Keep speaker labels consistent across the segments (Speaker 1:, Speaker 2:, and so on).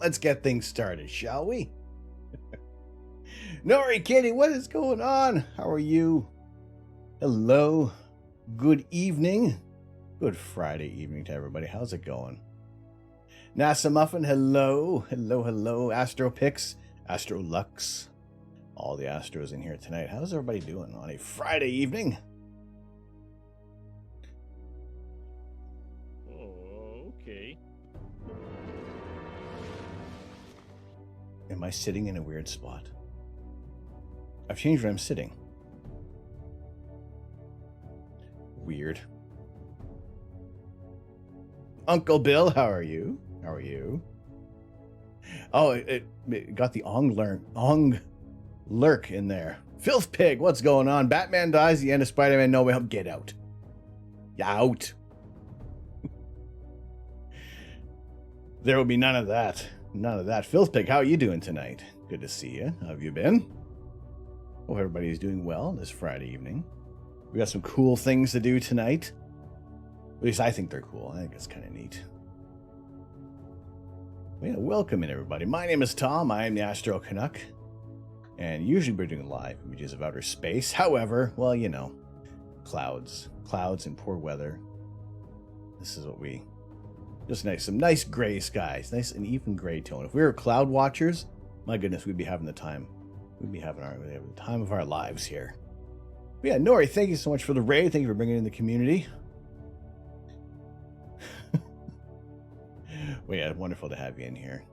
Speaker 1: Let's get things started, shall we? Nori Kitty, what is going on? How are you? Hello. Good evening. Good Friday evening to everybody. How's it going? NASA Muffin, hello. Hello, hello. Astropix, Astrolux. All the Astros in here tonight. How's everybody doing on a Friday evening?
Speaker 2: Oh, okay.
Speaker 1: Am I sitting in a weird spot? I've changed where I'm sitting. Weird. Uncle Bill, how are you? How are you? Oh, it got the Ong lurk in there. Filth Pig, what's going on? Batman dies, the end of Spider-Man, no way home. Get out. Out. There will be none of that. None of that. Filth Pig, how are you doing tonight? Good to see you. How have you been? Hope everybody is doing well this Friday evening. We got some cool things to do tonight. At least I think they're cool. I think it's kind of neat. Yeah, welcome in everybody. My name is Tom. I am the Astro Canuck. And usually we're doing live images of outer space. However, well, you know, clouds and poor weather. This is what we... Just nice, some nice gray skies, nice and even gray tone. If we were cloud watchers, my goodness, we'd be having the time. We'd be having the time of our lives here. But yeah, Nori, thank you so much for the raid. Thank you for bringing in the community. Well, yeah, wonderful to have you in here.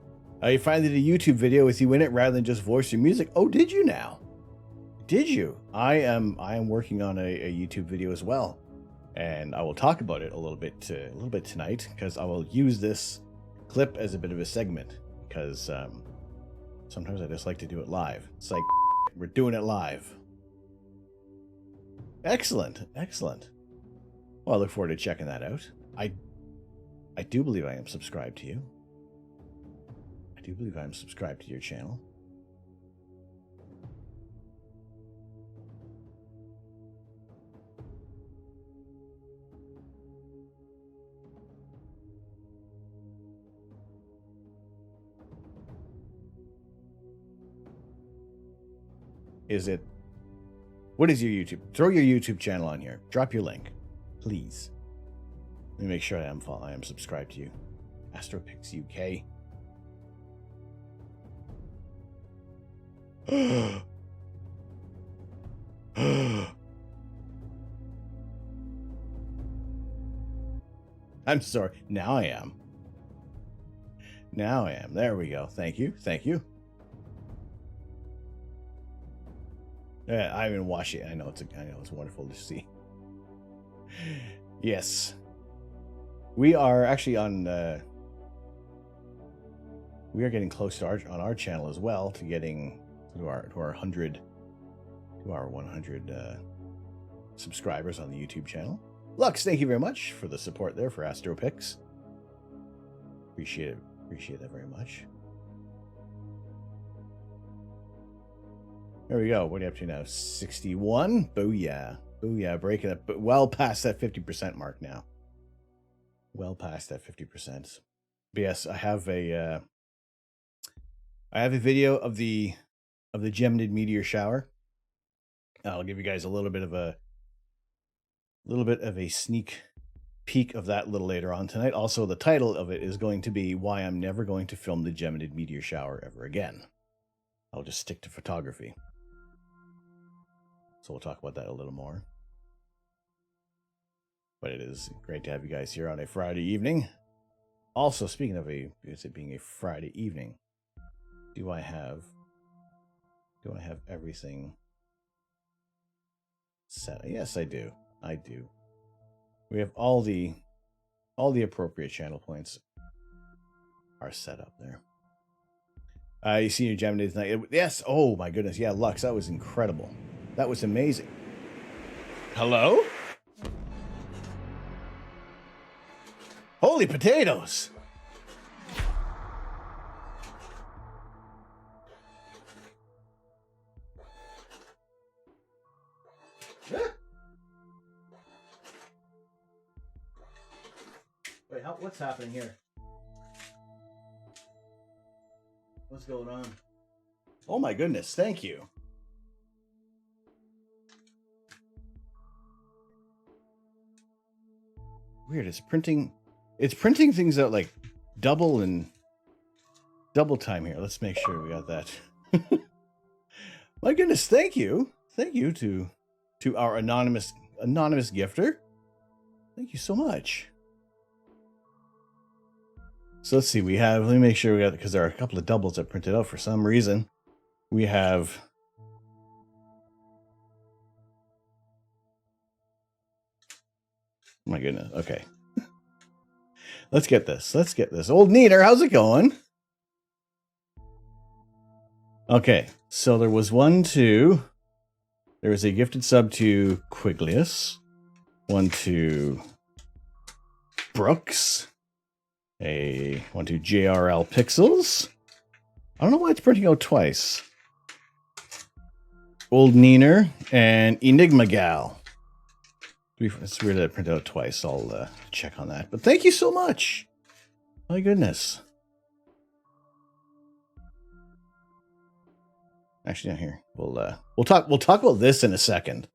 Speaker 1: You finally did a YouTube video with you in it rather than just voice your music. Oh, did you now? Did you? I am working on a YouTube video as well. And I will talk about it a little bit tonight, because I will use this clip as a bit of a segment, because sometimes I just like to do it live. It's like, we're doing it live. Excellent, excellent. Well, I look forward to checking that out. I do believe I am subscribed to you. I do believe I am subscribed to your channel. Is it... What is your YouTube? Throw your YouTube channel on here. Drop your link, please. Let me make sure I am subscribed to you. Astropix UK. I'm sorry. Now I am. Now I am. There we go. Thank you. Thank you. Yeah, I haven't watched it. I know it's wonderful to see. Yes. We are actually on we are getting close to on our channel as well to getting to our 100 to our 100 subscribers on the YouTube channel. Lux, thank you very much for the support there for Astro Picks. Appreciate it. Appreciate that very much. There we go. What are you up to now? 61? Booyah. Booyah. Breaking it, but well past that 50% mark now. Well past that 50%. But yes, I have a video of the Geminid meteor shower. I'll give you guys a little bit of a sneak peek of that a little later on tonight. Also, the title of it is going to be Why I'm Never Going to Film the Geminid Meteor Shower Ever Again. I'll just stick to photography. So we'll talk about that a little more. But it is great to have you guys here on a Friday evening. Also, speaking of it being a Friday evening, do I have everything set? Yes, I do. I do. We have all the appropriate channel points are set up there. You see your Gemini tonight? Yes. Oh my goodness. Yeah, Lux, that was incredible. That was amazing. Hello? Holy potatoes. Wait, what's happening here? What's going on? Oh my goodness, thank you. Weird, it's printing things out like double time here. Let's make sure we got that. My goodness, thank you. Thank you to our anonymous gifter. Thank you so much. So let's see, let me make sure we got, because there are a couple of doubles that printed out for some reason. We have my goodness. Okay. Let's get this. Old Neener, how's it going? Okay. So there was there was a gifted sub to Quiglius. One to Brooks. One to JRL Pixels. I don't know why it's printing out twice. Old Neener and Enigma Gal. It's weird that it printed out twice. I'll check on that. But thank you so much. My goodness. Actually, not here. We'll talk about this in a second.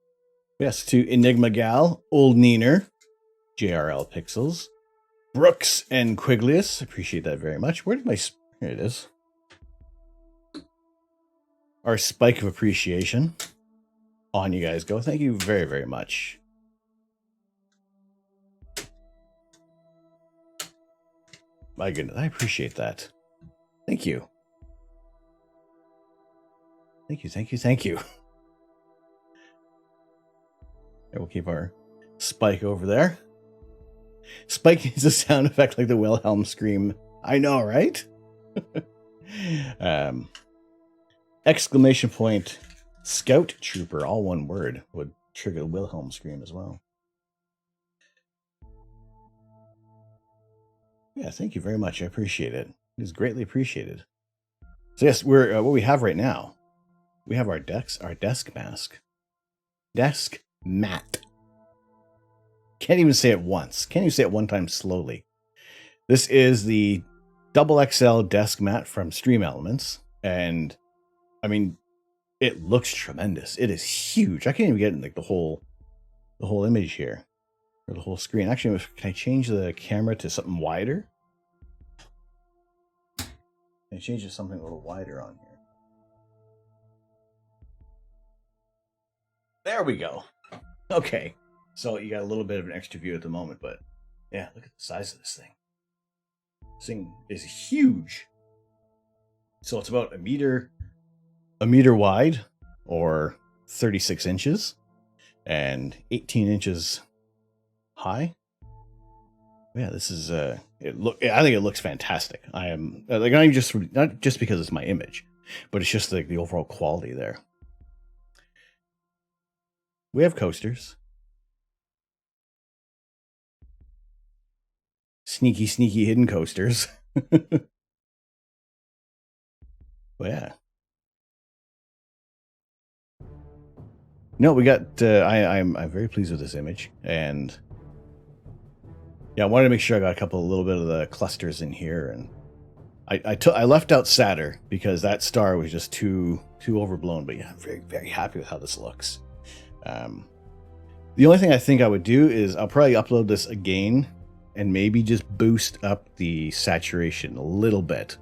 Speaker 1: Yes, to Enigma Gal, Old Neener, JRL Pixels, Brooks and Quiglius. Appreciate that very much. Where did here it is. Our spike of appreciation. On you guys go. Thank you very, very much. My goodness, I appreciate that. Thank you. Thank you. We'll keep our spike over there. Spike needs a sound effect like the Wilhelm scream. I know, right? Exclamation point, Scout Trooper, all one word, would trigger the Wilhelm scream as well. Yeah, thank you very much. I appreciate it. It is greatly appreciated. So yes, we're what we have right now. We have our desk mask. Desk mat. Can't even say it once. Can't even say it one time slowly. This is the XXL desk mat from Stream Elements. And I mean, it looks tremendous. It is huge. I can't even get in like the whole image here. Or the whole screen. Actually, can I change the camera to something wider? Can I change it to something a little wider on here? There we go. Okay. So you got a little bit of an extra view at the moment, but yeah, look at the size of this thing. This thing is huge. So it's about a meter wide, or 36 inches, and 18 inches high. Yeah, this is I think it looks fantastic. I am like, not just because it's my image, but it's just like the overall quality there. We have coasters. Sneaky, sneaky hidden coasters. But yeah. No, we got. I'm very pleased with this image, and yeah, I wanted to make sure I got a little bit of the clusters in here, and I left out Saturn because that star was just too overblown. But yeah, I'm very very happy with how this looks. The only thing I think I would do is I'll probably upload this again and maybe just boost up the saturation a little bit,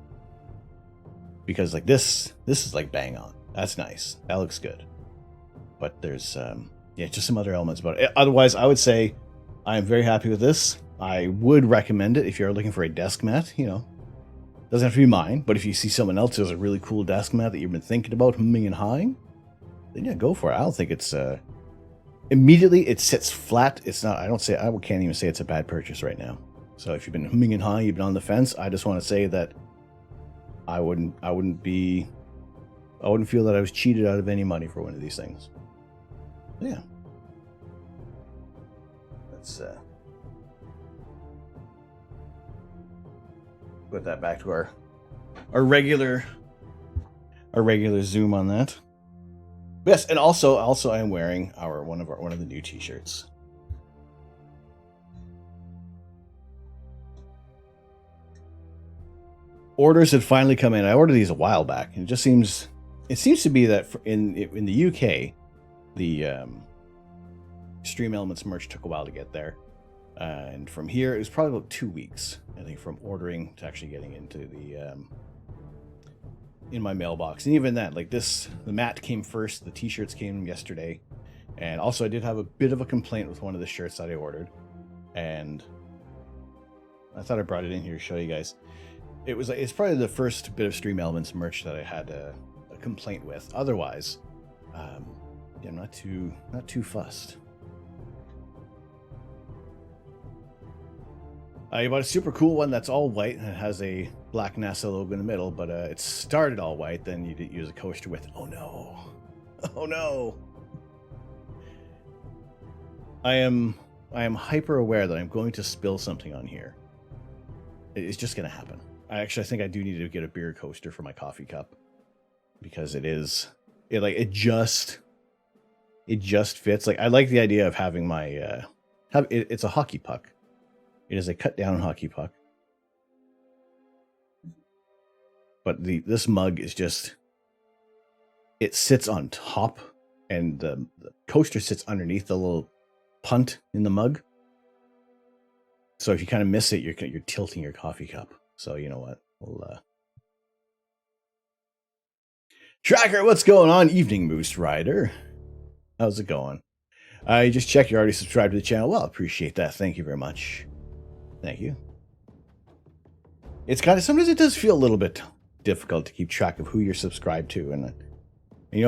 Speaker 1: because like this is like bang on. That's nice. That looks good. But there's just some other elements about it. Otherwise, I would say I'm very happy with this. I would recommend it if you're looking for a desk mat. Doesn't have to be mine, but if you see someone else who has a really cool desk mat that you've been thinking about humming and hawing, then yeah, go for it. I don't think it's immediately it sits flat. It's not. I can't even say it's a bad purchase right now. So if you've been humming and hawing, you've been on the fence. I just want to say that I wouldn't feel that I was cheated out of any money for one of these things. Yeah. Let's put that back to our regular zoom on that. Yes, and also I am wearing one of the new t-shirts. Orders had finally come in. I ordered these a while back, and it seems to be that in the UK, the Stream Elements merch took a while to get there, and from here it was probably about 2 weeks, I think, from ordering to actually getting into the in my mailbox. And even that, like the mat came first. The t-shirts came yesterday, and also I did have a bit of a complaint with one of the shirts that I ordered, and I thought I brought it in here to show you guys. It's probably the first bit of Stream Elements merch that I had a complaint with. Otherwise, I'm not too fussed. I bought a super cool one that's all white and it has a black NASA logo in the middle, but it started all white. Then you didn't use a coaster with. Oh no! Oh no! I am hyper aware that I'm going to spill something on here. It's just going to happen. I think I do need to get a bigger coaster for my coffee cup, because it just fits. Like, I like the idea of having my it's a hockey puck. It is a cut down hockey puck, but this mug is just, it sits on top, and the coaster sits underneath the little punt in the mug. So if you kind of miss it, you're tilting your coffee cup. So you know what? We'll Tracker, what's going on? Evening Moose Rider. How's it going? I just checked you're already subscribed to the channel. Well, appreciate that. Thank you very much. Thank you. It's sometimes it does feel a little bit difficult to keep track of who you're subscribed to, and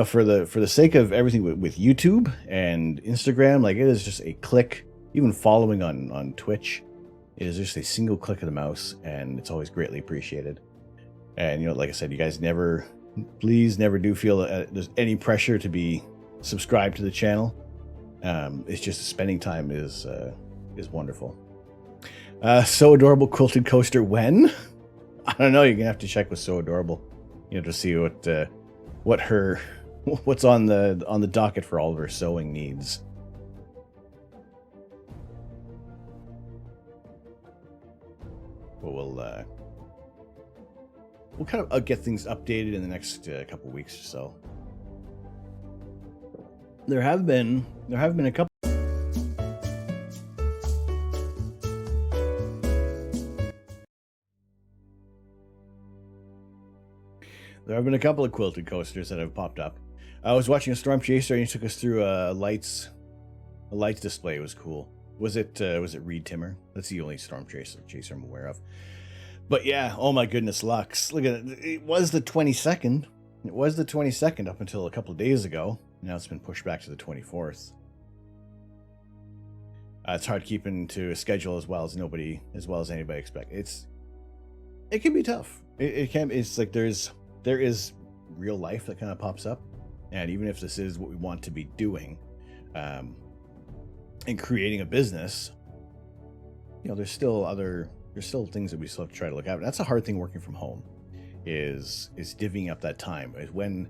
Speaker 1: for the sake of everything with YouTube and Instagram, like, it is just a click. Even following on Twitch, it is just a single click of the mouse, and it's always greatly appreciated. And like I said, you guys please never do feel that there's any pressure to be subscribed to the channel. It's just spending time is wonderful. So Adorable quilted coaster when? I don't know. You're gonna have to check with So Adorable, to see what's on the docket for all of her sewing needs. But we'll kind of get things updated in the next couple weeks or so. There have been a couple. There have been a couple of quilted coasters that have popped up. I was watching a Storm Chaser, and he took us through a lights display. It was cool. Was it Reed Timmer? That's the only Storm Chaser I'm aware of. But yeah, oh my goodness, Lux. Look at it. It was the 22nd. It was the 22nd up until a couple of days ago. Now it's been pushed back to the 24th. It's hard keeping to a schedule as well as anybody expects. It can be tough. It's like there is real life that kind of pops up, and even if this is what we want to be doing, and creating a business, there's still things that we still have to try to look at. That's a hard thing working from home, is divvying up that time. Is when,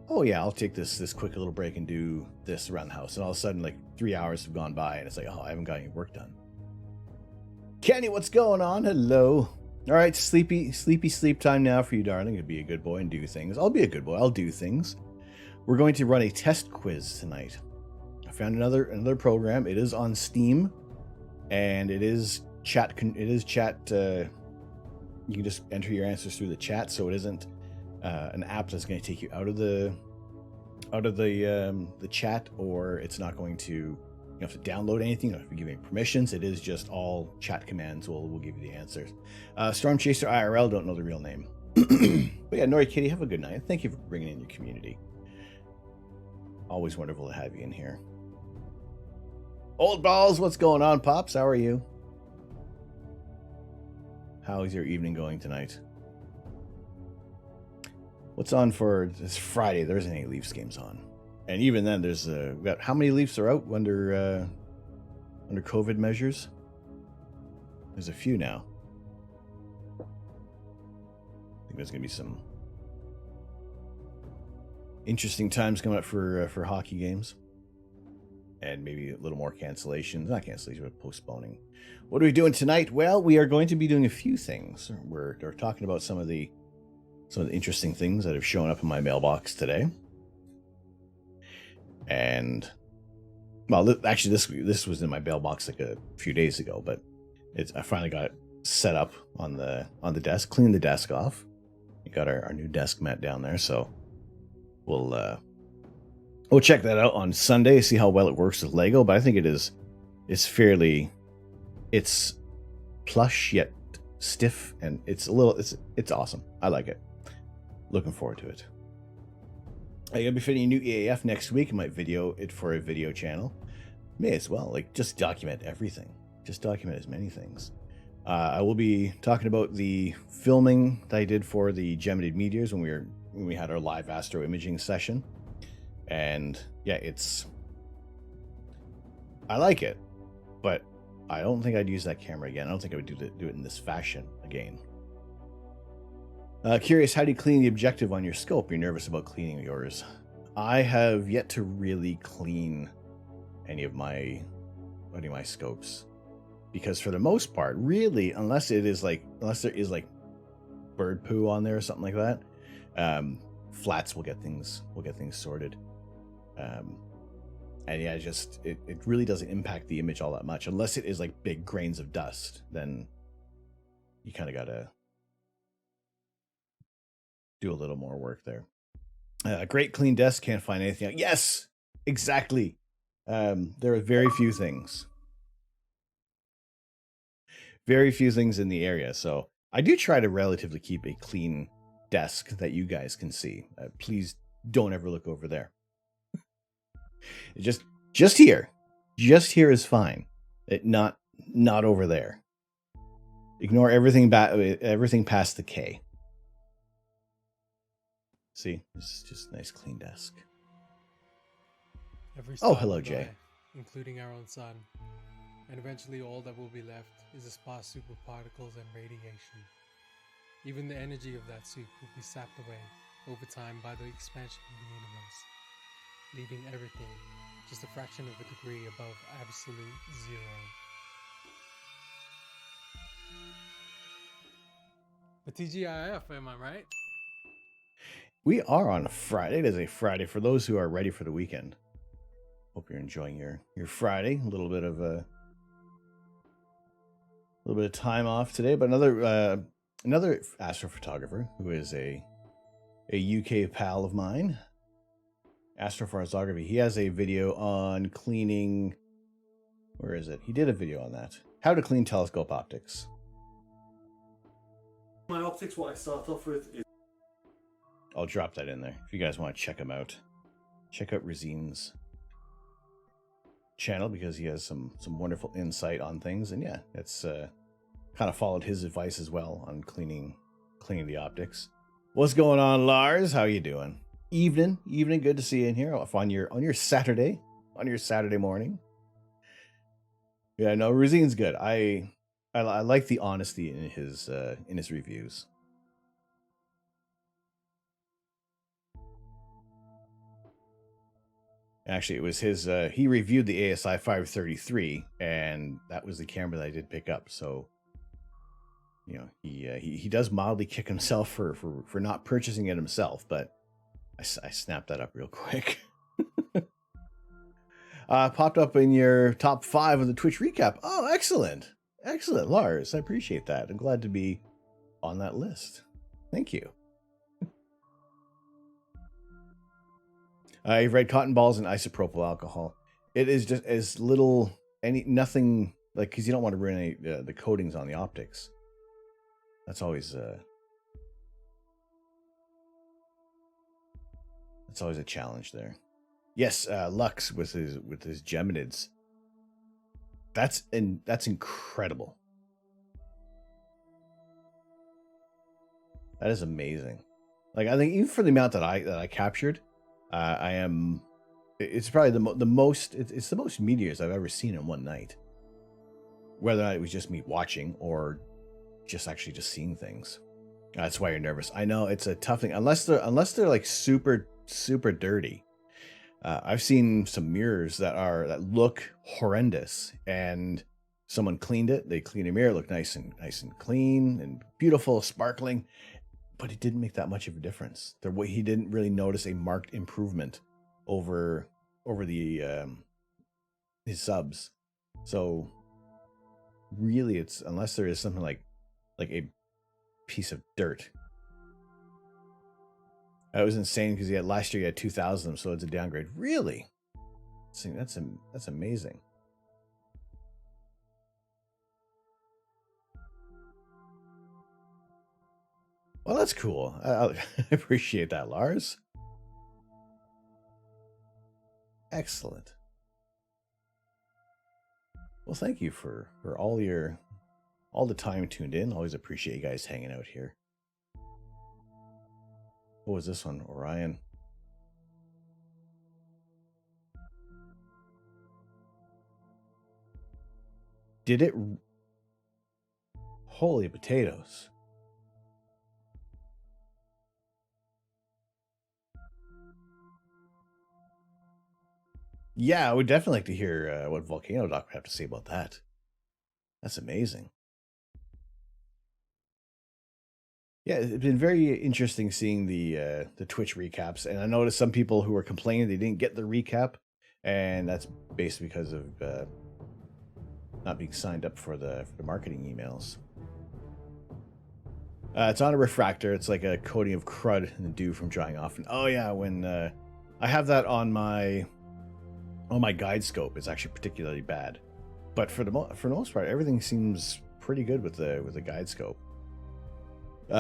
Speaker 1: oh yeah, I'll take this quick little break and do this around the house, and all of a sudden, like 3 hours have gone by, and it's like, oh, I haven't got any work done. Kenny, what's going on? Hello. All right, sleep time now for you, darling. You'll be a good boy and do things. I'll be a good boy. I'll do things. We're going to run a test quiz tonight. I found another program. It is on Steam, and it is chat. You can just enter your answers through the chat, so it isn't an app that's going to take you out of the chat, or it's not going to. You have to download anything. You don't have to give any permissions. It is just all chat commands. Will give you the answers. Storm Chaser IRL, don't know the real name. But yeah, Nori Kitty, have a good night. Thank you for bringing in your community. Always wonderful to have you in here. Old Balls, what's going on, Pops? How are you? How is your evening going tonight? What's on for this Friday? There isn't any Leafs games on. And even then, there's we got how many Leafs are out under COVID measures? There's a few now. I think there's gonna be some interesting times coming up for hockey games, and maybe a little more cancellations. Not cancellations, but postponing. What are we doing tonight? Well, we are going to be doing a few things. We're talking about some of the interesting things that have shown up in my mailbox today. And well, actually, this was in my mailbox like a few days ago, but I finally got it set up on the desk, cleaned the desk off. We got our new desk mat down there, so we'll check that out on Sunday, see how well it works with Lego. But I think it's plush yet stiff, and it's awesome. I like it. Looking forward to it. I'm going to be fitting a new EAF next week. I might video it for a video channel. May as well. Just document everything. Just document as many things. I will be talking about the filming that I did for the Geminid meteors when we had our live astro imaging session. And yeah, I like it, but I don't think I'd use that camera again. I don't think I would do it in this fashion again. Curious, how do you clean the objective on your scope? You're nervous about cleaning yours. I have yet to really clean any of my scopes, because for the most part, really, unless there is bird poo on there or something like that, flats will get things sorted. And yeah, it really doesn't impact the image all that much, unless it is like big grains of dust. Then you kind of gotta do a little more work there. Great clean desk, can't find anything out. Yes, exactly. There are very few things in the area, so I do try to relatively keep a clean desk that you guys can see. Please don't ever look over there. just here is fine. Not over there. Ignore everything past the K. See, it's just a nice clean desk. Oh, hello, Jay.
Speaker 3: Including our own sun. And eventually all that will be left is a sparse soup of particles and radiation. Even the energy of that soup will be sapped away over time by the expansion of the universe, leaving everything just a fraction of a degree above absolute zero. The TGIF, am I right?
Speaker 1: We are on a Friday. It is a Friday for those who are ready for the weekend. Hope you're enjoying your Friday. A little bit of time off today, but another astrophotographer who is a UK pal of mine, Astrophotography. He has a video on cleaning. Where is it? He did a video on that. How to clean telescope optics.
Speaker 4: My optics, what I start off with is...
Speaker 1: I'll drop that in there if you guys want to check him out. Check out Razine's channel, because he has some wonderful insight on things, and yeah, it's kind of followed his advice as well on cleaning the optics. What's going on, Lars? How you doing? Evening. Good to see you in here on your Saturday. on your Saturday morning. Yeah, no, Rosine's good. I like the honesty in his reviews. Actually, it was his. He reviewed the ASI 533, and that was the camera that I did pick up. So, you know, he does mildly kick himself for not purchasing it himself, but I snapped that up real quick. Popped up in your top 5 of the Twitch recap. Oh, excellent. Excellent, Lars. I appreciate that. I'm glad to be on that list. Thank you. You've read Cotton Balls and Isopropyl Alcohol. It is just as little, nothing, like, because you don't want to ruin any the coatings on the optics. That's always a challenge there. Yes, Lux with his Geminids. That's incredible. That is amazing. Like, I think even for the amount that I captured, I am. It's probably the most. It's the most meteors I've ever seen in one night. Whether or not it was just me watching or just actually just seeing things. That's why you're nervous. I know it's a tough thing unless they're like super dirty. I've seen some mirrors that look horrendous, and someone cleaned it. They cleaned a mirror, it looked nice and clean and beautiful, sparkling, but it didn't make that much of a difference. He didn't really notice a marked improvement over the his subs. So really, it's unless there is something like a piece of dirt. That was insane because last year he had 2,000 of them, so it's a downgrade. Really? That's amazing. Well, that's cool. I appreciate that, Lars. Excellent. Well, thank you for all the time tuned in. Always appreciate you guys hanging out here. What was this one? Orion. Did it? Holy potatoes. Yeah, I would definitely like to hear what Volcano Doc would have to say about that. That's amazing. Yeah, it's been very interesting seeing the Twitch recaps, and I noticed some people who were complaining they didn't get the recap, and that's basically because of not being signed up for the marketing emails. It's on a refractor. It's like a coating of crud and the dew from drying off. And oh yeah, when I have that on my guide scope, it's actually particularly bad. But for the most part, everything seems pretty good with the guide scope.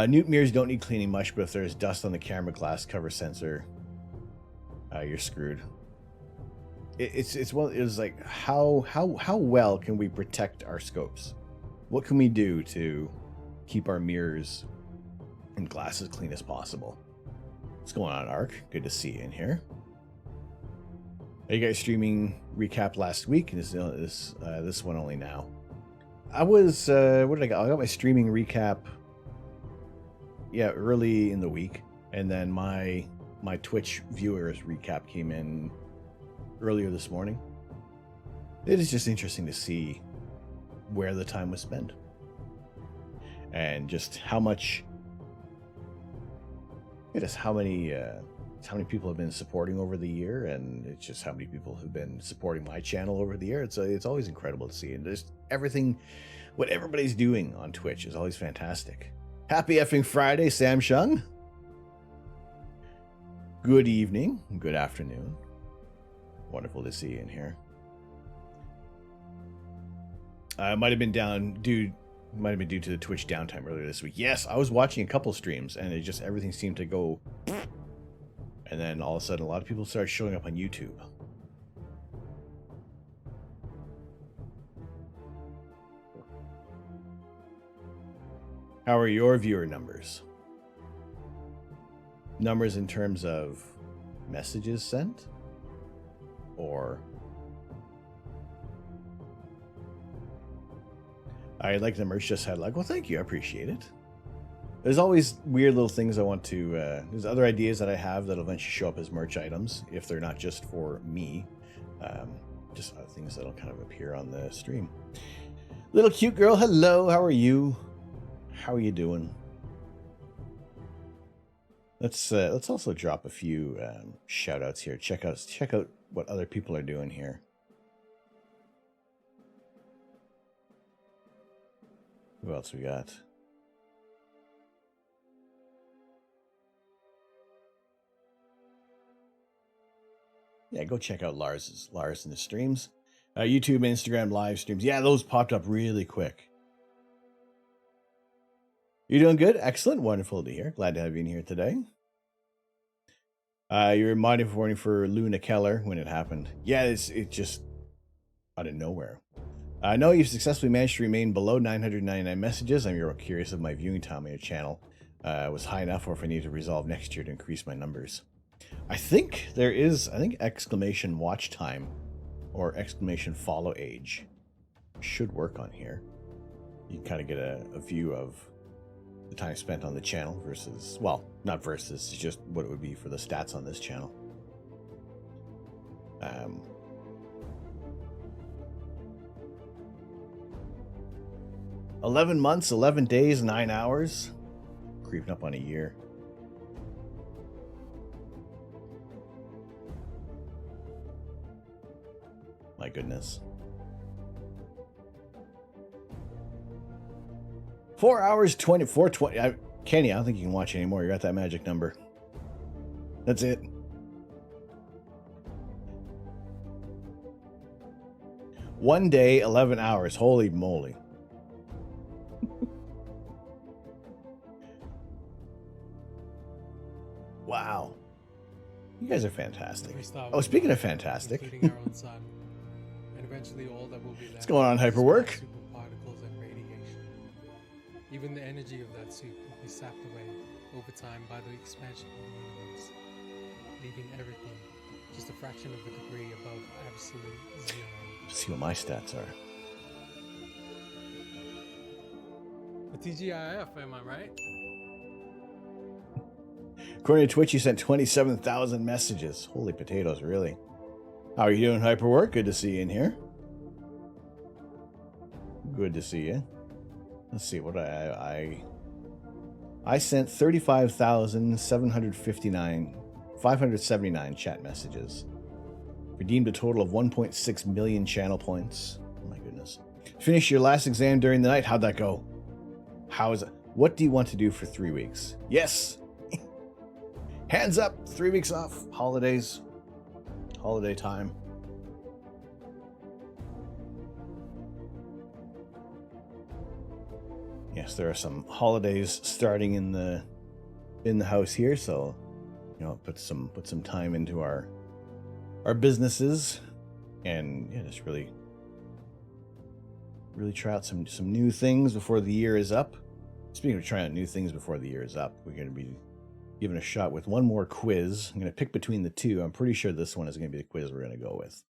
Speaker 1: Newt mirrors don't need cleaning much, but if there's dust on the camera glass cover sensor, you're screwed. It was like how well can we protect our scopes? What can we do to keep our mirrors and glass as clean as possible? What's going on, Ark? Good to see you in here. Are you guys streaming recap last week? This one only now. I was what did I got? I got my streaming recap. Yeah, early in the week, and then my Twitch viewers recap came in earlier this morning. It is just interesting to see where the time was spent and just how much. It is how many people have been supporting over the year, and it's just how many people have been supporting my channel over the year. It's always incredible to see, and just everything, what everybody's doing on Twitch is always fantastic. Happy effing Friday, Sam Shung. Good evening, good afternoon. Wonderful to see you in here. I might have been due to the Twitch downtime earlier this week. Yes, I was watching a couple streams, and everything seemed to go. And then all of a sudden, a lot of people started showing up on YouTube. How are your viewer numbers? Numbers in terms of messages sent? Or I like the merch just had like, well, thank you. I appreciate it. There's always weird little things I want to, there's other ideas that I have that'll eventually show up as merch items if they're not just for me. Just other things that'll kind of appear on the stream. Little cute girl, hello, how are you? How are you doing? Let's also drop a few shout outs here. Check out what other people are doing here. Who else we got? Yeah, go check out Lars in the streams. YouTube, Instagram live streams. Yeah, those popped up really quick. You're doing good? Excellent. Wonderful to hear. Glad to have you in here today. You're reminding warning for Luna Keller when it happened. Yeah, it just out of nowhere. I know you've successfully managed to remain below 999 messages. I'm curious if my viewing time on your channel was high enough or if I need to resolve next year to increase my numbers. I think there is, exclamation watch time or exclamation follow age should work on here. You can kind of get a view of the time spent on the channel versus, well, not versus, it's just what it would be for the stats on this channel. 11 months, 11 days, 9 hours. Creeping up on a year. My goodness. 4 hours, 4:20. Kenny, I don't think you can watch anymore. You're at that magic number. That's it. One day, 11 hours. Holy moly. Wow. You guys are fantastic. Oh, speaking of fantastic.
Speaker 3: Including our own sun. And eventually all that will be left.
Speaker 1: What's going on, Hyperwork?
Speaker 3: Superparticles and radiation. Even the energy of that soup will be sapped away over time by the expansion of the universe, leaving everything just a fraction of a degree above absolute zero.
Speaker 1: Let's see what my stats are.
Speaker 3: A TGIF, am I right?
Speaker 1: According to Twitch, you sent 27,000 messages. Holy potatoes, really. How are you doing, Hyperwork? Good to see you in here. Good to see you. Let's see what I sent 579 chat messages. Redeemed a total of 1.6 million channel points. Oh my goodness. Finished your last exam during the night. How'd that go? How is it? What do you want to do for 3 weeks? Yes. Hands up. 3 weeks off. Holidays. Holiday time. Yes, there are some holidays starting in the house here, so you know, put some time into our businesses, and yeah, just really try out some new things before the year is up. Speaking of trying out new things before the year is up, we're going to be giving a shot with one more quiz. I'm going to pick between the two. I'm pretty sure this one is going to be the quiz we're going to go with.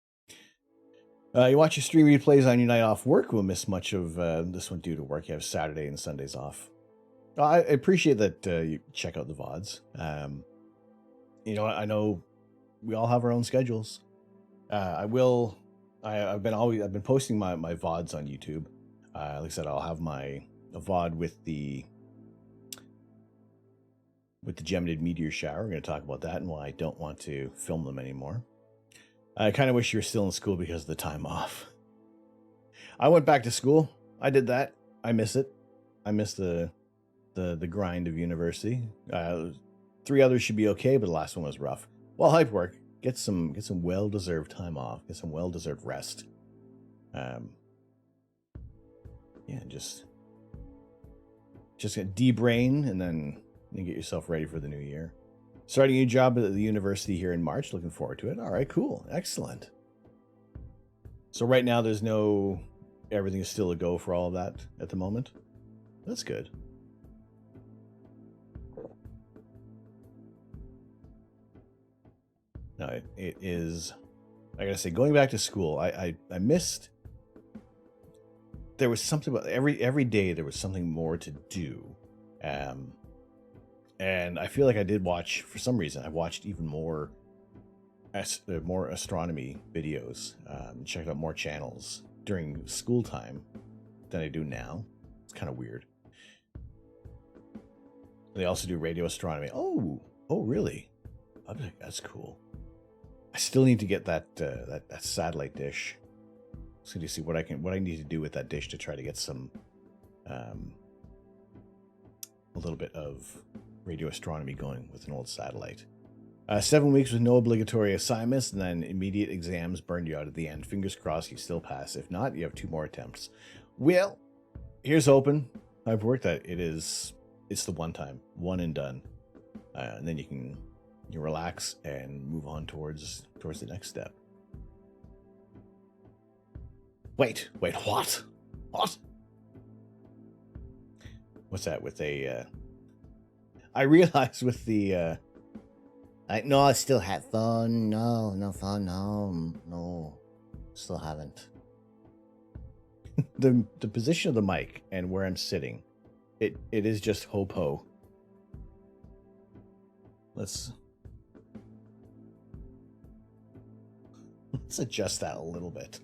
Speaker 1: You watch your stream replays on your night off work. We'll miss much of this one due to work. You have Saturday and Sundays off. I appreciate that you check out the VODs. You know, I know we all have our own schedules. I've been posting my VODs on YouTube. Like I said, I'll have a VOD with the Geminid meteor shower. We're going to talk about that and why I don't want to film them anymore. I kind of wish you were still in school because of the time off. I went back to school. I did that. I miss it. I miss the grind of university. 3 others should be okay, but the last one was rough. Well, hype work. Get some well-deserved time off. Get some well-deserved rest. Yeah, just get debrain and then get yourself ready for the new year. Starting a new job at the university here in March. Looking forward to it. All right, cool. Excellent. So right now there's everything is still a go for all of that at the moment. That's good. No, it is, I gotta say, going back to school, I missed there was something about every day there was something more to do. And I feel like I did watch, for some reason, I watched even more more astronomy videos, checked out more channels during school time than I do now. It's kind of weird. They also do radio astronomy. Oh, really? I'm like, that's cool. I still need to get that that satellite dish. So to see what I need to do with that dish to try to get some a little bit of radio astronomy going with an old satellite. 7 weeks with no obligatory assignments, and then immediate exams burned you out at the end. Fingers crossed you still pass. If not, you have 2 more attempts. Well, here's hoping. I've worked that it's the one time, one and done, and then you relax and move on towards the next step. Wait, what? What's that with a? I realized with the. No, I still had fun. No fun. No, still haven't. the position of the mic and where I'm sitting, it is just ho-po. Let's adjust that a little bit.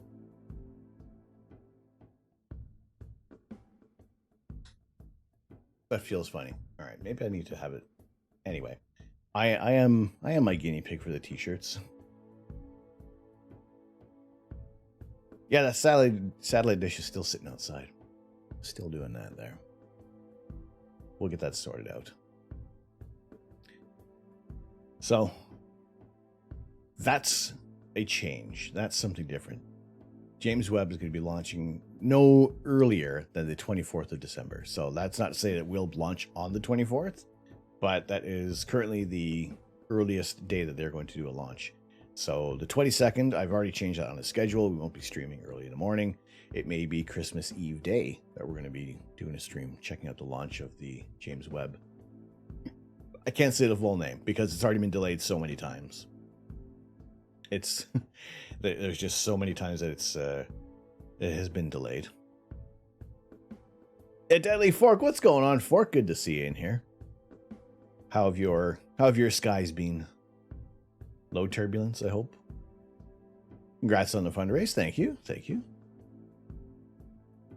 Speaker 1: That feels funny. All right, maybe I need to have it. Anyway, I am my guinea pig for the t-shirts. Yeah, that satellite dish is still sitting outside. Still doing that there. We'll get that sorted out. So that's a change. That's something different. James Webb is going to be launching no earlier than the 24th of December. So that's not to say that we'll launch on the 24th, but that is currently the earliest day that they're going to do a launch. So the 22nd, I've already changed that on the schedule. We won't be streaming early in the morning. It may be Christmas Eve day that we're going to be doing a stream, checking out the launch of the James Webb. I can't say the full name because it's already been delayed so many times. It's there's just so many times that it has been delayed. Hey, Deadly Fork, what's going on, Fork? Good to see you in here. How have your skies been? Low turbulence, I hope. Congrats on the fundraise. Thank you.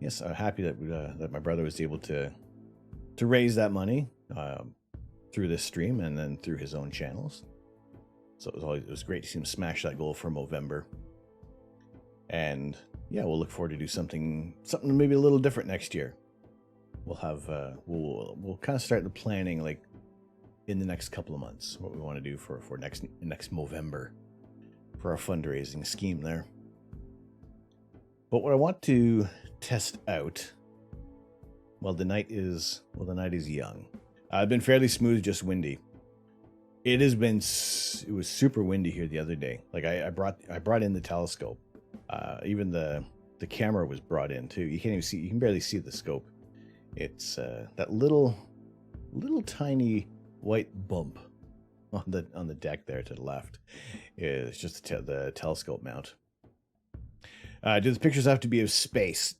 Speaker 1: Yes, I'm happy that my brother was able to raise that money through this stream and then through his own channels. So it was great to see him smash that goal for Movember. And yeah, we'll look forward to do something maybe a little different next year. We'll have we'll kind of start the planning like in the next couple of months, what we want to do for next Movember for our fundraising scheme there. But what I want to test out, the night is young. I've been fairly smooth, just windy. It was super windy here the other day. Like I brought in the telescope. Even the camera was brought in too. You can barely see the scope. It's that little tiny white bump on the deck there to the left is just the telescope mount. Do the pictures have to be of space?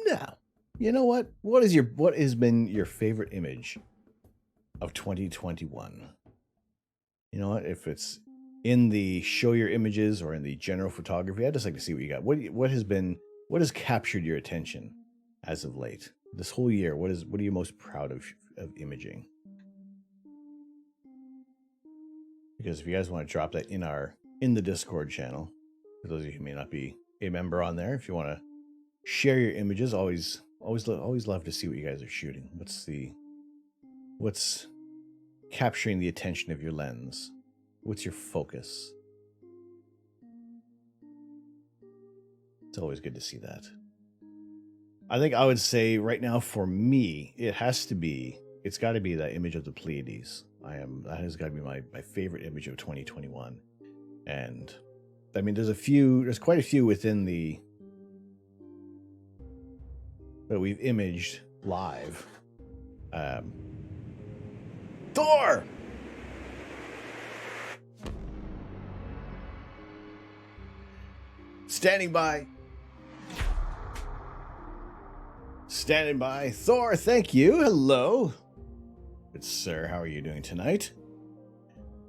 Speaker 1: No. You know what? What has been your favorite image of 2021? You know what? If it's in the show your images or in the general photography, I'd just like to see what you got. What has captured your attention as of late? This whole year, what are you most proud of imaging? Because if you guys want to drop that in the Discord channel, for those of you who may not be a member on there, if you want to share your images, always love to see what you guys are shooting. What's capturing the attention of your lens? What's your focus? It's always good to see that. I think I would say right now for me, it's got to be that image of the Pleiades. That has got to be my favorite image of 2021. And I mean, there's quite a few within that we've imaged live. Thor! Standing by. Standing by. Thor, thank you. Hello. Good sir, how are you doing tonight?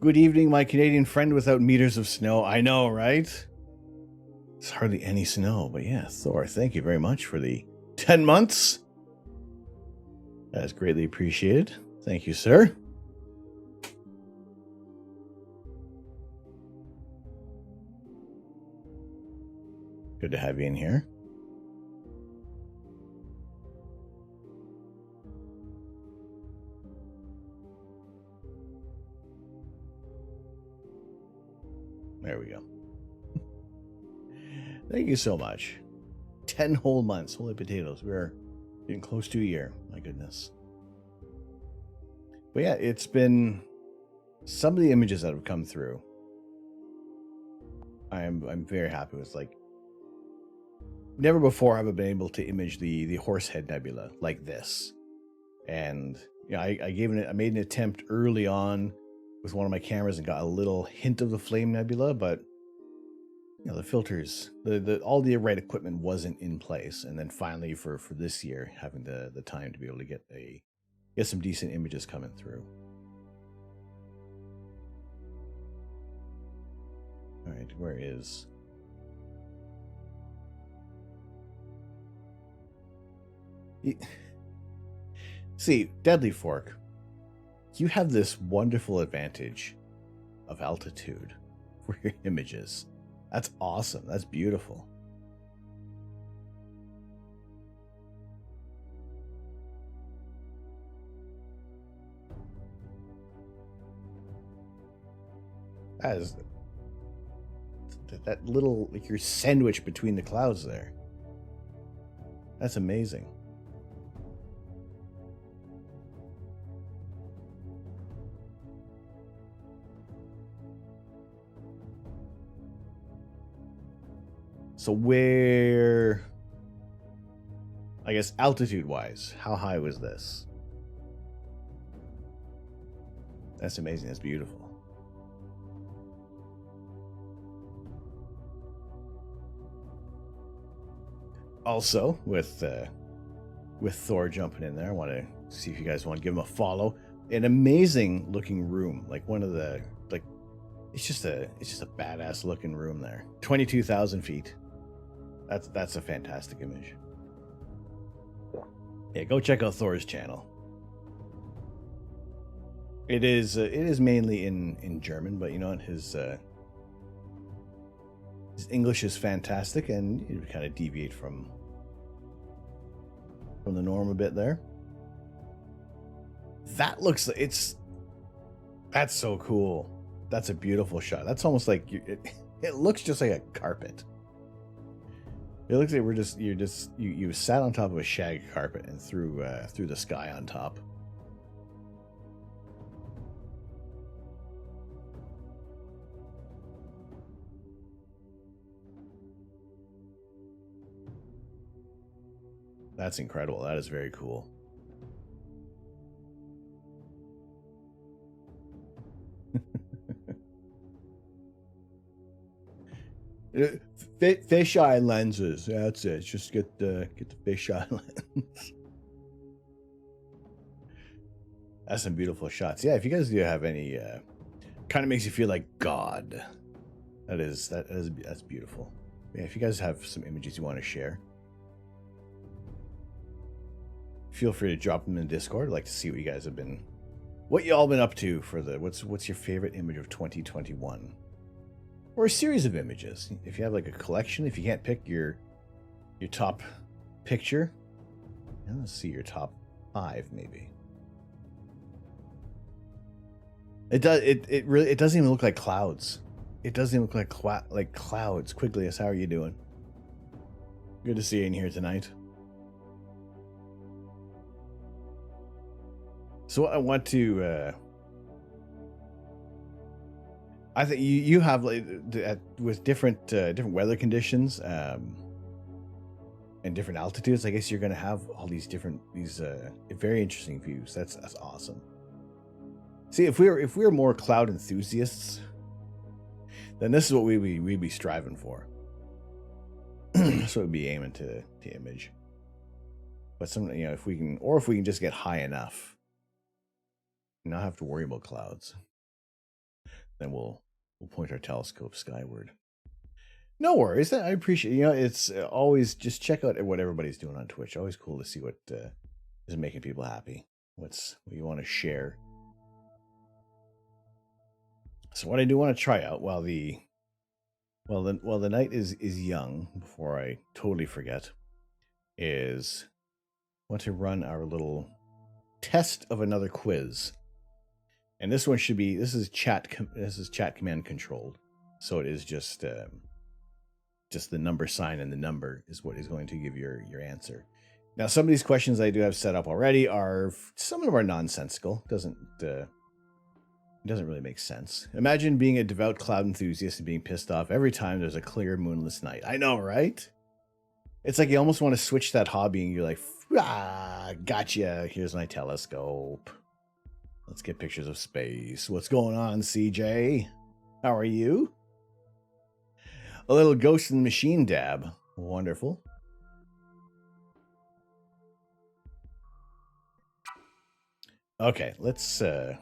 Speaker 1: Good evening, my Canadian friend without meters of snow. I know, right? There's hardly any snow, but yeah, Thor, thank you very much for the 10 months. That is greatly appreciated. Thank you, sir. Good to have you in here. There we go. Thank you so much. 10 whole months. Holy potatoes. We're getting close to a year. My goodness. But yeah, it's been some of the images that have come through. I'm very happy with. Like, never before have I been able to image the Horsehead Nebula like this. And yeah, I made an attempt early on with one of my cameras and got a little hint of the Flame Nebula, but you know, the filters, all the right equipment wasn't in place. And then finally for this year, having the time to be able to get some decent images coming through. All right, where is... See, Deadly Fork, you have this wonderful advantage of altitude for your images. That's awesome. That's beautiful. That little, like, you're sandwiched between the clouds there. That's amazing. So where, I guess, altitude-wise, how high was this? That's amazing. That's beautiful. Also, with Thor jumping in there, I want to see if you guys want to give him a follow. An amazing looking room, like one of the, like, it's just a badass looking room there. 22,000 feet. That's a fantastic image. Yeah, go check out Thor's channel. It is mainly in German, but you know what, his English is fantastic, and you kind of deviate from the norm a bit there. That looks, that's so cool. That's a beautiful shot. That's almost like it looks just like a carpet. It looks like you sat on top of a shag carpet and threw the sky on top. That's incredible. That is very cool. Fisheye lenses. That's it. Just get the fisheye lens. That's some beautiful shots. Yeah, if you guys do have any, kind of makes you feel like God. That's beautiful. Yeah, if you guys have some images you want to share, feel free to drop them in Discord. I'd like to see what you guys have been, what you all been up to for the what's your favorite image of 2021. Or a series of images. If you have like a collection, if you can't pick your top picture, let's see, your top 5 maybe. It doesn't even look like clouds. It doesn't even look like clouds. Quiglius, how are you doing? Good to see you in here tonight. So I want to I think you have, like, with different weather conditions and different altitudes, I guess you're going to have all these very interesting views. That's awesome. See, if we were more cloud enthusiasts, then this is what we'd be striving for. So we'd be aiming to image. But some, you know, if we can just get high enough, not have to worry about clouds, then we'll point our telescope skyward. No worries. I appreciate, you know, it's always just check out what everybody's doing on Twitch. Always cool to see what is making people happy. What you want to share. So what I do want to try out while the night is young, before I totally forget, is want to run our little test of another quiz. And this one should be, this is chat command controlled. So it is just the number sign, and the number is what is going to give your answer. Now, some of these questions I do have set up already are, some of them are nonsensical. It doesn't really make sense. Imagine being a devout cloud enthusiast and being pissed off every time there's a clear moonless night. I know, right? It's like you almost want to switch that hobby and you're like, gotcha. Here's my telescope. Let's get pictures of space. What's going on, CJ? How are you? A little Ghost in the Machine dab. Wonderful. Okay, let's okay,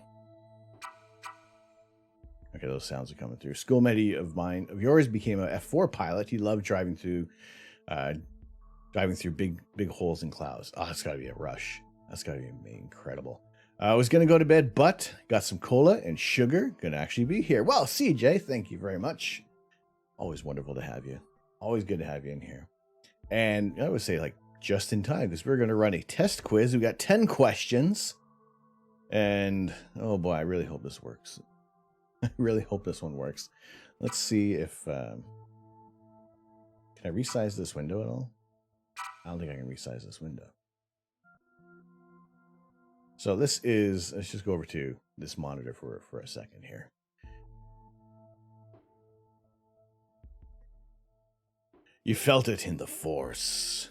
Speaker 1: those sounds are coming through. Schoolmate of yours became a F4 pilot. He loved driving through big holes in clouds. Oh, that's gotta be a rush. That's gotta be incredible. I was gonna go to bed, but got some cola and sugar. Gonna actually be here. Well, CJ, thank you very much. Always wonderful to have you. Always good to have you in here. And I would say, like, just in time, because we're gonna run a test quiz. We got 10 questions. And oh boy, I really hope this works. I really hope this one works. Let's see if can I resize this window at all? I don't think I can resize this window. So this is, let's just go over to this monitor for a second here. You felt it in the force.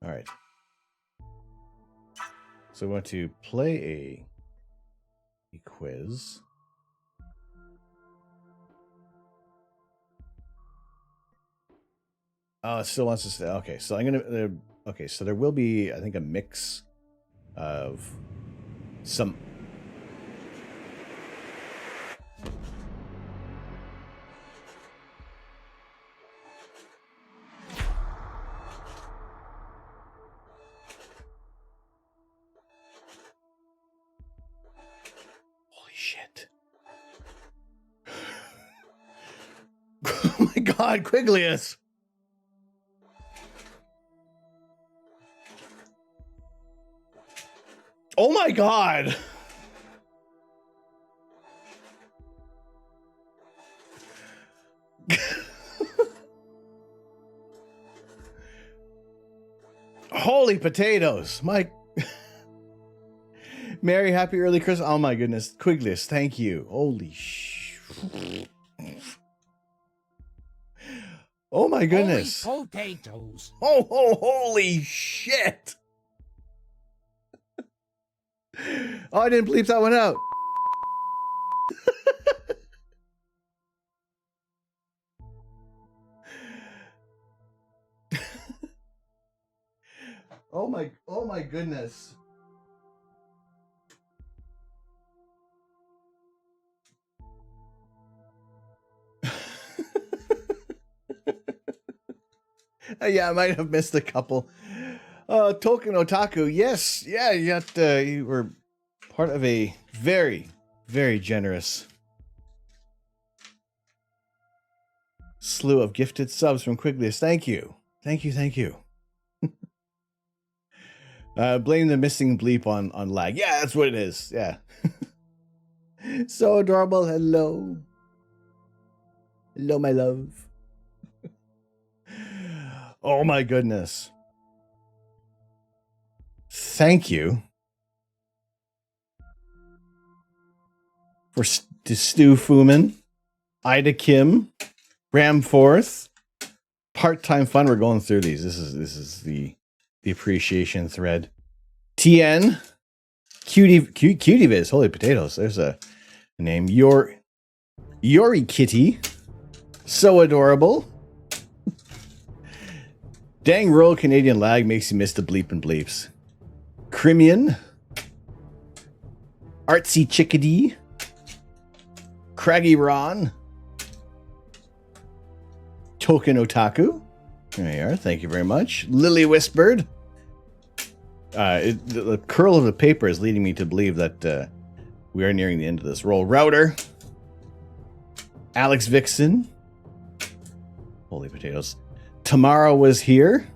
Speaker 1: All right. So we want to play a quiz. Oh, it still wants to stay. Okay, so I'm gonna. Okay, so there will be, I think, a mix of some. Oh my God, Quiglius! Oh my God! Holy potatoes! My Merry happy early Christmas! Oh my goodness, Quiglius, thank you. Holy Oh my goodness!
Speaker 5: Holy potatoes!
Speaker 1: Oh, holy shit! Oh, I didn't bleep that one out. Oh my goodness. Yeah, I might have missed a couple. Token Otaku, yes, yeah, you were part of a very, very generous slew of gifted subs from Quiglius. Thank you. Thank you. Blame the missing bleep on lag. Yeah, that's what it is. Yeah. So adorable. Hello. Hello, my love. Oh my goodness. Thank you to Stu Fuman, Ida Kim, Ramforth, Part-Time Fun. We're going through these. This is the appreciation thread. TN, Cutie Viz, holy potatoes. There's a name. Yori Kitty, so adorable. Dang Royal Canadian lag makes you miss the bleep and bleeps. Crimean. Artsy Chickadee. Craggy Ron. Token Otaku. There you are. Thank you very much. Lily Whispered. The curl of the paper is leading me to believe that we are nearing the end of this roll. Router. Alex Vixen. Holy potatoes. Tamara was here.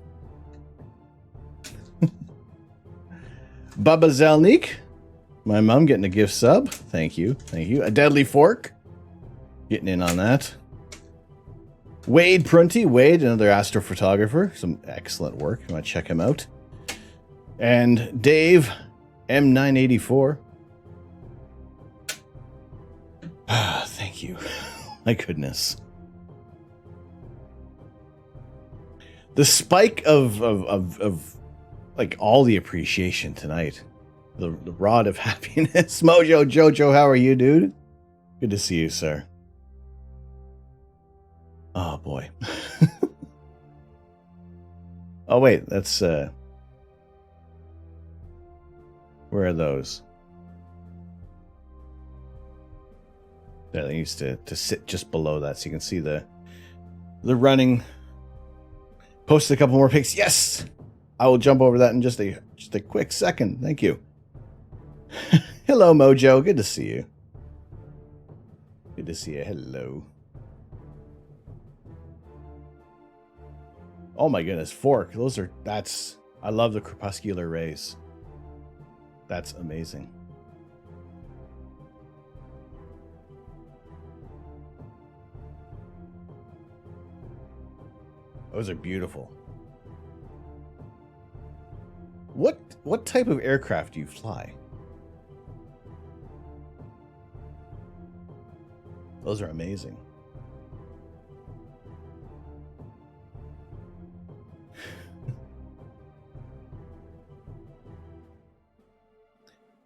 Speaker 1: Baba Zelnik. My mom getting a gift sub. Thank you. Thank you. A Deadly Fork. Getting in on that. Wade Prunty. Wade, another astrophotographer. Some excellent work. You want to check him out. And Dave M984. Thank you. My goodness. The spike of like all the appreciation tonight. The rod of happiness. Mojo Jojo, how are you, dude? Good to see you, sir. Oh boy. Oh wait, that's where are those? Yeah, they used to sit just below that so you can see the running. Posted a couple more pics. Yes! I will jump over that in just a quick second. Thank you. Hello, Mojo. Good to see you. Good to see you. Hello. Oh my goodness, Fork. I love the crepuscular rays. That's amazing. Those are beautiful. What type of aircraft do you fly? Those are amazing.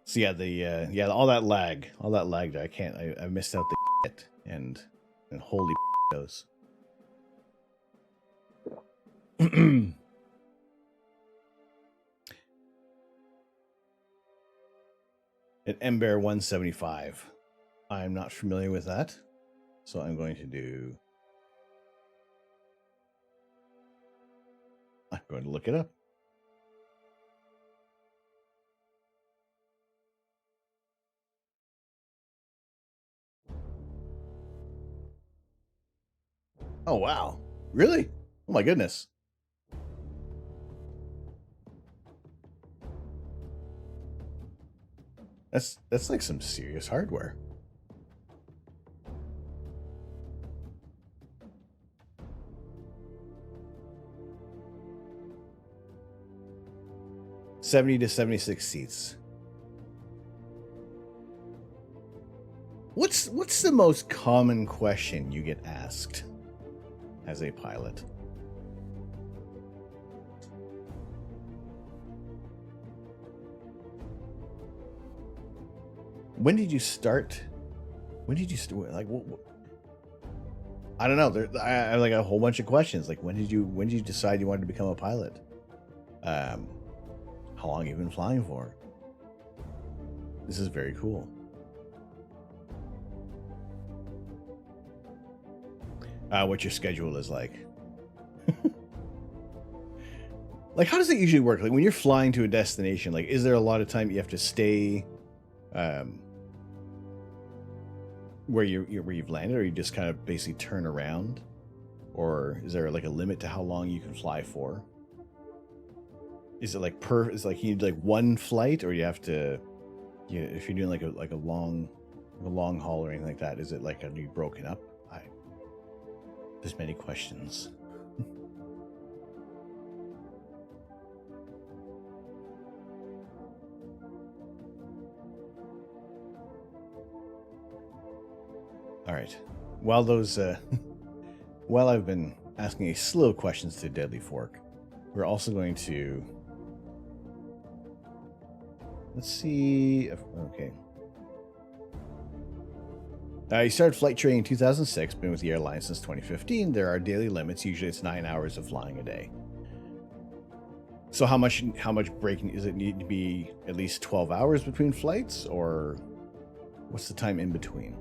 Speaker 1: So yeah, all that lag, I missed out the and holy those. An Ember 175. I'm not familiar with that, so I'm going to look it up. Oh wow. Really? Oh my goodness. That's like some serious hardware. $70 to 76 seats. What's the most common question you get asked as a pilot? When did you start? Like, what? I don't know. I have like a whole bunch of questions. Like, when did you decide you wanted to become a pilot? How long have you been flying for? This is very cool. What your schedule is like. Like, how does it usually work? Like, when you're flying to a destination, like, is there a lot of time you have to stay where you've landed, or you just kind of basically turn around? Or is there like a limit to how long you can fly for? Is it like you need like one flight, or you have to, if you're doing like a long haul or anything like that, is it like are you broken up? There's many questions. All right. While I've been asking a slew of questions to Deadly Fork, we're also going to, let's see. Okay. You started flight training in 2006, been with the airline since 2015. There are daily limits. Usually it's 9 hours of flying a day. So how much breaking does it need to be? At least 12 hours between flights, or what's the time in between?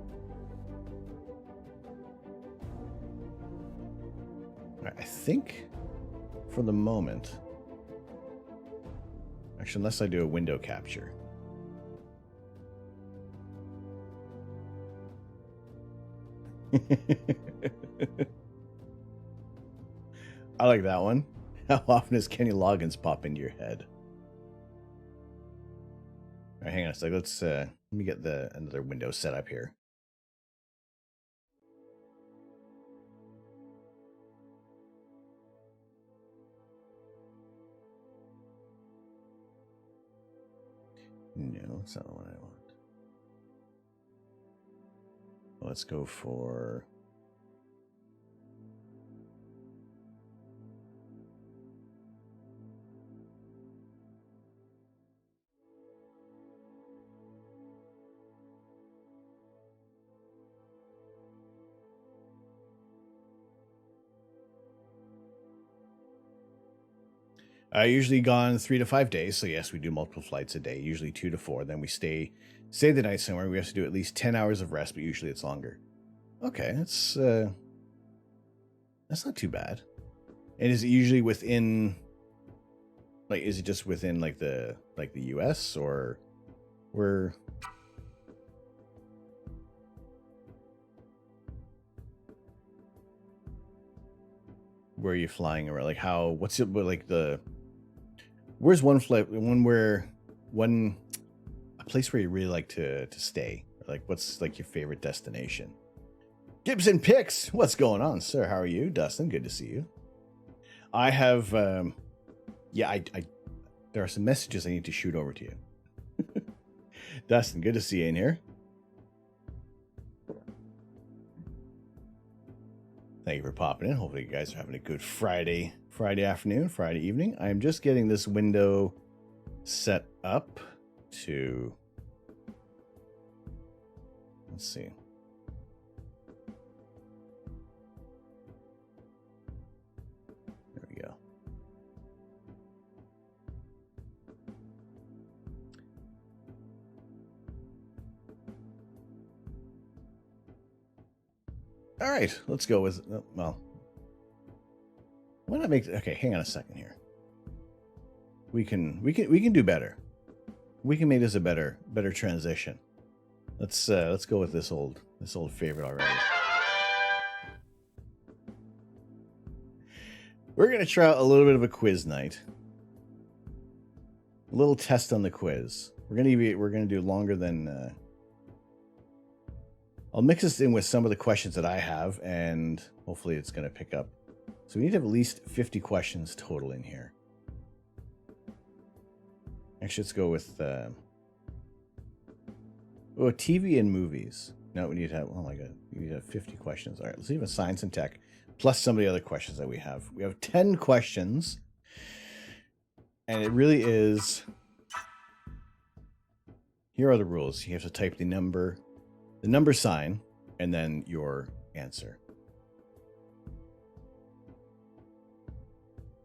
Speaker 1: I think for the moment, actually, unless I do a window capture. I like that one. How often does Kenny Loggins pop into your head? All right, hang on a sec. Let's let me get another window set up here. No, it's not the one I want. Let's go for... usually gone 3 to 5 days. So yes, we do multiple flights a day, usually 2 to 4. Then we stay the night somewhere. We have to do at least 10 hours of rest, but usually it's longer. Okay, that's not too bad. And is it usually within, like, is it just within like the US, or where are you flying around? Like what's it like where's one flight, a place where you really like to stay? Like, what's like your favorite destination? Gibson Picks, what's going on, sir? How are you? Dustin, good to see you. I have, yeah, there are some messages I need to shoot over to you. Dustin, good to see you in here. Thank you for popping in. Hopefully you guys are having a good Friday afternoon, Friday evening. I'm just getting this window set up to, let's see. There we go. All right, let's go with, well, why not make, okay, hang on a second here. We can do better. We can make this a better transition. Let's go with this old favorite already. We're gonna try out a little bit of a quiz night. A little test on the quiz. We're gonna do longer than. I'll mix this in with some of the questions that I have, and hopefully it's gonna pick up. So we need to have at least 50 questions total in here. Actually, let's go with TV and movies. No, we need to have, oh my god, we need to have 50 questions. All right, let's leave a science and tech, plus some of the other questions that we have. We have 10 questions, and it really is, here are the rules. You have to type the number sign, and then your answer.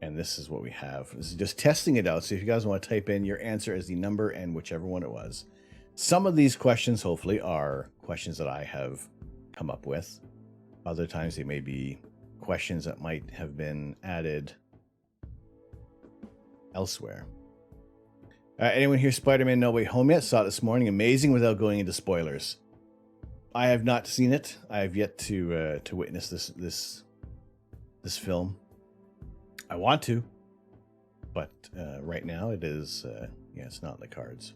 Speaker 1: And this is what we have. This is just testing it out. So if you guys want to type in your answer as the number and whichever one it was. Some of these questions, hopefully, are questions that I have come up with. Other times they may be questions that might have been added elsewhere. Anyone here Spider-Man No Way Home yet? Saw it this morning. Amazing without going into spoilers. I have not seen it. I have yet to witness this film. I want to, but right now it is, it's not in the cards.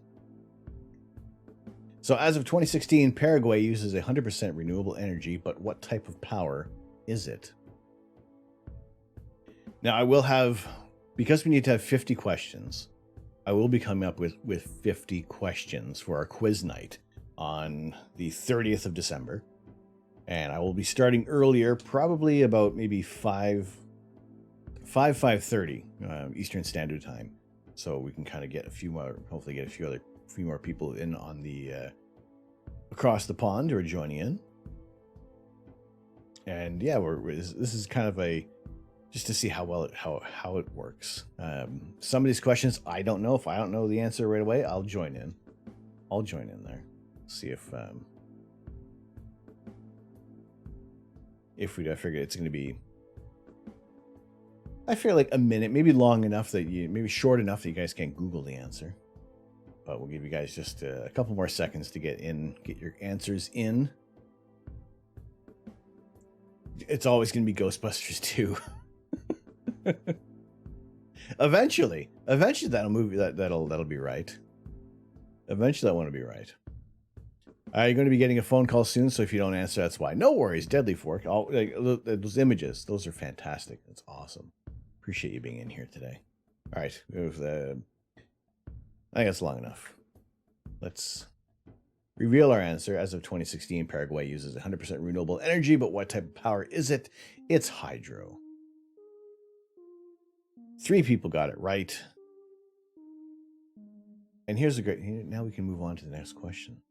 Speaker 1: So as of 2016, Paraguay uses 100% renewable energy, but what type of power is it? Now I will have, because we need to have 50 questions, I will be coming up with 50 questions for our quiz night on the 30th of December. And I will be starting earlier, probably about maybe 5:30 Eastern Standard Time, so we can kind of get a few more, hopefully get a few more people in on the across the pond who are joining in. And yeah, this is kind of a just to see how well how it works. Some of these questions I don't know. If I don't know the answer right away, I'll join in. I'll join in there. See if I figure it's going to be. I feel like a minute, maybe long enough that maybe short enough that you guys can't Google the answer. But we'll give you guys just a couple more seconds to get your answers in. It's always going to be Ghostbusters 2. Eventually that'll be right. Eventually that one will be right. You're going to be getting a phone call soon, so if you don't answer, that's why. No worries, Deadly Fork. Those images, those are fantastic. That's awesome. Appreciate you being in here today. All right, I think that's long enough. Let's reveal our answer. As of 2016, Paraguay uses 100% renewable energy, but what type of power is it? It's hydro. 3 people got it right. And here's now we can move on to the next question.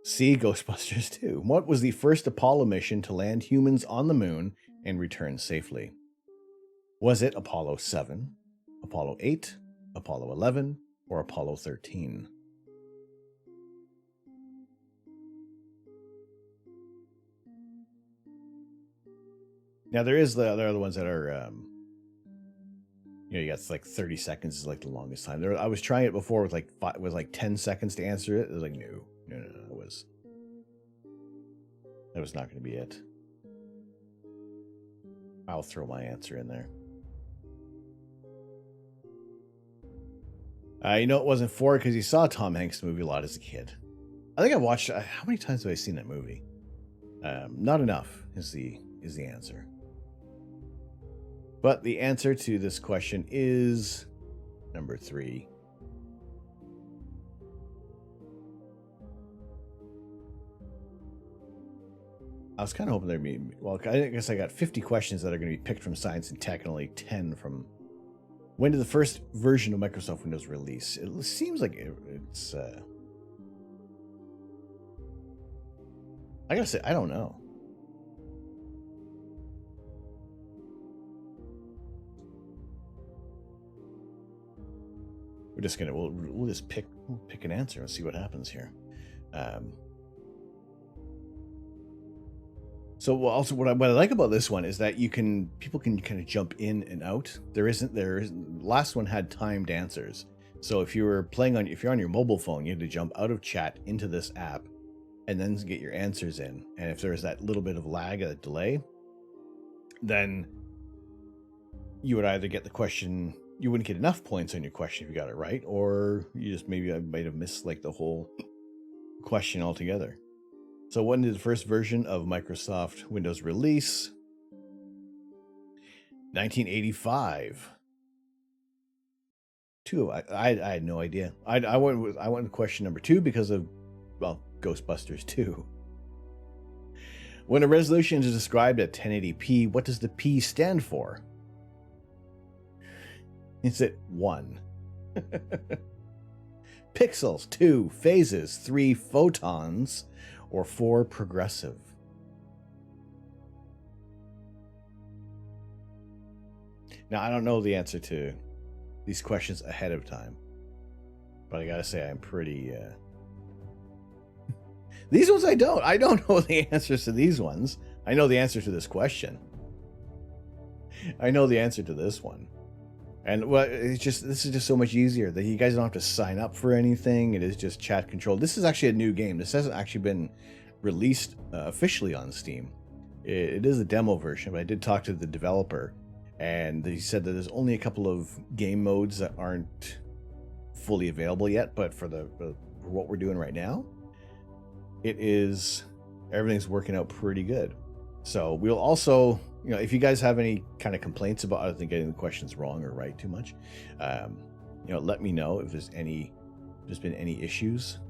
Speaker 1: See Ghostbusters 2. What was the first Apollo mission to land humans on the moon and return safely? Was it Apollo 7, Apollo 8, Apollo 11, or Apollo 13? Now there is the other ones that are, you got like 30 seconds is like the longest time. I was trying it before with like 10 seconds to answer it. It was like no. That was not going to be it. I'll throw my answer in there. It wasn't 4 because you saw Tom Hanks movie a lot as a kid. I think I watched. How many times have I seen that movie? Not enough is the answer. But the answer to this question is number 3. I was kind of hoping there'd be, I guess I got 50 questions that are going to be picked from Science and Tech and only 10 from, when did the first version of Microsoft Windows release? It seems like it's, I gotta say, I don't know. We're just gonna, we'll just pick an answer and see what happens here. So also what I like about this one is that people can kind of jump in and out. Last one had timed answers. So if you're on your mobile phone, you had to jump out of chat into this app and then get your answers in. And if there's that little bit of lag, a delay, then you would either get the question, you wouldn't get enough points on your question if you got it right, or you just maybe I might have missed like the whole question altogether. So when did the first version of Microsoft Windows release? 1985. I had no idea. I went with question number 2 because of, Ghostbusters 2. When a resolution is described at 1080p, what does the P stand for? Is it 1? Pixels, 2 phases, 3 photons, or 4 progressive? Now, I don't know the answer to these questions ahead of time, but I gotta say I'm pretty... These ones I don't know the answers to these ones. I know the answer to this question. I know the answer to this one. And this is just so much easier that you guys don't have to sign up for anything. It is just chat controlled. This is actually a new game. This hasn't actually been released officially on Steam. It is a demo version, but I did talk to the developer, and he said that there's only a couple of game modes that aren't fully available yet. But for what we're doing right now, everything's working out pretty good. So we'll also, if you guys have any kind of complaints about other than getting the questions wrong or right too much, let me know if there's been any issues.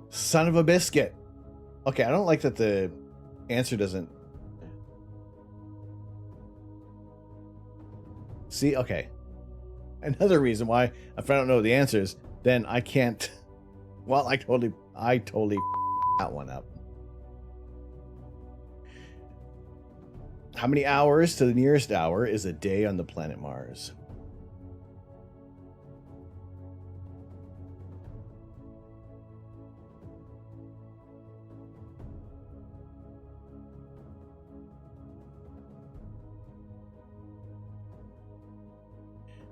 Speaker 1: Son of a biscuit. Okay, I don't like that the answer doesn't. See, okay. Another reason why, if I don't know the answers, then I can't. Well, I totally that one up. How many hours to the nearest hour is a day on the planet Mars?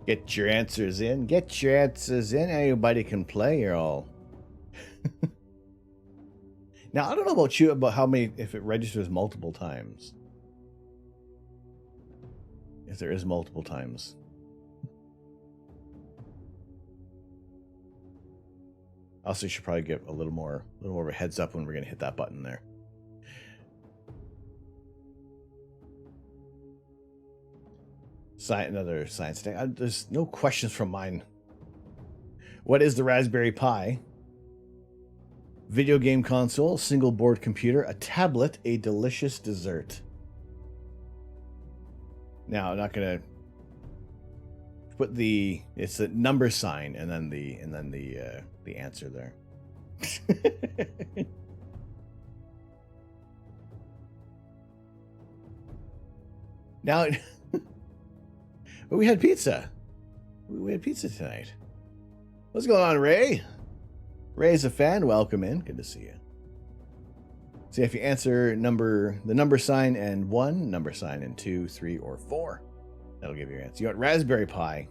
Speaker 1: Get your answers in. Get your answers in. Anybody can play. You're all. Now, I don't know about you, about how many, if it registers multiple times. If there is multiple times. Also, you should probably give a little more of a heads up when we're going to hit that button there. Another science thing. There's no questions from mine. What is the Raspberry Pi? Video game console, single board computer, a tablet, a delicious dessert. Now, I'm not gonna put it's a number sign and then the answer there. Now, but we had pizza. We had pizza tonight. What's going on, Ray? Ray's a fan. Welcome in. Good to see you. See if you answer the number sign and 1, number sign and 2, 3, or 4. That'll give you your answer. You got Raspberry Pi.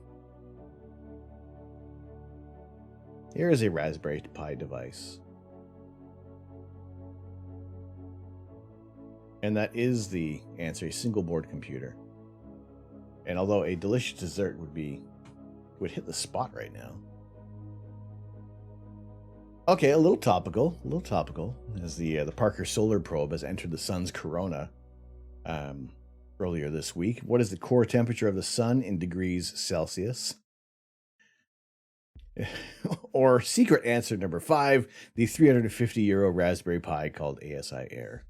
Speaker 1: Here is a Raspberry Pi device. And that is the answer, a single board computer. And although a delicious dessert would hit the spot right now. Okay, a little topical, as the Parker Solar Probe has entered the sun's corona earlier this week. What is the core temperature of the sun in degrees Celsius? Or secret answer number 5, the €350 Raspberry Pi called ASI Air.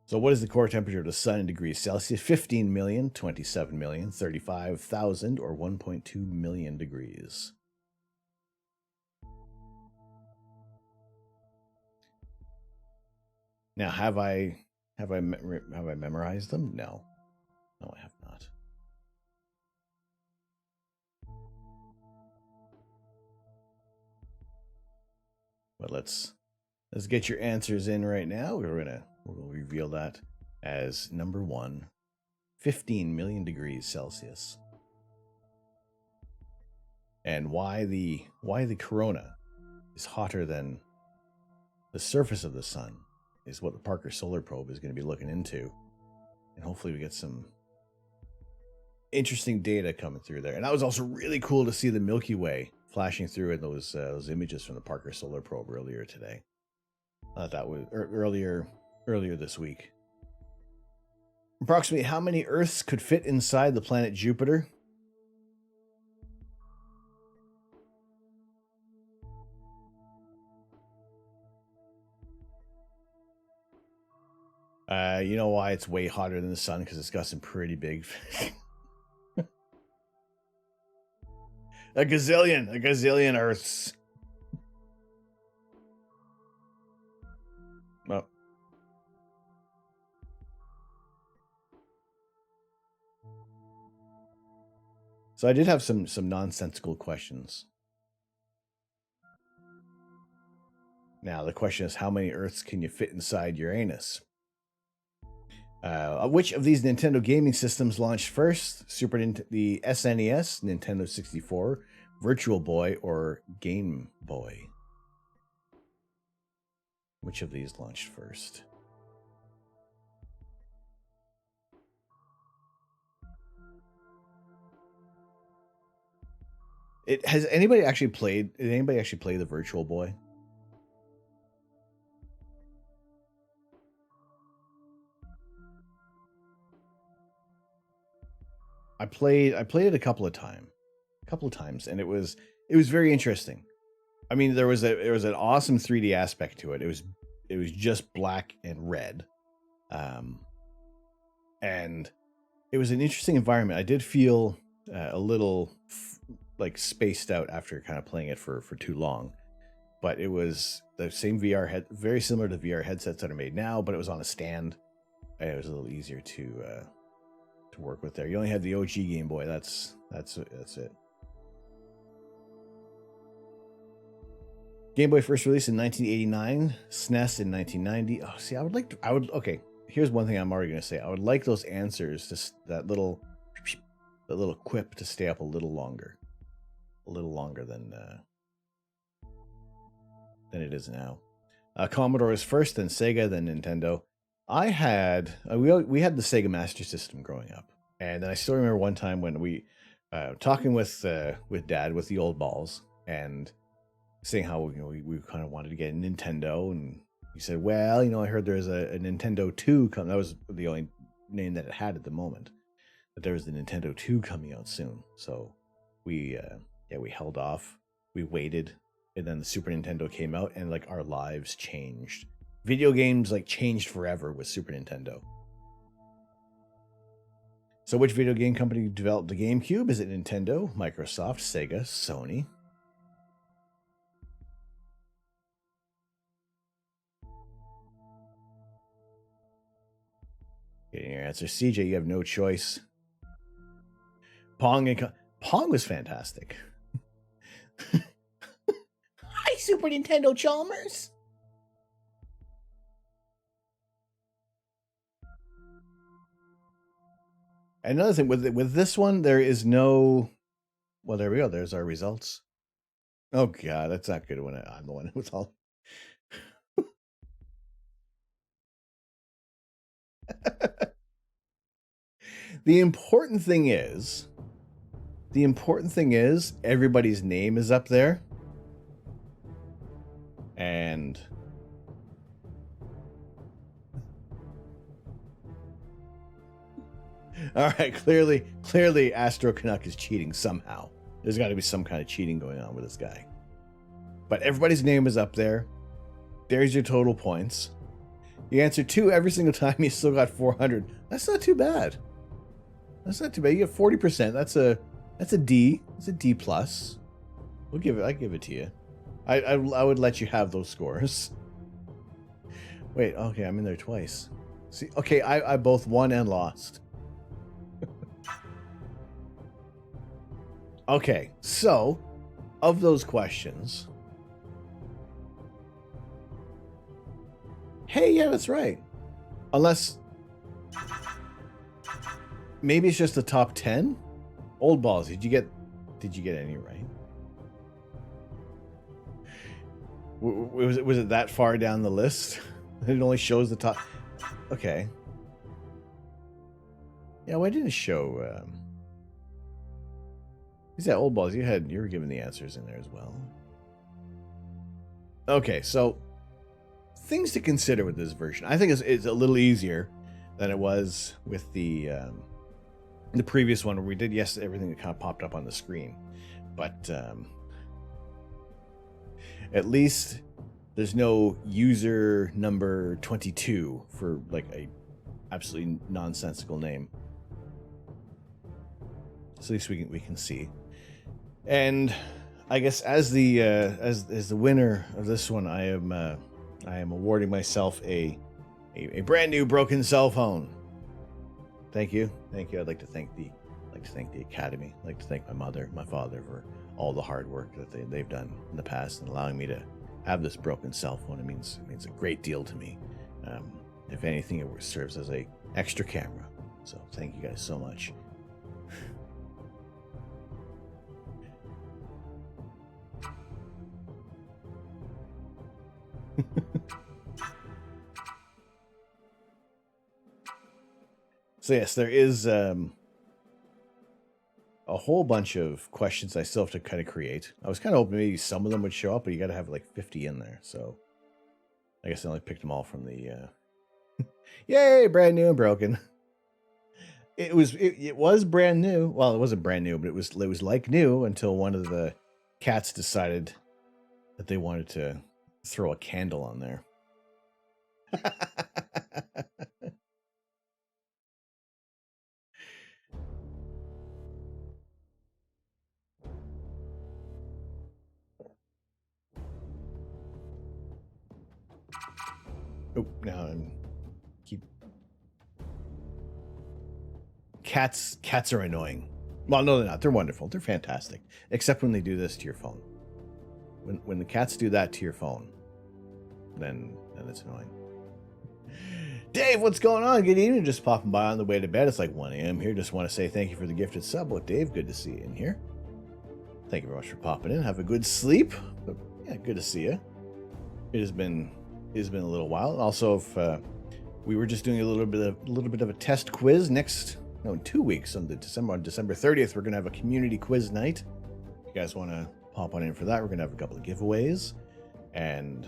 Speaker 1: So what is the core temperature of the sun in degrees Celsius? 15 million, 27 million, 35,000, or 1.2 million degrees? Now, have I memorized them? No. No, I have not. But let's get your answers in right now. We'll reveal that as number 1, 15 million degrees Celsius. And why the corona is hotter than the surface of the sun is what the Parker Solar Probe is going to be looking into. And hopefully we get some interesting data coming through there. And that was also really cool to see the Milky Way flashing through in those images from the Parker Solar Probe earlier today. That was earlier this week. Approximately how many Earths could fit inside the planet Jupiter? You know why it's way hotter than the sun? Because it's got some pretty big... a gazillion Earths. Well, so I did have some nonsensical questions. Now the question is, how many Earths can you fit inside Uranus? Which of these Nintendo gaming systems launched first? The SNES, Nintendo 64, Virtual Boy, or Game Boy? Which of these launched first? Did anybody actually play the Virtual Boy? I played it a couple of times, and it was very interesting. I mean, there was an awesome 3D aspect to it. It was just black and red, and it was an interesting environment. I did feel a little like spaced out after kind of playing it for too long. But it was the same VR head, very similar to VR headsets that are made now, but it was on a stand. And it was a little easier to work with there. You only had the OG Game Boy. That's it. Game Boy first released in 1989, SNES in 1990. Oh, see, okay, here's one thing I'm already going to say. I would like those answers, that little quip to stay up a little longer than it is now. Commodore was first, then Sega, then Nintendo. I had, we had the Sega Master System growing up. And then I still remember one time when we, talking with Dad, with the old balls, and saying how we kind of wanted to get a Nintendo, and he said, well, I heard there's a Nintendo 2 coming. That was the only name that it had at the moment, but there was the Nintendo 2 coming out soon. So we held off, we waited, and then the Super Nintendo came out, and like our lives changed. Video games like changed forever with Super Nintendo. So which video game company developed the GameCube? Is it Nintendo, Microsoft, Sega, Sony? Getting your answer. CJ, you have no choice. Pong was fantastic. Hi, Super Nintendo Chalmers. Another thing with this one, there is no. Well, there we go. There's our results. Oh God, that's not good when I'm the one with all. The important thing is everybody's name is up there. And all right, clearly Astro Canuck is cheating somehow. There's got to be some kind of cheating going on with this guy. But everybody's name is up there. There's your total points. You answer 2 every single time, you still got 400. That's not too bad. You get 40%. That's a D. It's a D plus. I give it to you. I would let you have those scores. Wait, okay, I'm in there twice. See, okay, I both won and lost. Okay, so of those questions. Hey, yeah, that's right. Unless maybe it's just the top 10? Old balls, did you get any right? Was it that far down the list? It only shows the top. Okay. Yeah, why didn't it show? Is that old balls? You were given the answers in there as well. Okay, so things to consider with this version. I think it's a little easier than it was with the previous one where we did everything that kind of popped up on the screen, but at least there's no user number 22 for like a absolutely nonsensical name. So at least we can see. And I guess as the winner of this one, I am awarding myself a brand new broken cell phone. Thank you. I'd like to thank the Academy. I'd like to thank my mother, my father for all the hard work that they've done in the past and allowing me to have this broken cell phone. It means a great deal to me. If anything, it serves as a extra camera. So thank you guys so much. So yes, there is a whole bunch of questions I still have to kind of create. I was kind of hoping maybe some of them would show up, but you got to have like 50 in there. So I guess I only picked them all from the yay, brand new and broken. It was brand new. Well, it wasn't brand new, but it was like new until one of the cats decided that they wanted to throw a candle on there. Oh, now I'm keep. Cats are annoying. Well, no, they're not. They're wonderful. They're fantastic. Except when they do this to your phone. When the cats do that to your phone, then it's annoying. Dave, what's going on? Good evening. Just popping by on the way to bed. It's like 1 a.m. here. Just want to say thank you for the gifted sub. Well, Dave, good to see you in here. Thank you very much for popping in. Have a good sleep. But yeah, good to see you. It has been a little while. Also, if we were just doing a little bit of a test quiz in 2 weeks on December 30th, we're gonna have a community quiz night. If you guys want to pop on in for that, we're gonna have a couple of giveaways, and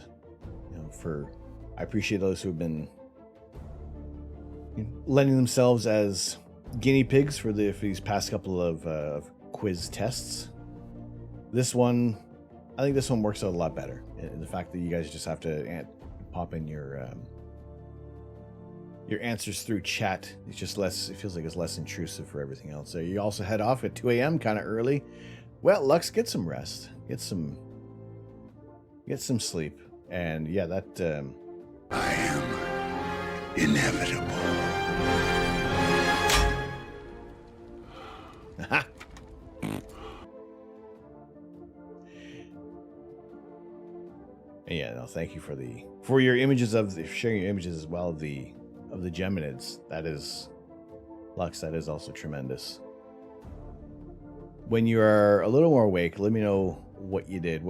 Speaker 1: I appreciate those who have been lending themselves as guinea pigs for these past couple of quiz tests. I think this one works out a lot better. The fact that you guys just have to pop in your answers through chat, it's just less. It feels like it's less intrusive for everything else. So you also head off at 2 a.m. kind of early. Well, Lux, get some rest, get some sleep, and yeah, that.
Speaker 5: I am inevitable.
Speaker 1: Yeah, no, thank you for your images sharing your images as well of the Geminids. That is, Lux, that is also tremendous. When you are a little more awake, let me know what you did.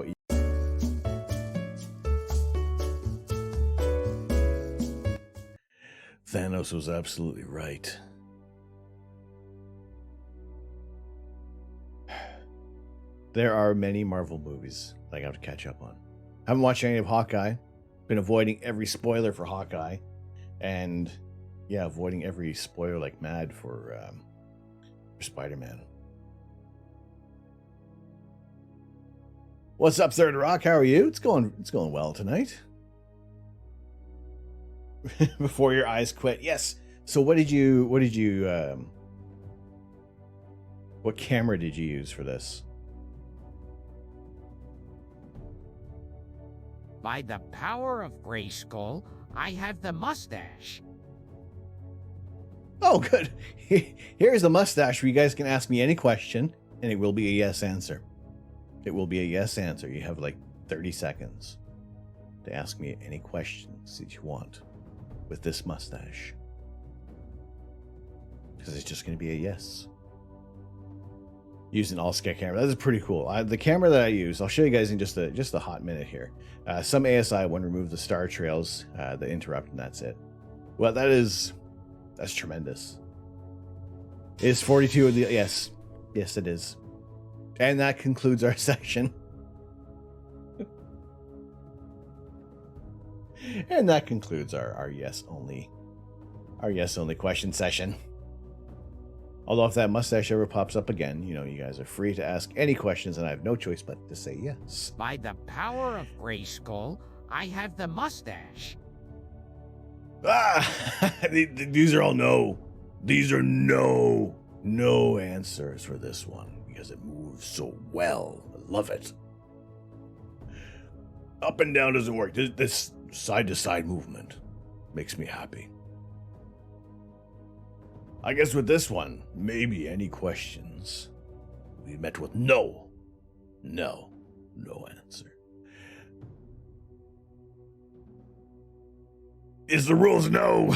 Speaker 1: Thanos was absolutely right. There are many Marvel movies that I have to catch up on. I haven't watched any of Hawkeye. Been avoiding every spoiler for Hawkeye. And yeah, avoiding every spoiler like mad for Spider-Man. What's up, Third Rock? How are you? It's going well tonight. Before your eyes quit. Yes. So what camera did you use for this?
Speaker 6: By the power of Grayskull, I have the mustache.
Speaker 1: Oh, good. Here's the mustache where you guys can ask me any question, and it will be a yes answer. It will be a yes answer. You have like 30 seconds to ask me any questions that you want with this mustache. Because it's just going to be a yes. Using all-sky camera. That is pretty cool. The camera that I use, I'll show you guys in just a hot minute here. Some ASI one remove the star trails that interrupt, and that's it. Well, that's tremendous. Is 42 of the yes, it is, and that concludes our section. And that concludes our yes only question session. Although if that mustache ever pops up again, you guys are free to ask any questions, and I have no choice but to say yes.
Speaker 6: By the power of Grayskull, I have the mustache.
Speaker 1: These are all no. These are no answers for this one because it moves so well. I love it. Up and down doesn't work. This side-to-side movement makes me happy. I guess with this one, maybe any questions we met with no answer. Is the rules no?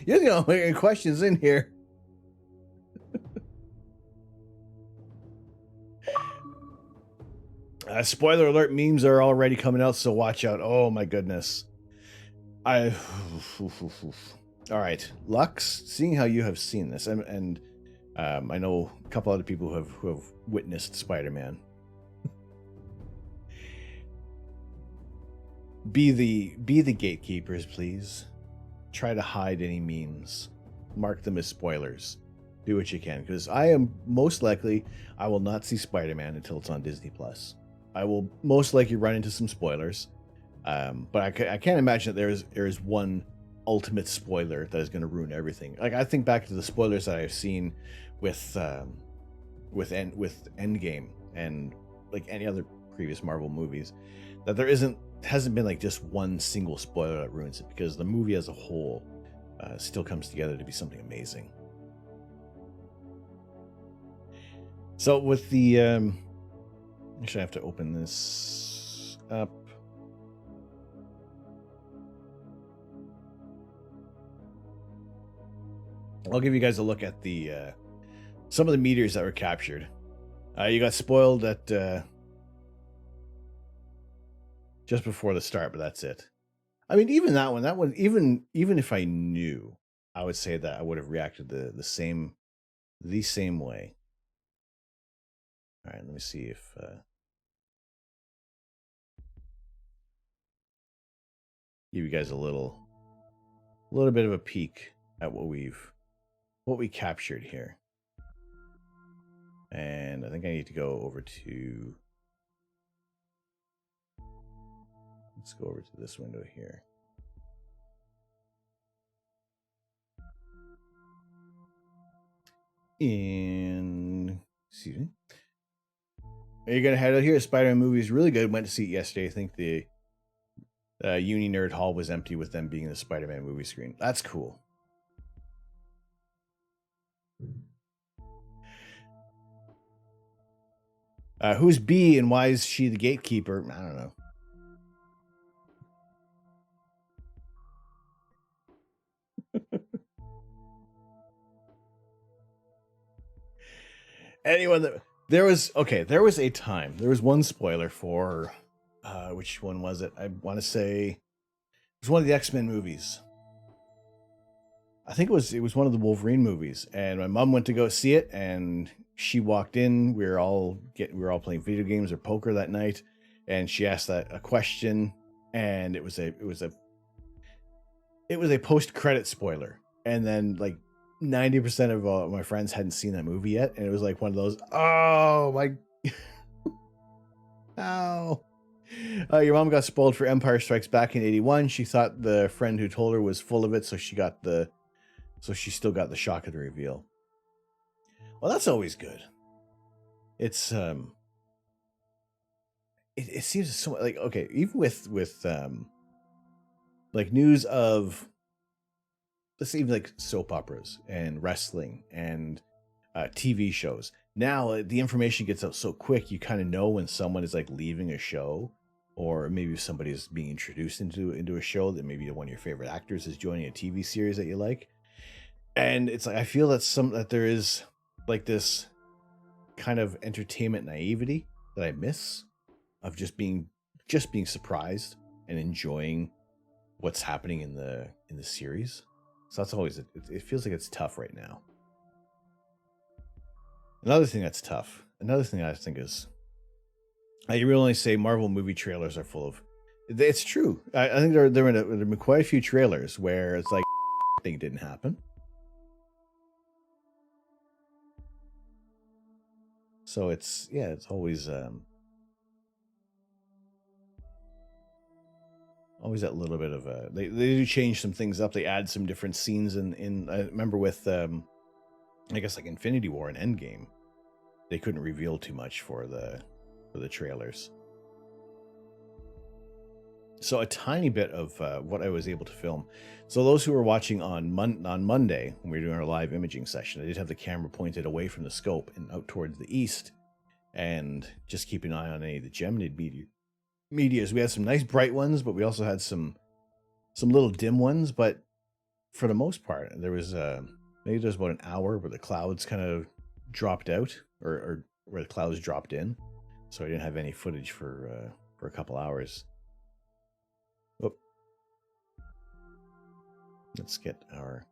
Speaker 1: You know, any questions in here? Spoiler alert, memes are already coming out, so watch out. Oh my goodness. All right, Lux, seeing how you have seen this, and I know a couple other people who have witnessed Spider-Man. Be the gatekeepers, please. Try to hide any memes. Mark them as spoilers. Do what you can, because I will not see Spider-Man until it's on Disney Plus. I will most likely run into some spoilers. But I can't imagine that there is one ultimate spoiler that is going to ruin everything. Like, I think back to the spoilers that I've seen with Endgame and like any other previous Marvel movies. that hasn't been like just one single spoiler that ruins it, because the movie as a whole still comes together to be something amazing. So with the actually, I have to open this up. I'll give you guys a look at the some of the meteors that were captured. You got spoiled at just before the start, but that's it. I mean, even that one, even if I knew, I would say that I would have reacted the same way. All right, let me see if give you guys a little bit of a peek at what we captured here. And I think I need to go over to, let's go over to this window here. And excuse me. Are you gonna head out here? Spider-Man movie is really good. Went to see it yesterday. I think the Uni Nerd Hall was empty with them being the Spider-Man movie screen. That's cool. Who's B and why is she the gatekeeper? I don't know. Anyone that there was a time. There was one spoiler for which one was it? I want to say it was one of the X-Men movies. I think it was one of the Wolverine movies, and my mom went to go see it, and she walked in. We were all playing video games or poker that night, and she asked a question, and it was a post-credit spoiler, and then like 90% of my friends hadn't seen that movie yet, and it was like one of those, oh my, oh. Your mom got spoiled for Empire Strikes Back in '81. She thought the friend who told her was full of it, so she still got the shock of the reveal. Well, that's always good. It's it seems so like, okay, even with like news of, let's say, even like soap operas and wrestling and TV shows. Now the information gets out so quick, you kind of know when someone is like leaving a show, or maybe somebody is being introduced into a show, that maybe one of your favorite actors is joining a TV series that you like. And it's like, I feel that there is like this kind of entertainment naivety that I miss, of just being surprised and enjoying what's happening in the series. So that's always, it feels like it's tough right now. Another thing that's tough, another thing I think is, you really only say Marvel movie trailers are full of, it's true. I think there have been quite a few trailers where it's like, thing didn't happen. So it's always that little bit of a, they do change some things up. They add some different scenes in I remember with I guess like Infinity War and Endgame, they couldn't reveal too much for the trailers. So a tiny bit of what I was able to film. So those who were watching on Monday, when we were doing our live imaging session, I did have the camera pointed away from the scope and out towards the east, and just keep an eye on any of the Geminid medias. We had some nice bright ones, but we also had some little dim ones. But for the most part, there was maybe there's about an hour where the clouds kind of dropped out, or where the clouds dropped in. So I didn't have any footage for a couple hours. Whoop. Let's get our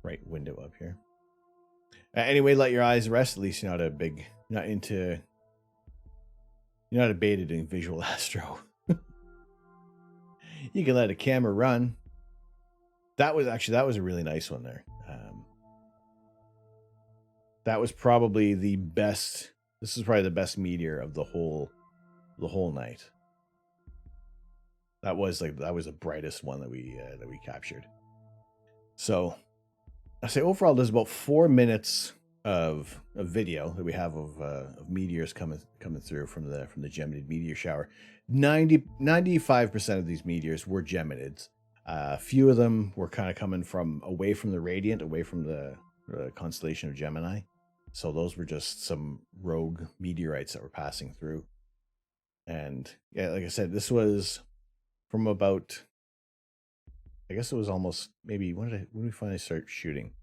Speaker 1: right window up here. Anyway, let your eyes rest. At least you're not a beta doing visual astro. You can let a camera run. That was a really nice one there. That was probably the best. This is probably the best meteor of the whole night. That was the brightest one that we captured. So I say overall, there's about 4 minutes of video that we have of meteors coming through from the Geminid meteor shower. 95% of these meteors were Geminids. A few of them were kind of coming from away from the radiant, away from the constellation of Gemini. So those were just some rogue meteorites that were passing through. And yeah, like I said, this was from about, I guess it was almost maybe when did we finally start shooting?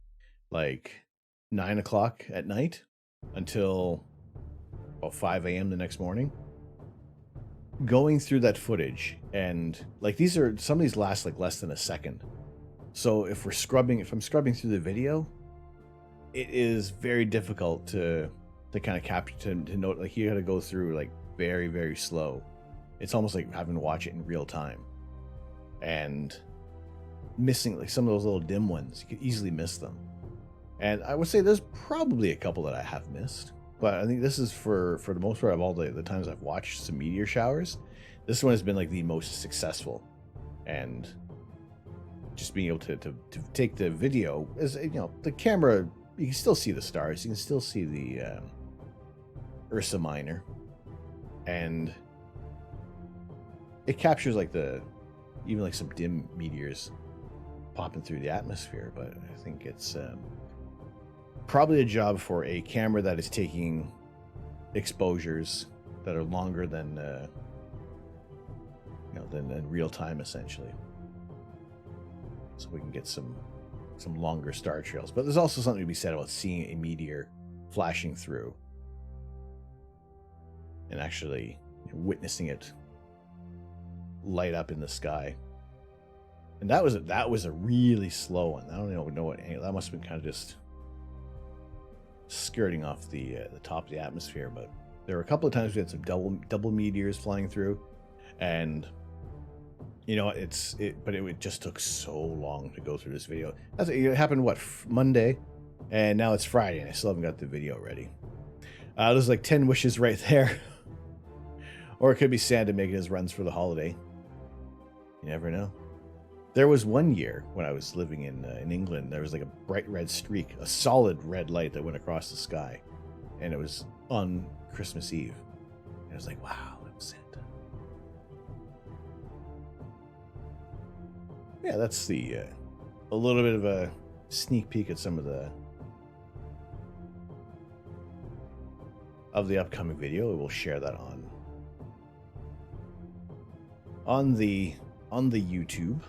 Speaker 1: Like 9 o'clock at night until about 5 a.m. the next morning. Going through that footage, and like some of these last like less than a second. So if I'm scrubbing through the video, it is very difficult to kind of capture, to note, like you got to go through like very, very slow. It's almost like having to watch it in real time. And missing like some of those little dim ones, you could easily miss them. And I would say there's probably a couple that I have missed, but I think this is for the most part of all the times I've watched some meteor showers, this one has been like the most successful. And just being able to take the video, as you know, the camera, you can still see the stars, you can still see the Ursa Minor, and it captures like even like some dim meteors popping through the atmosphere. But I think it's probably a job for a camera that is taking exposures that are longer than than real time, essentially, so we can get some longer star trails. But there's also something to be said about seeing a meteor flashing through and actually witnessing it light up in the sky. And that was a really slow one. I don't even know what angle. That must have been kind of just skirting off the top of the atmosphere. But there were a couple of times we had some double meteors flying through, and you know, but it just took so long to go through this video. It happened Monday, and now it's Friday, and I still haven't got the video ready. There's like 10 wishes right there. Or it could be Santa making his runs for the holiday. You never know. There was one year when I was living in England, there was like a bright red streak, a solid red light that went across the sky, and it was on Christmas Eve. And I was like, wow, that was Santa. Yeah, that's a little bit of a sneak peek at some of the upcoming video. We'll share that on the YouTube.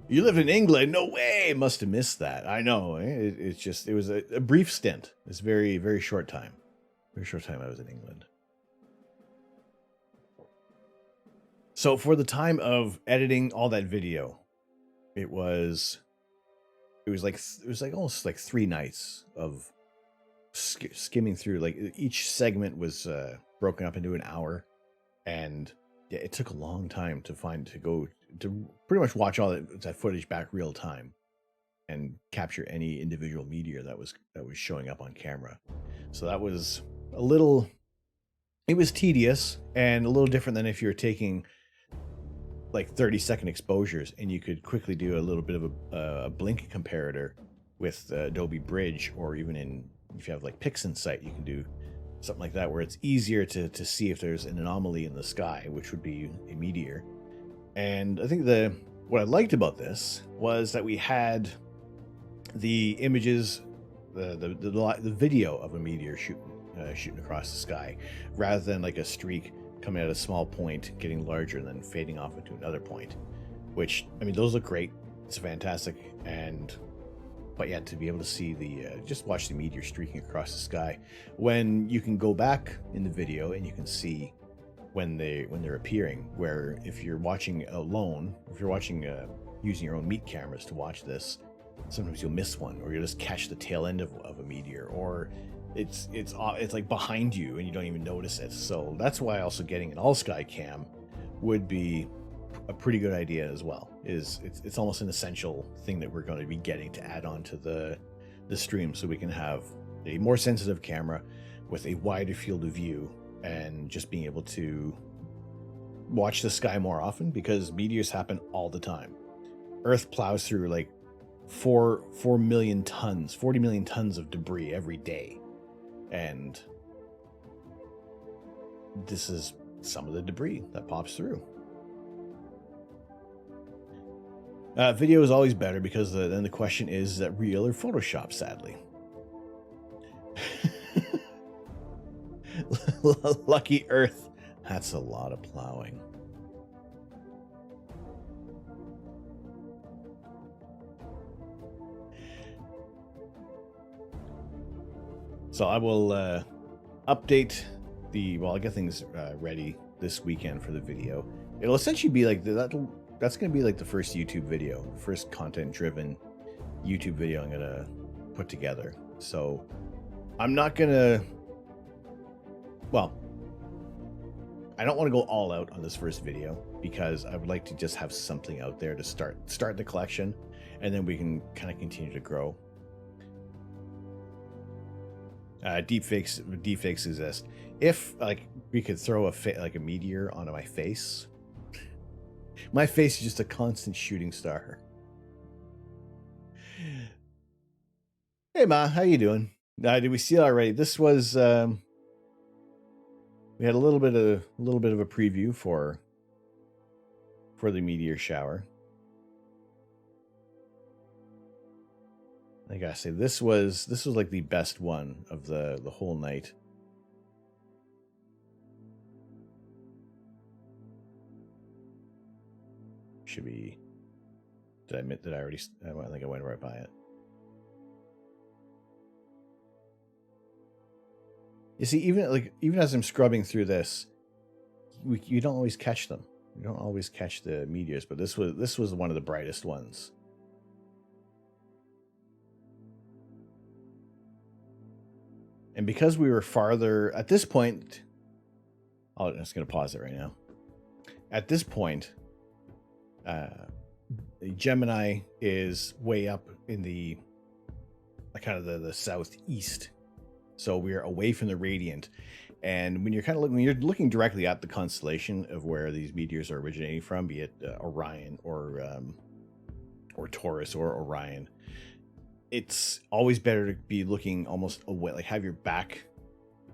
Speaker 1: You lived in England? No way! Must have missed that. I know. It was a brief stint. It's very, very short time. Very short time I was in England. So for the time of editing all that video, it was like almost like 3 nights of skimming through. Like each segment was broken up into an hour, and yeah, it took a long time to pretty much watch all that footage back real time and capture any individual meteor that was showing up on camera. So that was it was tedious and a little different than if you're taking like 30-second exposures, and you could quickly do a little bit of a blink comparator with Adobe Bridge, or even if you have like PixInsight, you can do something like that where it's easier to see if there's an anomaly in the sky, which would be a meteor. And I think what I liked about this was that we had the images, the video of a meteor shooting across the sky, rather than like a streak coming at a small point, getting larger, and then fading off into another point. Which, I mean, those look great. It's fantastic. But yeah, to be able to see just watch the meteor streaking across the sky, when you can go back in the video and you can see when they're appearing, where if you're watching alone, if you're watching using your own meat cameras to watch this, sometimes you'll miss one, or you'll just catch the tail end of a meteor, or it's like behind you and you don't even notice it. So that's why also getting an all sky cam would be a pretty good idea as well. It's almost an essential thing that we're going to be getting to add on to the stream, so we can have a more sensitive camera with a wider field of view, and just being able to watch the sky more often, because meteors happen all the time. Earth plows through like 40 million tons of debris every day. And this is some of the debris that pops through. Video is always better because then the question is that real or Photoshop, sadly. Lucky Earth. That's a lot of plowing. So I will update I'll get things ready this weekend for the video. It'll essentially be like that's going to be like the first YouTube video, first content-driven YouTube video I'm going to put together. So I'm not going to, I don't want to go all out on this first video because I would like to just have something out there to start the collection, and then we can kind of continue to grow. Deepfakes exist. If we could throw a meteor onto my face, my face is just a constant shooting star. Hey Ma, how you doing? Did we see it already? This was we had a little bit of a preview for the meteor shower. I gotta say, this was like the best one of the whole night. Should be. Did I admit that I already? I think I went right by it. You see, even as I'm scrubbing through this, you don't always catch them. You don't always catch the meteors, but this was one of the brightest ones. And because we were farther at this point, I'm just going to pause it right now. At this point, Gemini is way up in the kind of the southeast, so we're away from the radiant. And when you're looking directly at the constellation of where these meteors are originating from, be it Orion or Taurus or Orion, it's always better to be looking almost away, like have your back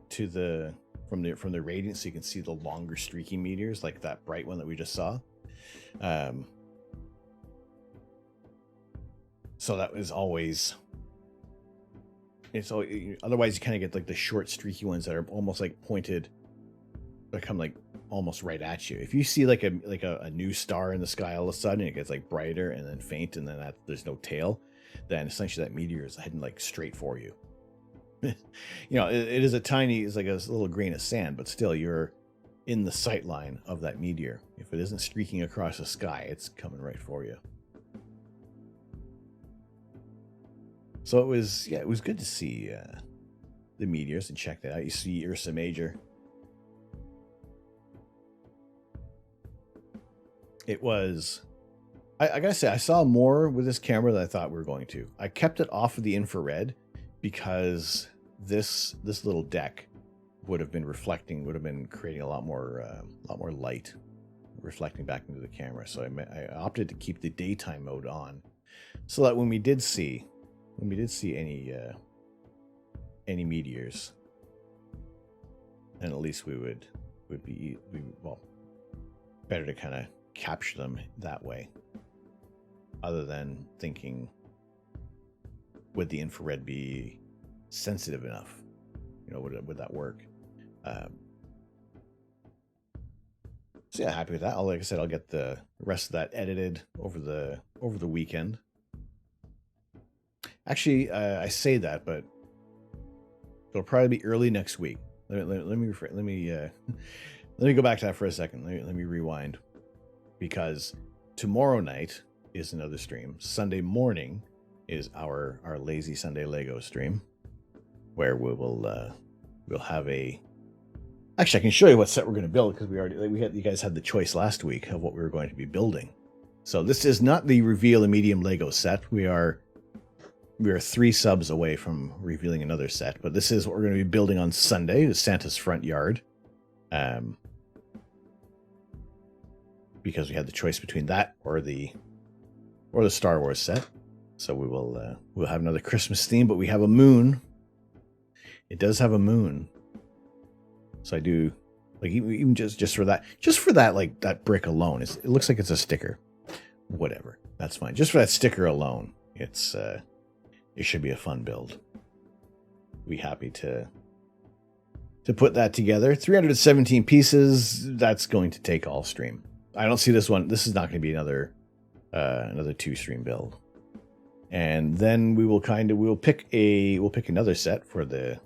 Speaker 1: to from the radiant, so you can see the longer streaky meteors, like that bright one that we just saw. So that was always. So otherwise you kind of get like the short streaky ones that are almost like pointed, that come like almost right at you. If you see like a new star in the sky, all of a sudden it gets like brighter and then faint, and then there's no tail, then essentially that meteor is heading like straight for you. It is it's like a little grain of sand, but still you're in the sight line of that meteor. If it isn't streaking across the sky, it's coming right for you. So it was good to see the meteors and check that out. You see Ursa Major. It was, I gotta say, I saw more with this camera than I thought we were going to. I kept it off of the infrared because this little deck would have been creating a lot more light reflecting back into the camera. So I opted to keep the daytime mode on, so that when we did see any meteors, and at least we would be better to kind of capture them that way, other than thinking, would the infrared be sensitive enough? Would that work? So yeah, happy with that. Like I said, I'll get the rest of that edited over the weekend. Actually, I say that, but it'll probably be early next week. Let me go back to that for a second. Let me rewind, because tomorrow night is another stream. Sunday morning is our Lazy Sunday Lego stream, where we'll have a. Actually, I can show you what set we're going to build, because you guys had the choice last week of what we were going to be building. So this is not the reveal a medium Lego set. We are 3 subs away from revealing another set, but this is what we're going to be building on Sunday, the Santa's front yard. Because we had the choice between that or the Star Wars set. So we'll have another Christmas theme, but we have a moon It does have a moon. So I do, like, even just for that, like, that brick alone, it looks like it's a sticker. Whatever. That's fine. Just for that sticker alone, it should be a fun build. Be happy to put that together. 317 pieces. That's going to take all stream. I don't see this one. This is not going to be another 2-stream build. And then we'll pick another set for the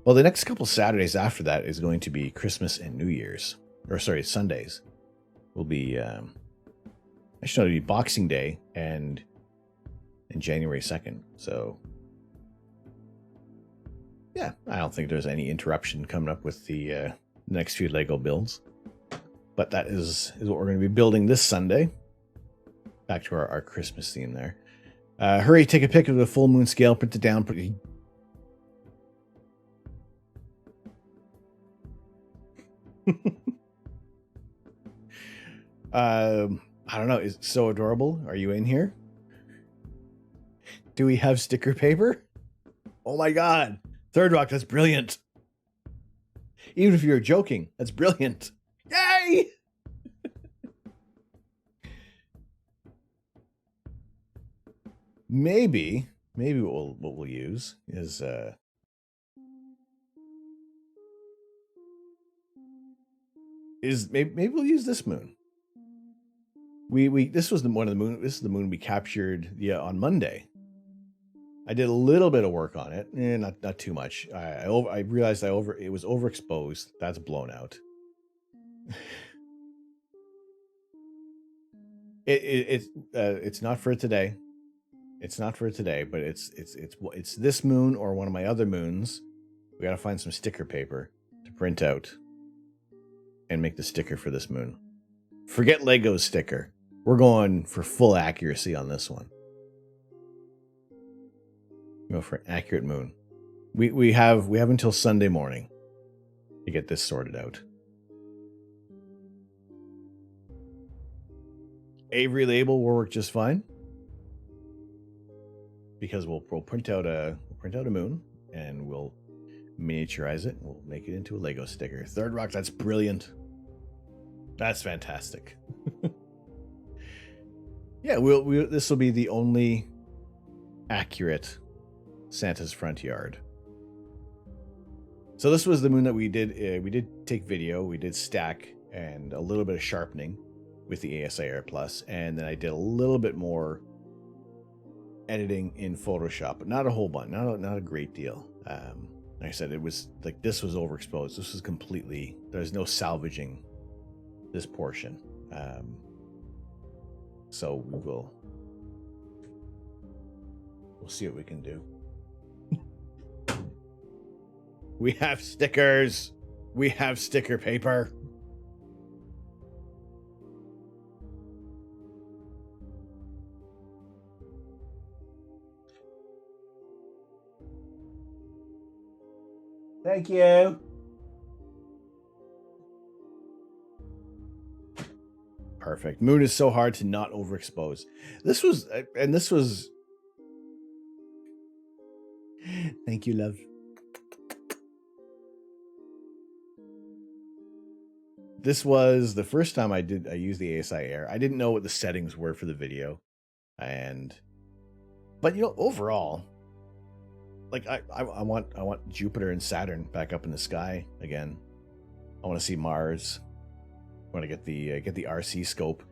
Speaker 1: next couple Saturdays after that is going to be Christmas and New Year's. Or sorry, Sundays. Will be actually no, it'll be Boxing Day and January 2nd. So yeah, I don't think there's any interruption coming up with the next few Lego builds. But that is what we're going to be building this Sunday. Back to our Christmas theme there. Hurry, take a pic of the full moon scale, print it down. I don't know. It's so adorable. Are you in here? Do we have sticker paper? Oh my god. Third Rock, that's brilliant. Even if you're joking, that's brilliant. Yay! Maybe what we'll use is maybe we'll use this moon. This was the moon. This is the moon we captured on Monday. I did a little bit of work on it, not too much. I realized it was overexposed. That's blown out. It's not for today. It's not for today, but it's this moon or one of my other moons. We got to find some sticker paper to print out and make the sticker for this moon. Forget Lego's sticker. We're going for full accuracy on this one. Go for an accurate moon. We have until Sunday morning to get this sorted out. Avery label will work just fine because we'll print out a moon and we'll miniaturize it. We'll make it into a Lego sticker. Third Rock, that's brilliant. That's fantastic. Yeah, this will be the only accurate Santa's front yard. So this was the moon that we did. We did take video. We did stack and a little bit of sharpening with the ASI Air Plus, and then I did a little bit more editing in Photoshop, but not a whole bunch, not a great deal. Like I said, it was like this was overexposed. This was completely. There's no salvaging this portion. So we'll see what we can do. We have stickers. We have sticker paper. Thank you. Perfect. Moon is so hard to not overexpose. This was. Thank you, love. This was the first time I used the ASI Air. I didn't know what the settings were for the video, but overall, like I want Jupiter and Saturn back up in the sky again. I want to see Mars. I want to get the RC scope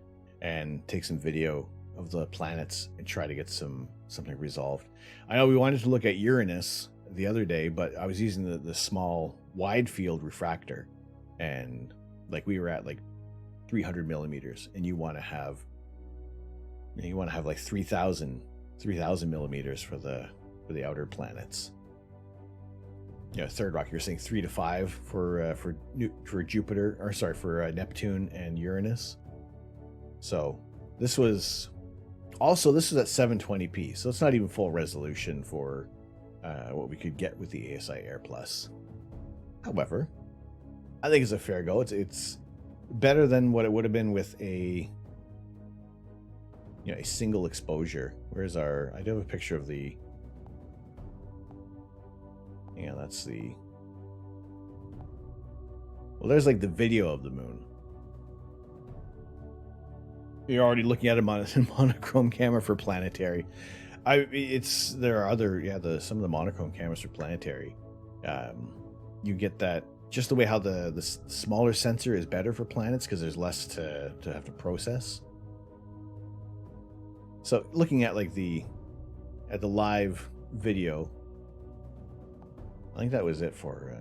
Speaker 1: and take some video of the planets and try to get something resolved. I know we wanted to look at Uranus the other day, but I was using the small wide field refractor, and like we were at like 300 millimeters, and you want to have like 3,000 millimeters for the outer planets. Third Rock, you're saying 3 to 5 for Jupiter, or sorry, for Neptune and Uranus. So this was at 720p, so it's not even full resolution for what we could get with the ASI Air Plus. However, I think it's a fair go. It's better than what it would have been with a single exposure. I do have a picture of the Yeah, that's the... Well, there's like the video of the moon. You're already looking at a monochrome camera for planetary. There are other, some of the monochrome cameras for planetary. You get that, just the way how the smaller sensor is better for planets because there's less to have to process. So looking at like the live video, I think that was it for.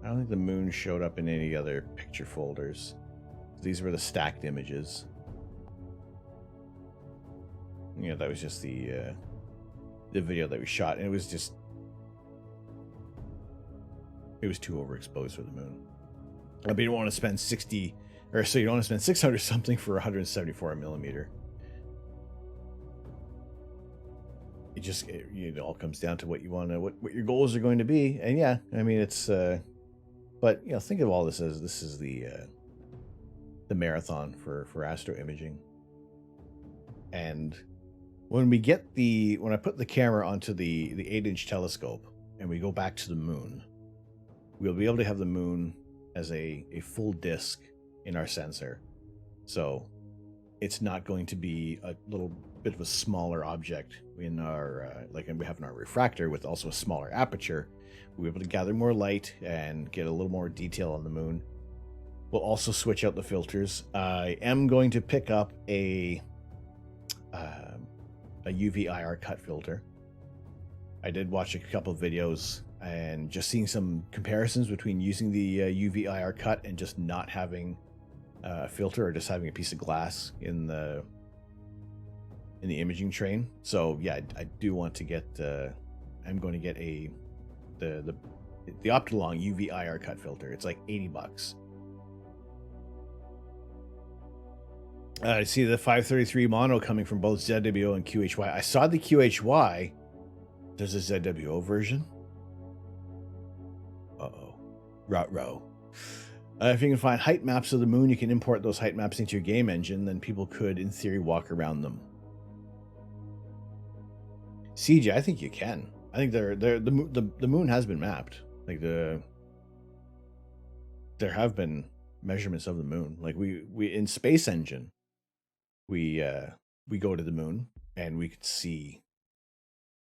Speaker 1: I don't think the moon showed up in any other picture folders. These were the stacked images. Yeah, that was just the video that we shot, and it was too overexposed for the moon. But you don't want to spend 60, or so you don't want to spend 600 something for 174 millimeter. It all comes down to what you want to, what your goals are going to be, and yeah, I mean it's. But think of all this as this is the marathon for astro imaging. And when I put the camera onto the 8-inch telescope and we go back to the moon, we'll be able to have the moon as a full disk in our sensor. So it's not going to be a little bit of a smaller object in our like we have in our refractor with also a smaller aperture. We'll be able to gather more light and get a little more detail on the moon. We'll also switch out the filters. I am going to pick up a UV IR cut filter. I did watch a couple of videos and just seeing some comparisons between using the UV IR cut and just not having a filter or just having a piece of glass in the imaging train. So yeah, I do want to get. I'm going to get the Optilong UV IR cut filter. It's like $80. I see the 533 mono coming from both ZWO and QHY. I saw the QHY. There's a ZWO version. Uh-oh. Ruh-roh. If you can find height maps of the moon, you can import those height maps into your game engine. Then people could, in theory, walk around them. CJ, I think you can. I think the moon has been mapped. Like there have been measurements of the moon. Like we in Space Engine, we go to the moon and we can see.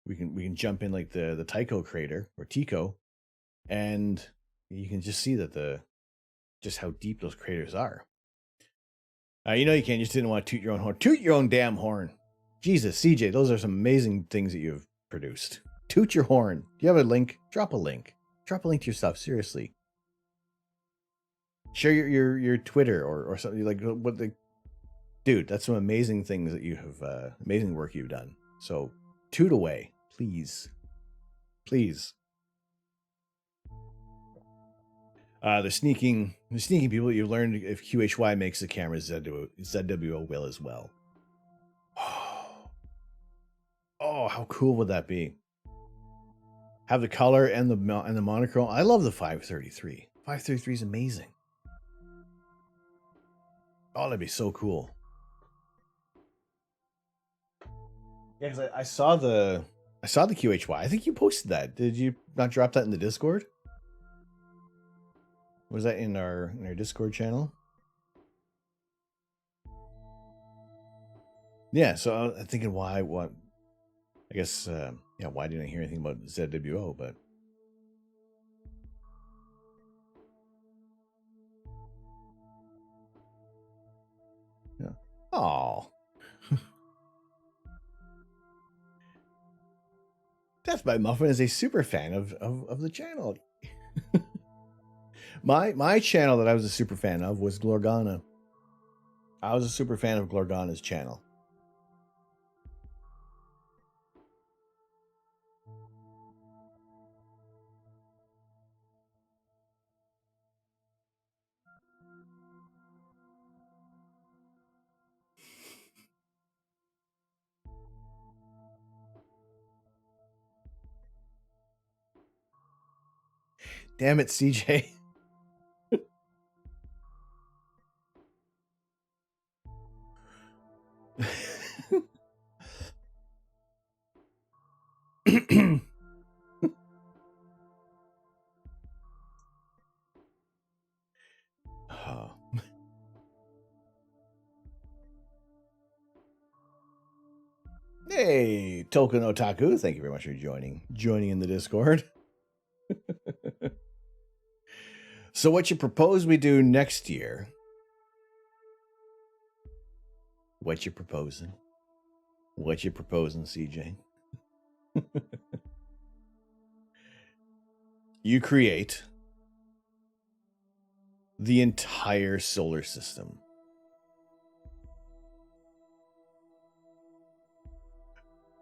Speaker 1: We can jump in like the Tycho crater or Tycho, and you can just see that just how deep those craters are. You can. You just didn't want to toot your own horn. Toot your own damn horn. Jesus, CJ, those are some amazing things that you've produced. Toot your horn. Do you have a link? Drop a link. Drop a link to your stuff. Seriously. Share your Twitter or something like what the dude. That's some amazing things that you have. Amazing work you've done. So toot away, please, please. The sneaking people. You learned if QHY makes the camera, ZWO will as well. Oh, how cool would that be? Have the color and the monochrome. I love the 533. 533 is amazing. Oh, that'd be so cool. Yeah, because I saw the QHY. I think you posted that. Did you not drop that in the Discord? Was that in our Discord channel? Yeah. So I'm thinking, what? I guess, why didn't I hear anything about ZWO? But yeah. Oh, Death by Muffin is a super fan of the channel. my channel that I was a super fan of was Glorgana. I was a super fan of Glorgana's channel. Damn it, CJ. Oh. Hey, Token Otaku, thank you very much for joining in the Discord. So what you propose we do next year? What you proposing? What you proposing, CJ? You create the entire solar system.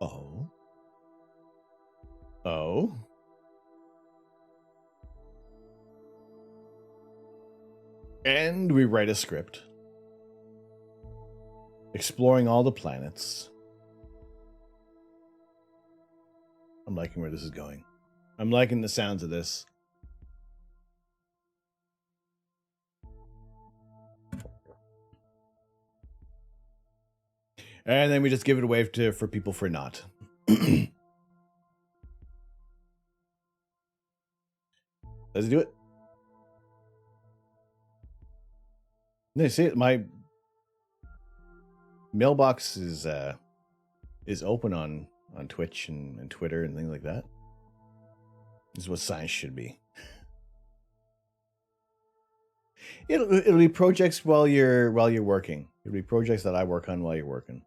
Speaker 1: Oh. Oh. And we write a script exploring all the planets. I'm liking where this is going. I'm liking the sounds of this. And then we just give it away for people for not. Does it do it? No, see, my mailbox is open on Twitch and Twitter and things like that. This is what science should be. It'll be projects while you're working. It'll be projects that I work on while you're working.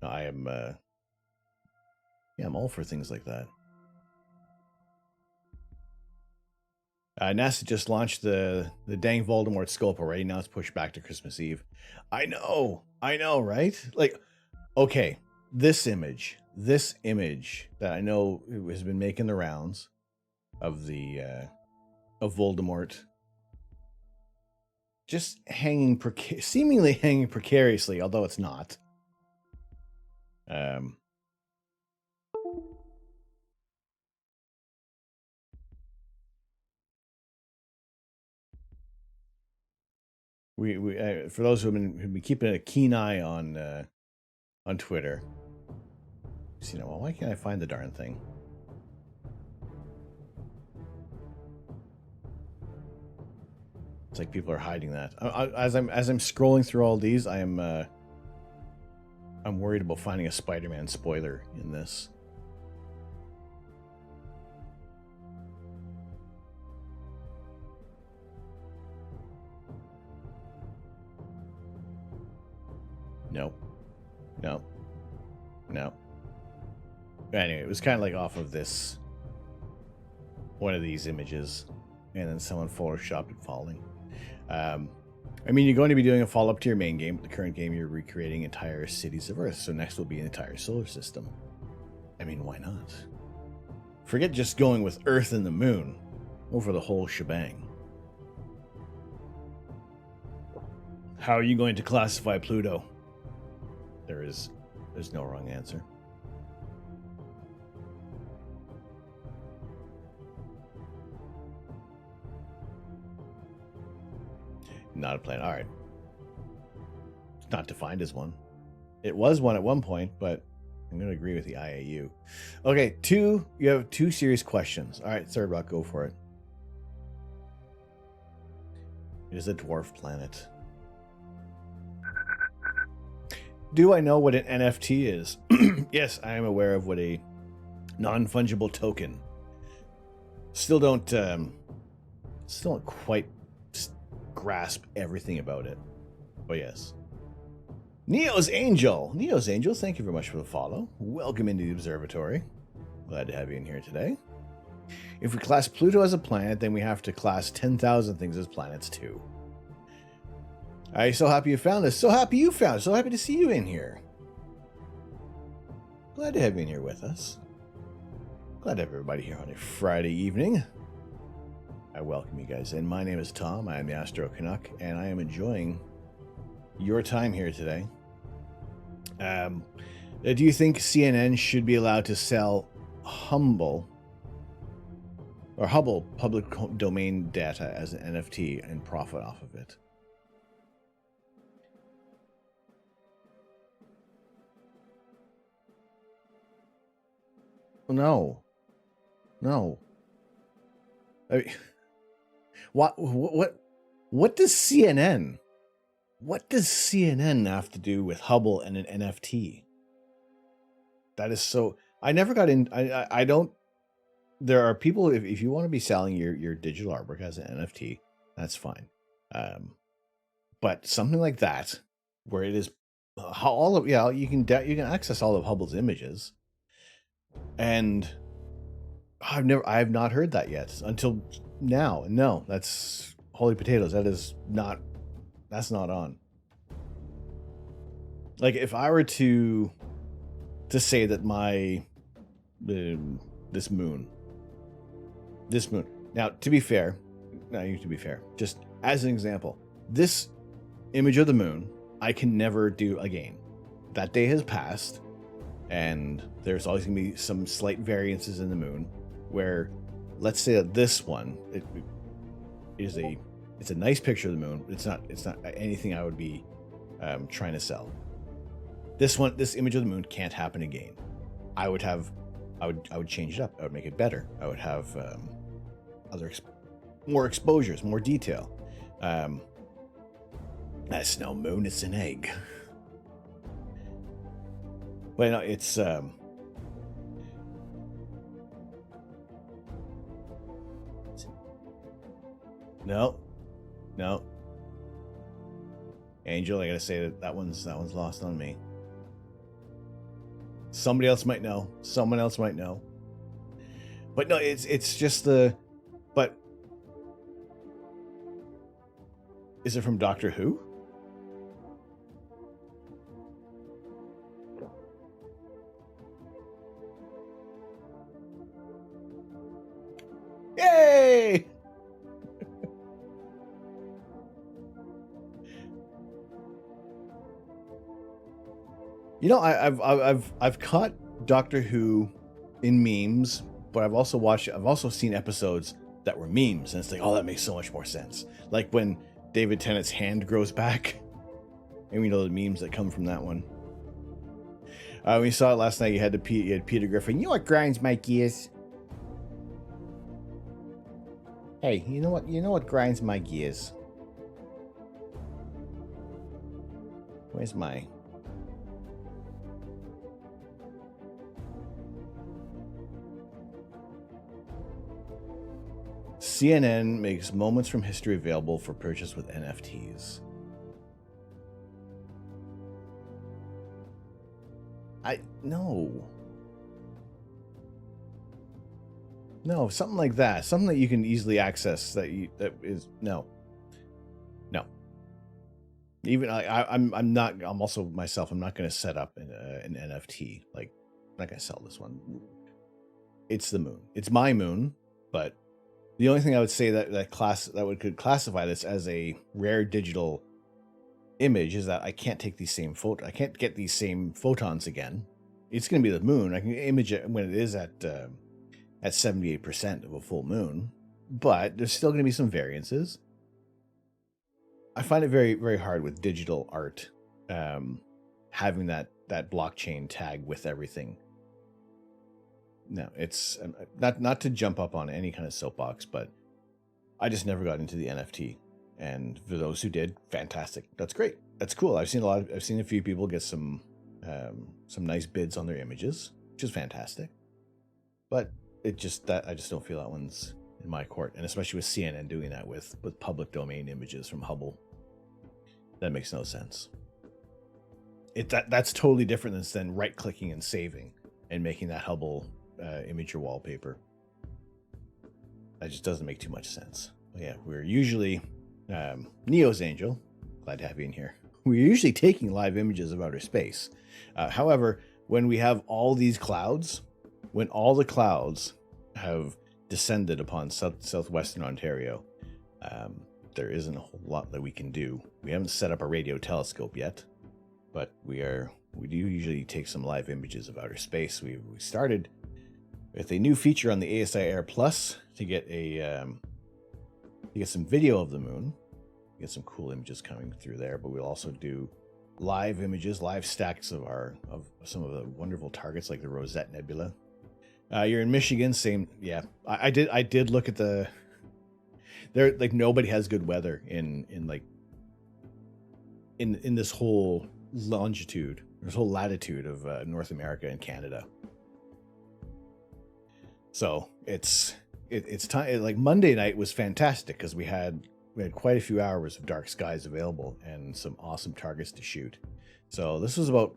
Speaker 1: I am I'm all for things like that. NASA just launched the dang Voldemort scope already. Now it's pushed back to Christmas Eve. I know, right? Like, okay, this image that I know has been making the rounds of the of Voldemort, just seemingly hanging precariously, although it's not. We for those who've been keeping a keen eye on Twitter, you know, well, why can't I find the darn thing? It's like people are hiding that. As I'm scrolling through all these, I'm worried about finding a Spider-Man spoiler in this. No. Anyway, it was kind of like off of this, one of these images, and then someone photoshopped it falling. I mean, you're going to be doing a follow-up to your main game, but the current game you're recreating entire cities of Earth, so next will be an entire solar system. I mean, why not? Forget just going with Earth and the Moon. Go for the whole shebang. How are you going to classify Pluto? There's no wrong answer. Not a planet. All right. It's not defined as one. It was one at one point, but I'm going to agree with the IAU. Okay, you have two serious questions. All right, Third Rock, go for it. It is a dwarf planet. Do I know what an NFT is? Yes, I am aware of what a non-fungible token. Still don't quite grasp everything about it. Oh yes. Neo's Angel, thank you very much for the follow. Welcome into the observatory. Glad to have you in here today. If we class Pluto as a planet, then we have to class 10,000 things as planets too. I'm so happy you found this. So happy you found it. So happy to see you in here. Glad to have you in here with us. Glad to have everybody here on a Friday evening. I welcome you guys in. My name is Tom. I am the Astro Canuck, and I am enjoying your time here today. Do you think CNN should be allowed to sell Hubble public domain data as an NFT and profit off of it? No. I mean, what does CNN? What does CNN have to do with Hubble and an NFT? That is so. I never got in. I don't. There are people. If you want to be selling your digital artwork as an NFT, that's fine. But something like that, where it is all of you can access all of Hubble's images, and I have not heard that yet until now. No, that's holy potatoes. That's not on. Like if I were to say that this moon. Now, to be fair, just as an example, this image of the moon, I can never do again. That day has passed, and there's always going to be some slight variances in the moon, where, let's say that this one, it's a nice picture of the moon. It's not anything I would be trying to sell. This image of the moon can't happen again. I would change it up. I would make it better. I would have more exposures, more detail. That's no moon, it's an egg. But no, it's no. Angel, I gotta say that one's lost on me. Somebody else might know. Someone else might know. But no, it's just but is it from Doctor Who? Yay! You know, I've caught Doctor Who in memes, but I've also seen episodes that were memes, and it's like, oh, that makes so much more sense. Like when David Tennant's hand grows back, and we know the memes that come from that one. We saw it last night. You had Peter Griffin. You know what grinds my gears? Hey, you know what grinds my gears? Where's my... CNN makes moments from history available for purchase with NFTs. No, something like that. Something that you can easily access I'm also myself, I'm not going to set up an NFT. Like, I'm not going to sell this one. It's the moon. It's my moon, but the only thing I would say could classify this as a rare digital image is that I can't take these same I can't get these same photons again. It's going to be the moon. I can image it when it is at 78% of a full moon, but there's still going to be some variances. I find it very, very hard with digital art, having that blockchain tag with everything. No, it's not to jump up on any kind of soapbox, but I just never got into the NFT. And for those who did, fantastic. That's great. That's cool. I've seen a few people get some nice bids on their images, which is fantastic. But I just don't feel that one's in my court, and especially with CNN doing that with public domain images from Hubble, that makes no sense. That's totally different than right clicking and saving and making that Hubble image your wallpaper. That just doesn't make too much sense. But yeah, we're usually Neo's Angel. Glad to have you in here. We're usually taking live images of outer space. However, when we have all these clouds, when all the clouds have descended upon southwestern Ontario, there isn't a whole lot that we can do. We haven't set up a radio telescope yet, but we do usually take some live images of outer space. We started with a new feature on the ASI Air Plus to get some video of the moon, get some cool images coming through there. But we'll also do live images, live stacks of some of the wonderful targets like the Horsehead Nebula. You're in Michigan, same. Yeah, I did look at the. There, like nobody has good weather in this whole longitude, this whole latitude of North America and Canada. So it's time. Like Monday night was fantastic because we had quite a few hours of dark skies available and some awesome targets to shoot. So this was about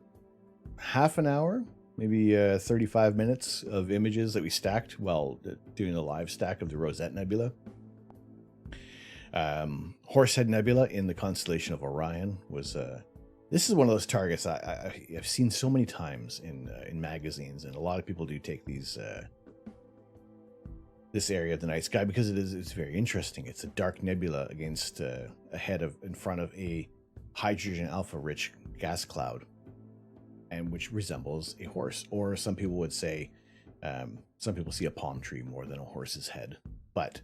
Speaker 1: half an hour, maybe 35 minutes of images that we stacked while doing the live stack of the Rosette Nebula. Horsehead Nebula in the constellation of Orion was this is one of those targets I've seen so many times in magazines, and a lot of people do take these this area of the night sky because it's very interesting. It's a dark nebula against in front of a hydrogen alpha rich gas cloud, and which resembles a horse, or some people would say some people see a palm tree more than a horse's head. But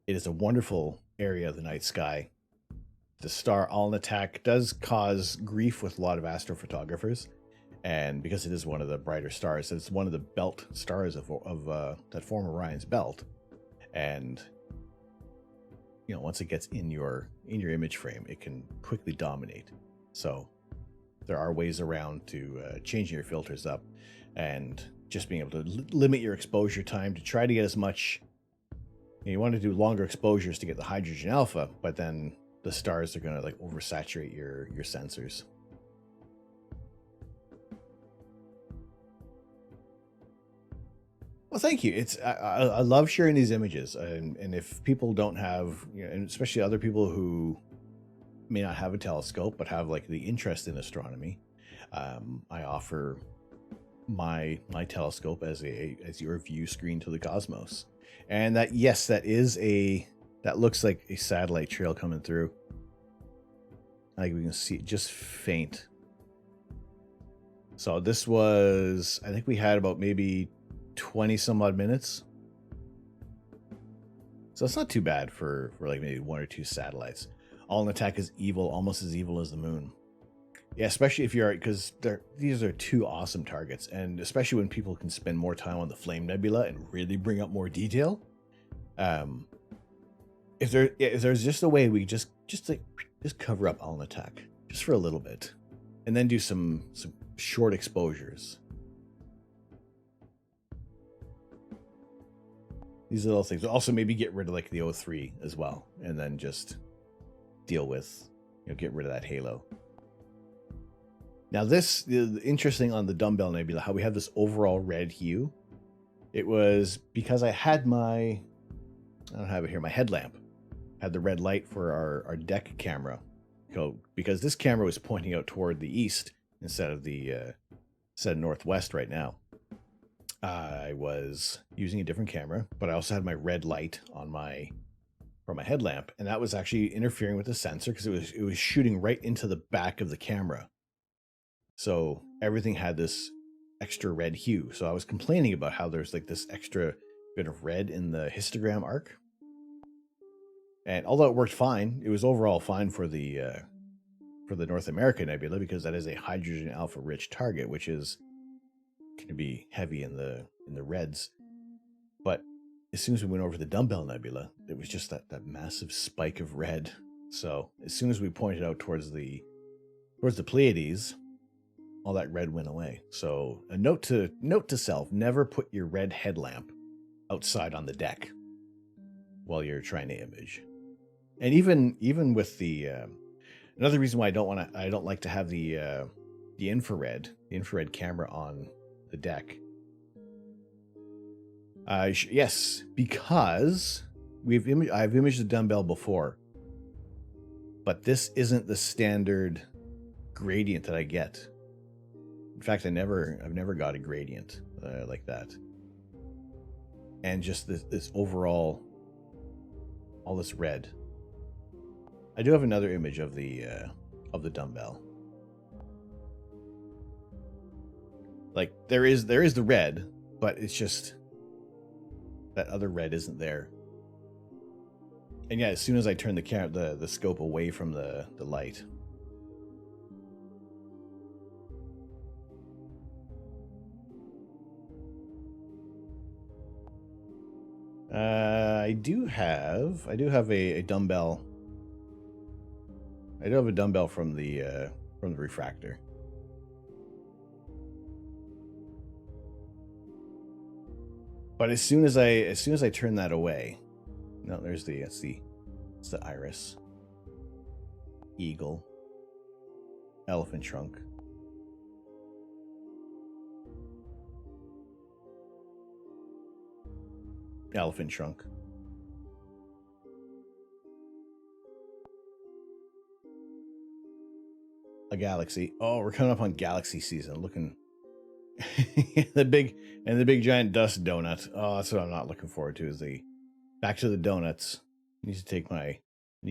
Speaker 1: it is a wonderful area of the night sky. The star Alnitak does cause grief with a lot of astrophotographers, and because it is one of the brighter stars, it's one of the belt stars of that form Orion's belt, and once it gets in your image frame, it can quickly dominate. So there are ways around to changing your filters up and just being able to limit your exposure time to try to get as much. You want to do longer exposures to get the hydrogen alpha, but then the stars are going to like oversaturate your sensors. Well, thank you. I love sharing these images, and if people don't have, and especially other people who may not have a telescope but have like the interest in astronomy, I offer my telescope as your view screen to the cosmos. And that looks like a satellite trail coming through. Like we can see just faint. So this was, I think we had about maybe 20 some odd minutes. So it's not too bad for like maybe one or two satellites. Alnitak is evil, almost as evil as the moon. Yeah, especially if because these are two awesome targets, and especially when people can spend more time on the Flame Nebula and really bring up more detail. If there's just a way we just cover up Alnitak just for a little bit, and then do some short exposures. These little things. Also, maybe get rid of like the O3 as well, and then just deal with, get rid of that halo. Now, this is interesting on the Dumbbell Nebula, how we have this overall red hue. It was because I had I don't have it here, my headlamp had the red light for our deck camera. Because this camera was pointing out toward the east instead of northwest right now. I was using a different camera, but I also had my red light on for my headlamp, and that was actually interfering with the sensor because it was shooting right into the back of the camera. So everything had this extra red hue. So I was complaining about how there's like this extra bit of red in the histogram arc. And although it worked fine, it was overall fine for the North American Nebula, because that is a hydrogen alpha rich target, which is going to be heavy in the reds. But as soon as we went over the Dumbbell Nebula, it was just that massive spike of red. So as soon as we pointed out towards the Pleiades, all that red went away. So a note to self: never put your red headlamp outside on the deck while you're trying to image. And even with the another reason why I don't like to have the infrared camera on the deck. Yes, because I've imaged the dumbbell before, but this isn't the standard gradient that I get. In fact, I've never got a gradient like that. And just this overall, all this red. I do have another image of the dumbbell. Like there is the red, but it's just that other red isn't there. And yeah, as soon as I turn the scope away from the light, I do have a dumbbell. I do have a dumbbell from the refractor. But as soon as I turn that away, no, it's the iris, eagle, elephant trunk. Elephant trunk. A galaxy. Oh, we're coming up on galaxy season. Looking the big giant dust donut. Oh, that's what I'm not looking forward to. Is the back to the donuts. I need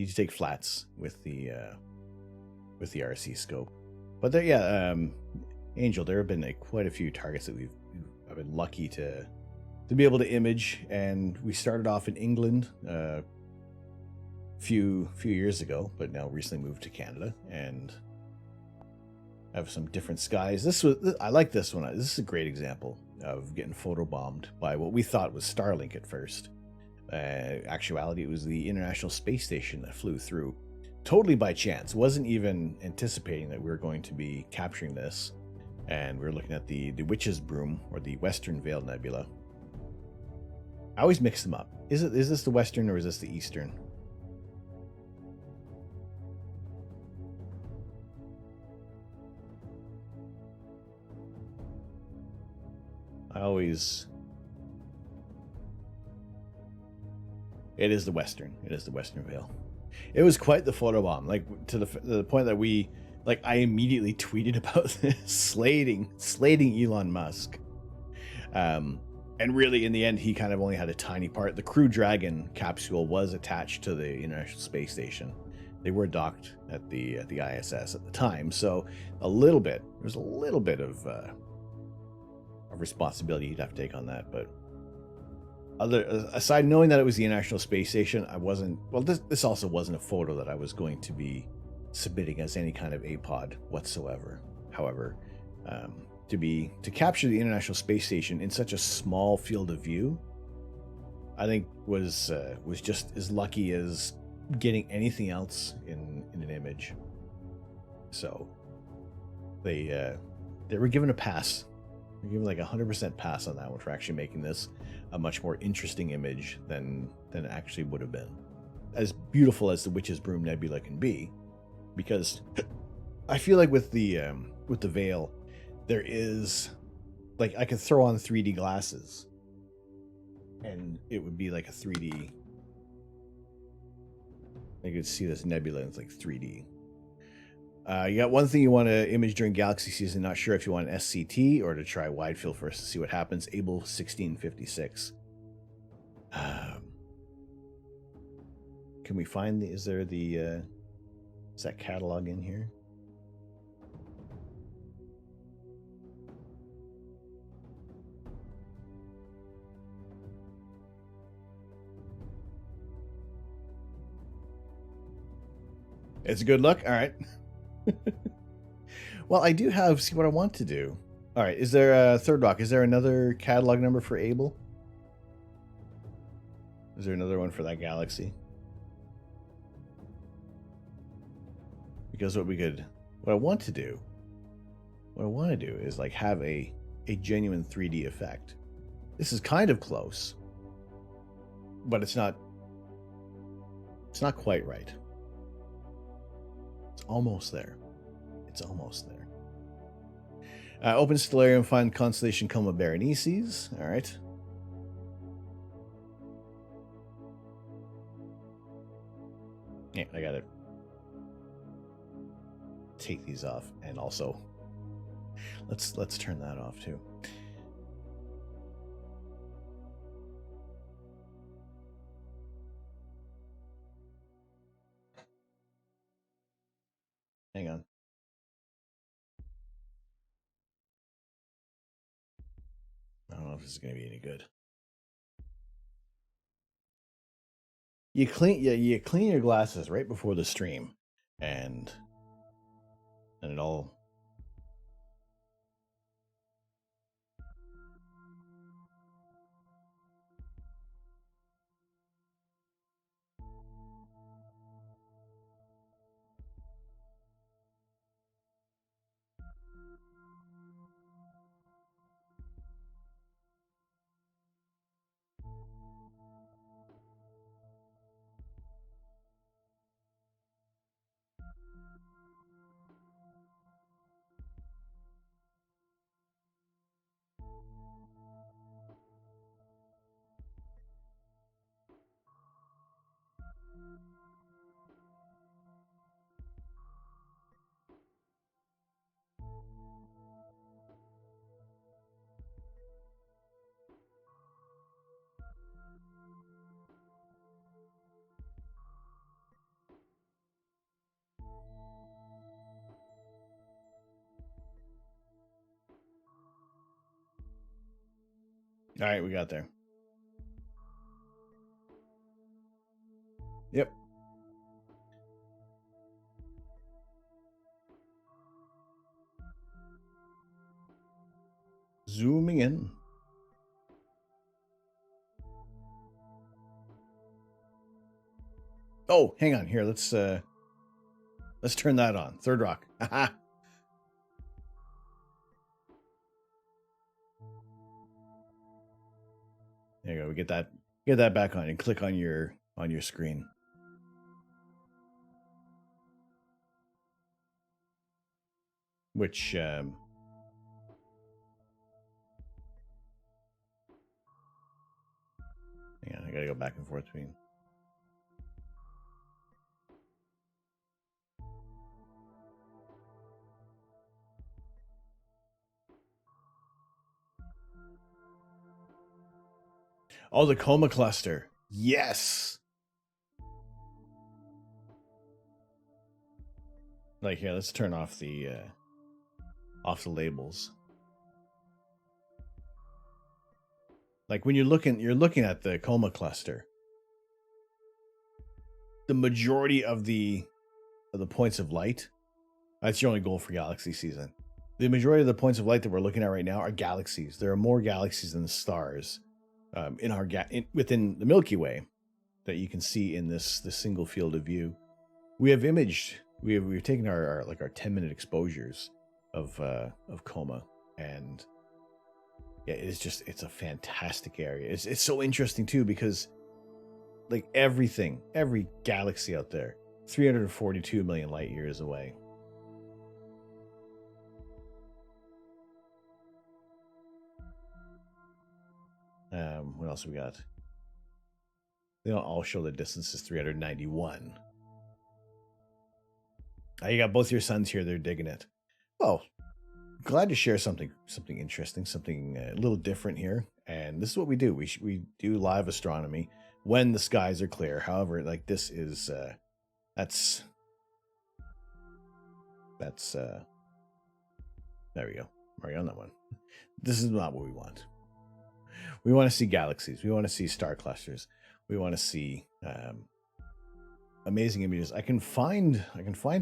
Speaker 1: to take flats with the RC scope. But there, yeah, Angel. There have been quite a few targets that I've been lucky to be able to image, and we started off in England few years ago, but now recently moved to Canada and have some different skies. I like this one. This is a great example of getting photobombed by what we thought was Starlink at first. Actuality, it was the International Space Station that flew through totally by chance. Wasn't even anticipating that we were going to be capturing this, and we were looking at the Witch's Broom, or the Western Veil Nebula. I always mix them up. Is this the Western or is this the Eastern? It is the Western. It is the Western Veil. It was quite the photobomb, like to the point that I immediately tweeted about this, slating Elon Musk. And really, in the end, he kind of only had a tiny part. The Crew Dragon capsule was attached to the International Space Station. They were docked at the ISS at the time, so there's a little bit of responsibility you'd have to take on that. But aside knowing that it was the International Space Station, I wasn't. Well, this also wasn't a photo that I was going to be submitting as any kind of APOD whatsoever. However, to capture the International Space Station in such a small field of view, I think was just as lucky as getting anything else in an image. So they were given a pass. They were given like 100% pass on that one for actually making this a much more interesting image than it actually would have been. As beautiful as the Witch's Broom Nebula can be, because I feel like with the veil, there is, like, I could throw on 3D glasses and it would be like a 3D. I could see this nebula and it's like 3D. You got one thing you want to image during galaxy season. Not sure if you want an SCT or to try wide field first to see what happens. Able 1656. Can we find is that catalog in here? It's a good look. All right. Well, I do have, see what I want to do. All right. Is there a third rock? Is there another catalog number for Able? Is there another one for that galaxy? Because what I want to do is like have a genuine 3D effect. This is kind of close, but it's not quite right. It's almost there. Open Stellarium, find constellation Coma Berenices. All right. Yeah, I gotta take these off, and also let's turn that off too. Hang on. I don't know if this is going to be any good. You clean your glasses right before the stream, and it all. All right, we got there. Yep. Zooming in. Oh, hang on here. Let's turn that on. Third rock. Haha. There you go. We get that back on and click on your screen. Which hang on, I gotta go back and forth between. Oh, the coma cluster. Yes. Like, yeah, let's turn off the labels. Like when you're looking at the coma cluster, the majority of the points of light, that's your only goal for galaxy season. The majority of the points of light that we're looking at right now are galaxies. There are more galaxies than stars within the Milky Way that you can see in this single field of view. We have imaged. We've taken our 10-minute exposures of coma, and yeah, it's a fantastic area. It's so interesting too, because like every galaxy out there, 342 million light years away. What else we got? They don't all show the distance is 391. You got both your sons here. They're digging it. Oh, glad to share something interesting, something a little different here. And this is what we do. We do live astronomy when the skies are clear. However, like this is that's there we go. We're on that one. This is not what we want. We want to see galaxies. We want to see star clusters. We want to see amazing images. I can find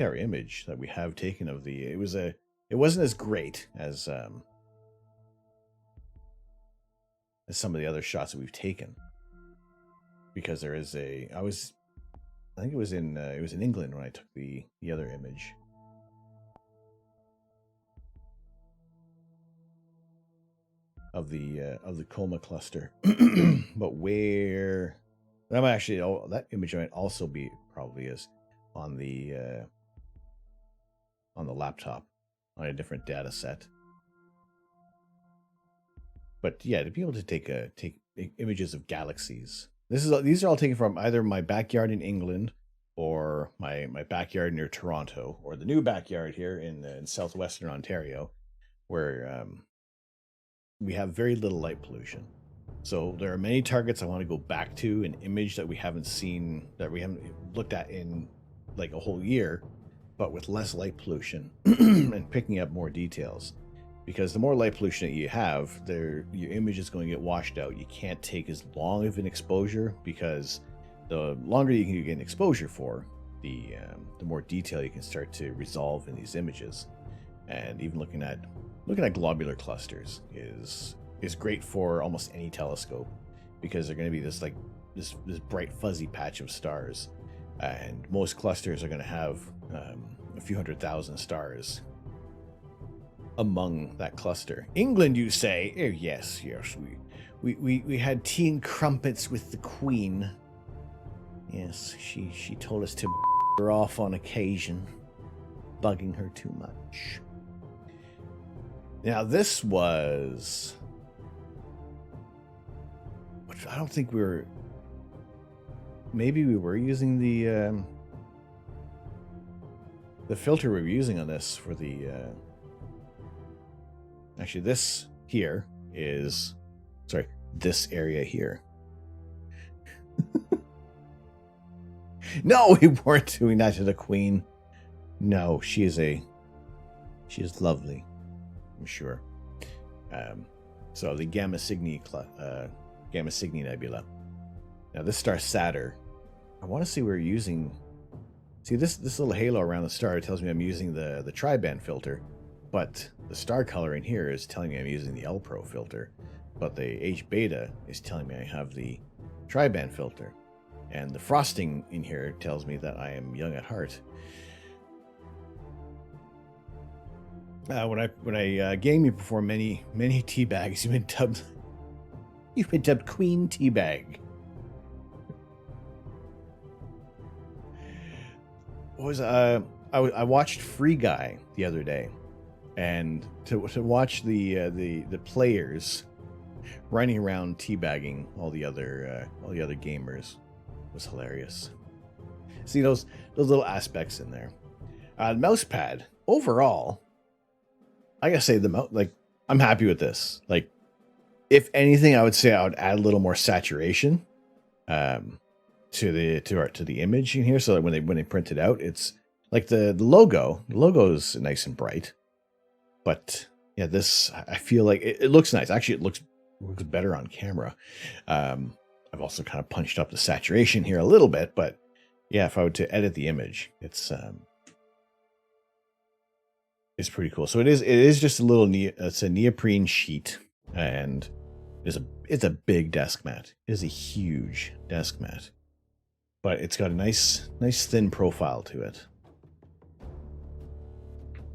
Speaker 1: our image that we have taken of the. It wasn't as great as some of the other shots that we've taken, because there is I think it was in England when I took the other image. Of the coma cluster. But where that might actually, that image might also be probably is on the laptop on a different data set. But yeah, to be able to take images of galaxies. These are all taken from either my backyard in England or my backyard near Toronto, or the new backyard here in southwestern Ontario, where we have very little light pollution. So there are many targets I want to go back to, an image that we haven't seen, that we haven't looked at in like a whole year, but with less light pollution and picking up more details. Because the more light pollution that you have, your image is going to get washed out. You can't take as long of an exposure, because the longer you can get an exposure for, the more detail you can start to resolve in these images. And even looking at globular clusters is great for almost any telescope, because they're going to be this bright fuzzy patch of stars, and most clusters are going to have a few 100,000 stars among that cluster. England, you say? Oh, yes, we had tea and crumpets with the Queen. Yes, she told us to her off on occasion, bugging her too much. Now, this was... I don't think we were... Maybe we were using the filter we were using on this for the... Actually, this here is... Sorry, this area here. No, we weren't doing that to the Queen. No, she is lovely, I'm sure. So the Gamma Cygni Nebula. Now this star Saturn, I want to see we're using. See this little halo around the star tells me I'm using the tri-band filter, but the star color in here is telling me I'm using the L-Pro filter, but the H beta is telling me I have the tri-band filter, and the frosting in here tells me that I am young at heart. When I game you perform many tea bags, you've been dubbed Queen Teabag. I watched Free Guy the other day, and to watch the players running around teabagging all the other gamers was hilarious. See those little aspects in there. The mouse pad overall, I gotta say I'm happy with this. Like, if anything, I would say I would add a little more saturation to the image in here, so that when they print it out, it's like the logo. The logo is nice and bright, but yeah, this I feel like it looks nice. Actually, it looks better on camera. I've also kind of punched up the saturation here a little bit, but yeah, if I were to edit the image, it's pretty cool. So it is just a little it's a neoprene sheet, and it's a big desk mat. It is a huge desk mat, but it's got a nice thin profile to it.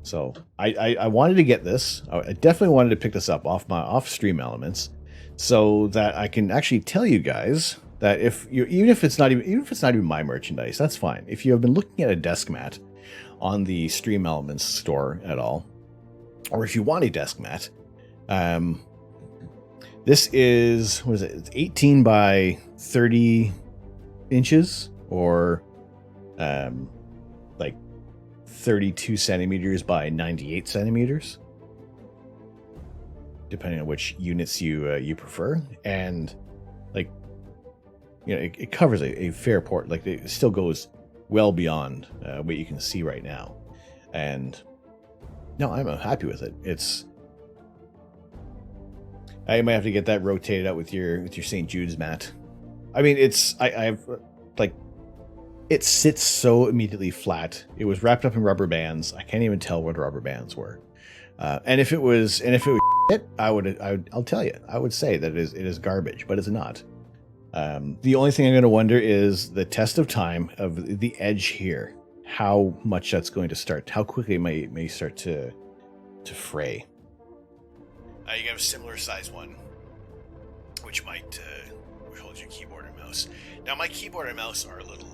Speaker 1: So I wanted to get this. I definitely wanted to pick this up off Stream Elements, so that I can actually tell you guys that even if it's not even my merchandise, that's fine. If you have been looking at a desk mat on the Stream Elements store at all, or if you want a desk mat, this is, what is it? It's 18 by 30 inches, or like 32 centimeters by 98 centimeters, depending on which units you prefer. And like, you know, it covers a fair port. Like, it still goes well beyond what you can see right now. And no, I'm happy with it. I might have to get that rotated out with your St. Jude's mat. I mean, I've like, it sits so immediately flat. It was wrapped up in rubber bands. I can't even tell what rubber bands were. And if it was shit, I'll tell you, I would say that it is garbage, but it's not. The only thing I'm going to wonder is the test of time of the edge here. How much that's going to start, how quickly it may start to fray. You got a similar size one, which might hold your keyboard and mouse. Now my keyboard and mouse are a little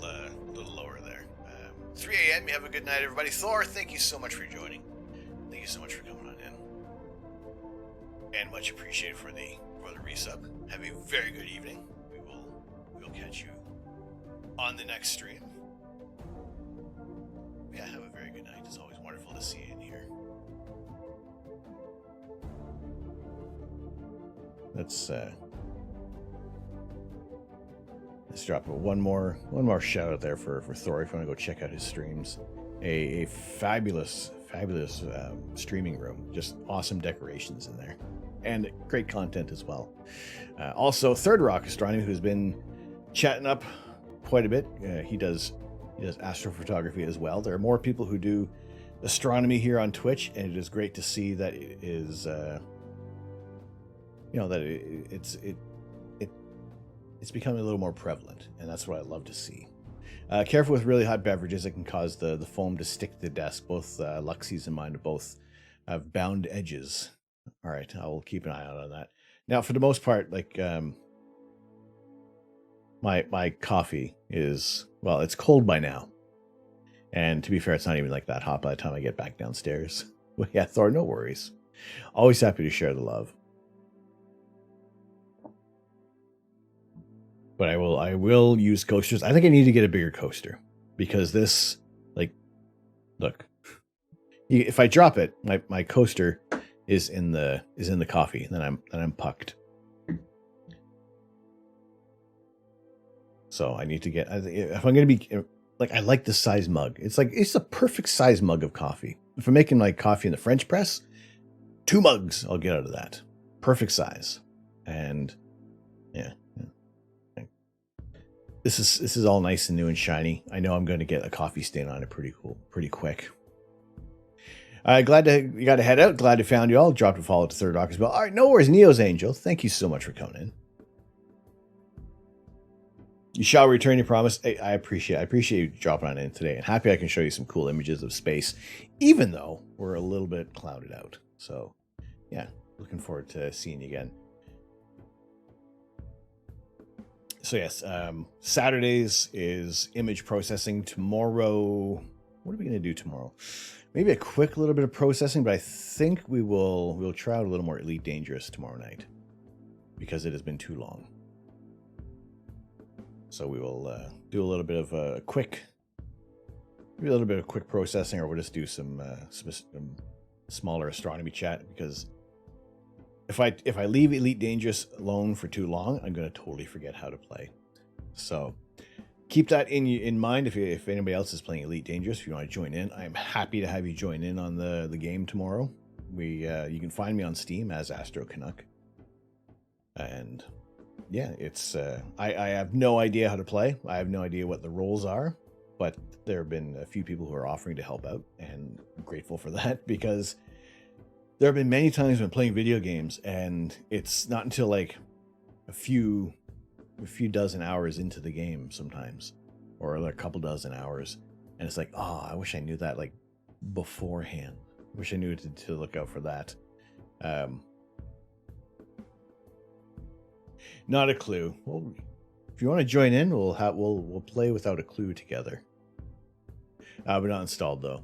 Speaker 1: lower there. 3 a.m. You have a good night, everybody. Thor, thank you so much for joining. Thank you so much for coming on in, and much appreciated for the resub. Have a very good evening. We'll catch you on the next stream. Yeah, have a very good night. It's always wonderful to see you in here. Let's drop one more shout out there for Thor if you want to go check out his streams. A fabulous streaming room, just awesome decorations in there, and great content as well. Also, Third Rock Astronomy, who's been chatting up quite a bit. He does astrophotography as well. There are more people who do astronomy here on Twitch, and it is great to see that it is it's becoming a little more prevalent, and that's what I love to see. Careful with really hot beverages; it can cause the foam to stick to the desk. Both Luxies and mine both have bound edges. All right, I will keep an eye out on that. Now, for the most part, like my coffee is, well, it's cold by now, and to be fair, it's not even like that hot by the time I get back downstairs. Well, yeah, Thor, no worries. Always happy to share the love. But I will use coasters. I think I need to get a bigger coaster, because this, like, look, if I drop it, my coaster is in the coffee, then I'm pucked. So I need to get, if I'm going to be, like, I like this size mug. It's the perfect size mug of coffee. If I'm making my coffee in the French press, 2 mugs I'll get out of that. perfect size. And yeah. This is all nice and new and shiny. I know I'm going to get a coffee stain on it pretty quick. Glad you got to head out. Glad to found you all. Dropped a follow to Third Rock as well. All right, no worries, Neo's Angel. Thank you so much for coming in. You shall return your promise. I appreciate you dropping on in today, and happy I can show you some cool images of space, even though we're a little bit clouded out. So, yeah, looking forward to seeing you again. So yes, Saturdays is image processing. Tomorrow, what are we going to do tomorrow? Maybe a quick little bit of processing, but I think we'll try out a little more Elite Dangerous tomorrow night because it has been too long. So we will do a little bit of a quick processing, or we'll just do some smaller Astronomy Chat, because if I leave Elite Dangerous alone for too long, I'm going to totally forget how to play. So keep that in mind. If anybody else is playing Elite Dangerous, if you want to join in, I'm happy to have you join in on the game tomorrow. You can find me on Steam as Astro Canuck. And yeah, it's I have no idea how to play. I have no idea what the roles are, but there have been a few people who are offering to help out, and I'm grateful for that, because there have been many times when playing video games and it's not until like a few dozen hours into the game sometimes, or a couple dozen hours, and it's like, oh, I wish I knew that like beforehand. I wish I knew to look out for that. Not a clue. Well, if you want to join in, we'll play without a clue together. We're not installed though.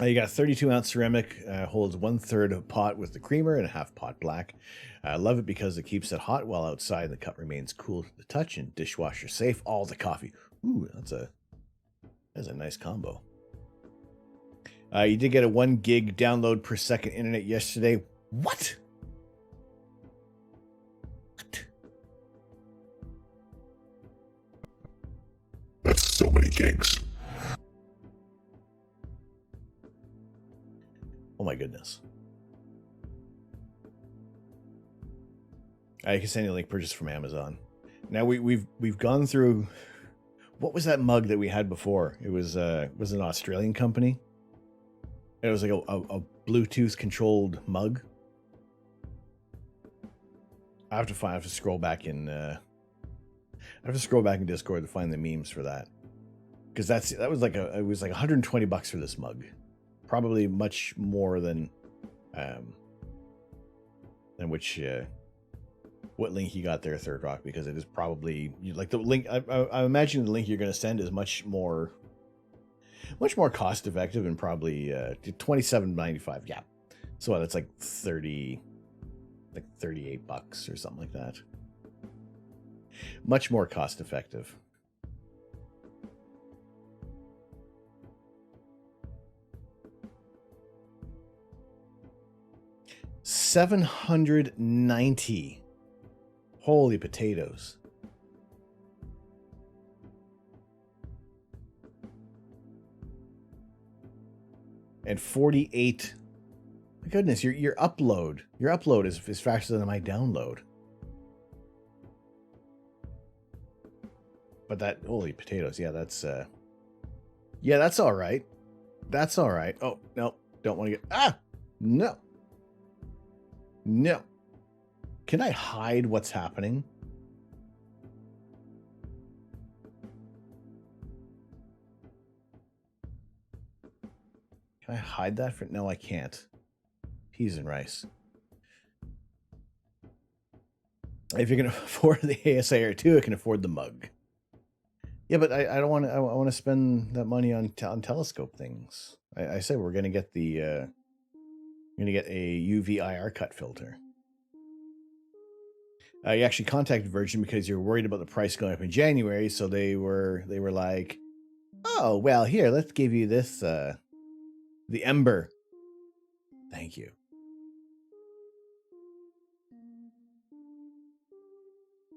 Speaker 1: You got a 32-ounce ceramic, holds 1/3 pot with the creamer and a half pot black. I love it because it keeps it hot while outside. The cup remains cool to the touch and dishwasher safe. All the coffee. Ooh, that's a nice combo. You did get a 1 gig download per second internet yesterday. What?
Speaker 5: That's so many gigs.
Speaker 1: Oh my goodness. You can send you a link purchase from Amazon. Now we've gone through. What was that mug that we had before? It was an Australian company. It was like a Bluetooth controlled mug. I have to scroll back in. I have to scroll back in Discord to find the memes for that, because it was like $120 for this mug. Probably much more than what link you got there, Third Rock, because it is probably like the link. I imagine the link you're going to send is much more cost effective, and probably $27.95. Yeah, so that's like $38 or something like that. Much more cost effective. $790. Holy potatoes. And 48. My goodness, your upload is faster than my download. But that, holy potatoes, yeah, that's all right. That's all right. Oh, no, don't want to get, no. No. Can I hide what's happening? Can I hide that? No, I can't. Peas and rice. If you can afford the ASAR 2, I can afford the mug. Yeah, but I don't want to. I want to spend that money on telescope things. I said we're gonna get a UV IR cut filter. You actually contacted Virgin because you're worried about the price going up in January, so they were like, "Oh, well, here, let's give you this the Ember." Thank you.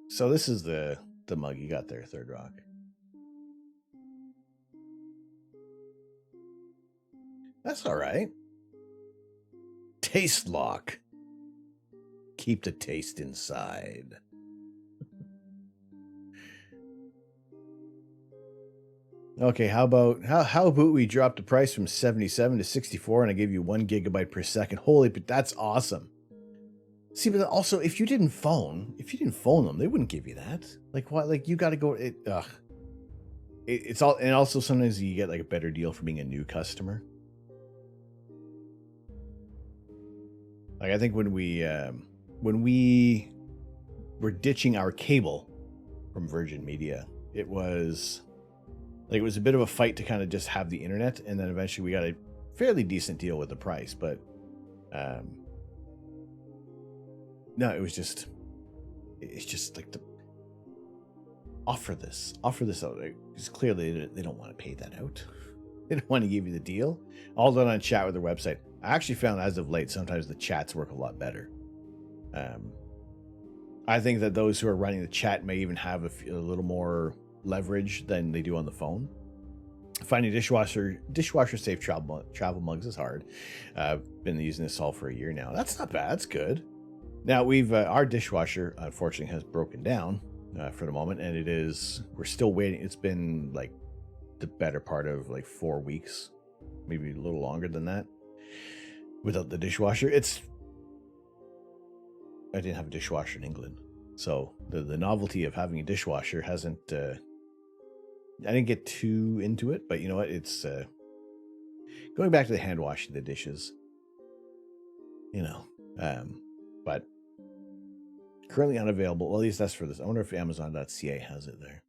Speaker 1: So this is the mug you got there, Third Rock. That's all right. Taste lock. Keep the taste inside. Okay, how about we drop the price from 77 to 64 and I give you 1 gigabyte per second? Holy, but that's awesome. See, but also if you didn't phone them, they wouldn't give you that. Like what? Like you got to go. It's all, and also sometimes you get like a better deal for being a new customer. Like I think when we were ditching our cable from Virgin Media, it was a bit of a fight to kind of just have the internet, and then eventually we got a fairly decent deal with the price. But no, it's just like the offer this out, because clearly they don't want to pay that out. They don't want to give you the deal. All done on chat with their website. I actually found as of late, sometimes the chats work a lot better. I think that those who are running the chat may even have a little more leverage than they do on the phone. Finding dishwasher safe travel mugs is hard. Been using this all for a year now. That's not bad. That's good. Now we've our dishwasher unfortunately has broken down for the moment, and we're still waiting. It's been like the better part of like 4 weeks, maybe a little longer than that, without the dishwasher. I didn't have a dishwasher in England, so the novelty of having a dishwasher hasn't. I didn't get too into it, but you know what? It's going back to the hand washing the dishes. You know, but currently unavailable. Well, at least that's for this. I wonder if Amazon.ca has it there.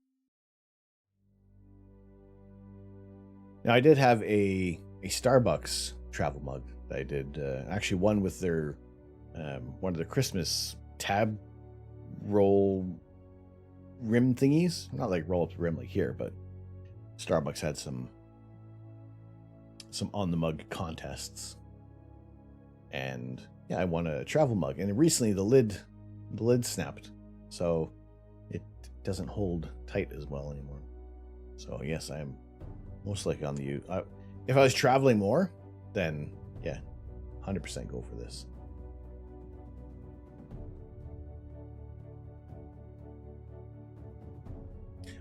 Speaker 1: Now, I did have a Starbucks travel mug that I did. Actually, one with their one of their Christmas tab roll rim thingies. Not like roll up the rim like here, but Starbucks had some on the mug contests, and yeah, I won a travel mug. And recently, the lid snapped, so it doesn't hold tight as well anymore. So yes, I am most likely on the. If I was traveling more, then yeah, 100% go for this.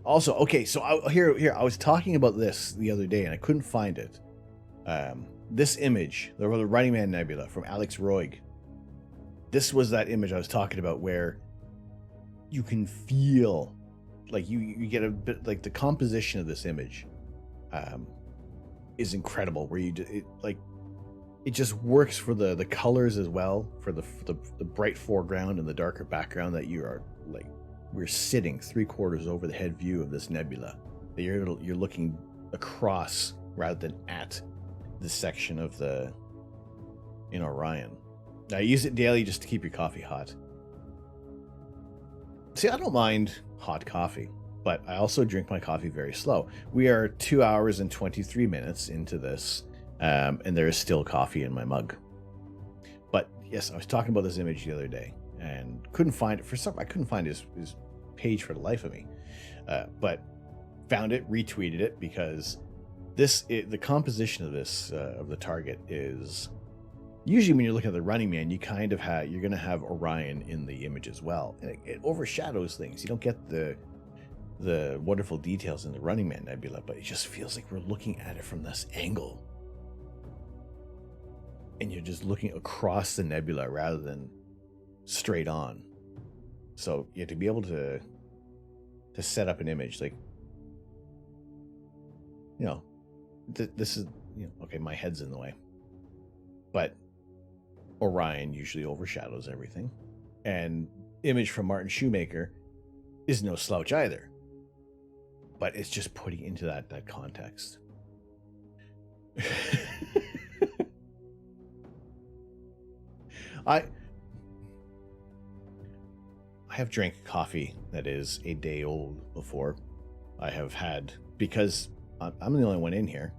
Speaker 1: Also, okay, so here I was talking about this the other day and I couldn't find it. This image, the Running Man Nebula from Alex Roig. This was that image I was talking about where you can feel like you get a bit like the composition of this image is incredible. Where it just works for the colors as well, for the bright foreground and the darker background that you are like. We're sitting 3/4 over the head view of this nebula. That you're looking across rather than at this section of in Orion. Now, I use it daily just to keep your coffee hot. See, I don't mind hot coffee, but I also drink my coffee very slow. We are 2 hours and 23 minutes into this, and there is still coffee in my mug. But yes, I was talking about this image the other day and couldn't find it. I couldn't find his page for the life of me, but found it, retweeted it, because the composition of this of the target is usually when you're looking at the Running Man, you kind of you're going to have Orion in the image as well, and it overshadows things. You don't get the wonderful details in the Running Man Nebula, but it just feels like we're looking at it from this angle, and you're just looking across the nebula rather than straight on. So you have to be able to set up an image like, you know, this is, you know, okay, my head's in the way, but Orion usually overshadows everything, and image from Martin Shoemaker is no slouch either, but it's just putting into that context. I have drank coffee that is a day old before. I have had, because I'm the only one in here.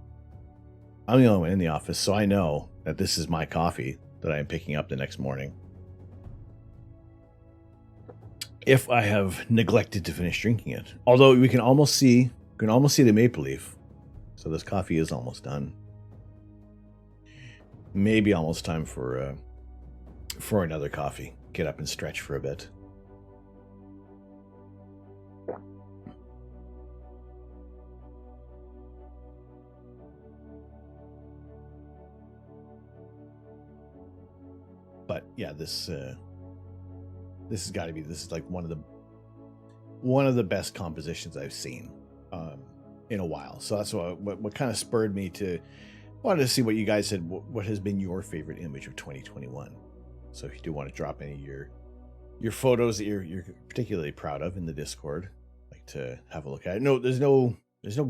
Speaker 1: I'm the only one in the office, so I know that this is my coffee that I am picking up the next morning. If I have neglected to finish drinking it. Although we can almost see the maple leaf. So this coffee is almost done. Maybe almost time for for another coffee. Get up and stretch for a bit. But yeah, this has got to be, this is like one of the best compositions I've seen in a while. So that's what kind of spurred me to wanted to see what you guys said. What has been your favorite image of 2021? So if you do want to drop any of your photos that you're particularly proud of in the Discord, I'd like to have a look at it. No, there's no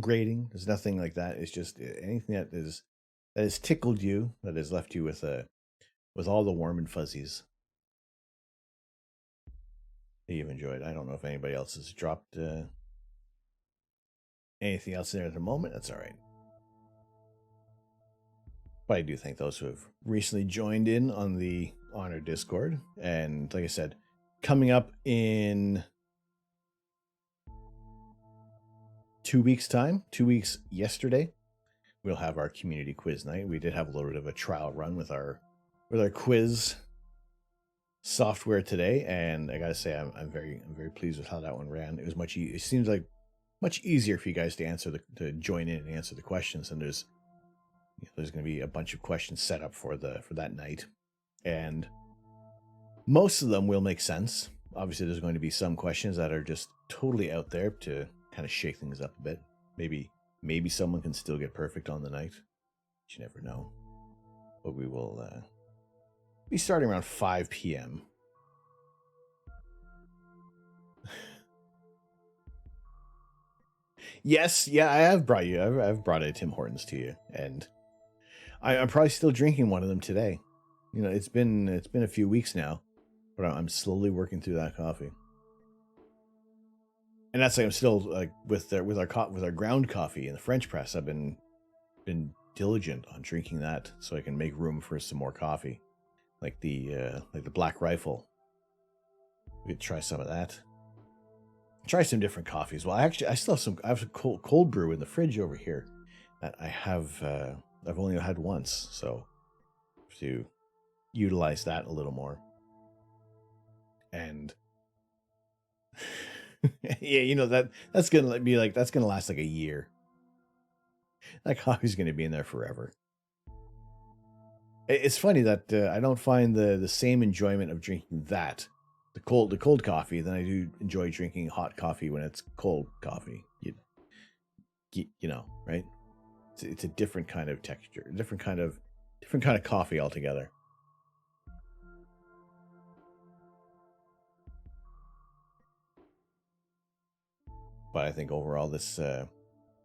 Speaker 1: grading. There's nothing like that. It's just anything that has tickled you, that has left you with all the warm and fuzzies that you've enjoyed. I don't know if anybody else has dropped anything else in there at the moment. That's all right. But I do thank those who have recently joined in on our Discord. And like I said, coming up in 2 weeks' time, 2 weeks yesterday, we'll have our community quiz night. We did have a little bit of a trial run with our quiz software today, and I gotta say I'm very pleased with how that one ran. It was it seems like much easier for you guys to join in and answer the questions, and there's going to be a bunch of questions set up for that night, and most of them will make sense. Obviously, there's going to be some questions that are just totally out there to kind of shake things up a bit. Maybe someone can still get perfect on the night. You never know. But we will be starting around 5 p.m. Yes, yeah, I have brought you. I've brought a Tim Hortons to you, and I'm probably still drinking one of them today. You know, it's been a few weeks now, but I'm slowly working through that coffee. And that's like I'm still like with our ground coffee in the French press. I've been diligent on drinking that so I can make room for some more coffee, like the Black Rifle. We could try some of that. Try some different coffees. Well, I still have some cold brew in the fridge over here that I've only had once, so to utilize that a little more. And yeah, you know, that's gonna be like, that's gonna last like a year. That coffee's gonna be in there forever. It's funny that I don't find the same enjoyment of drinking the cold coffee than I do enjoy drinking hot coffee when it's cold coffee. You know, right? It's a different kind of texture, different kind of coffee altogether. But I think overall this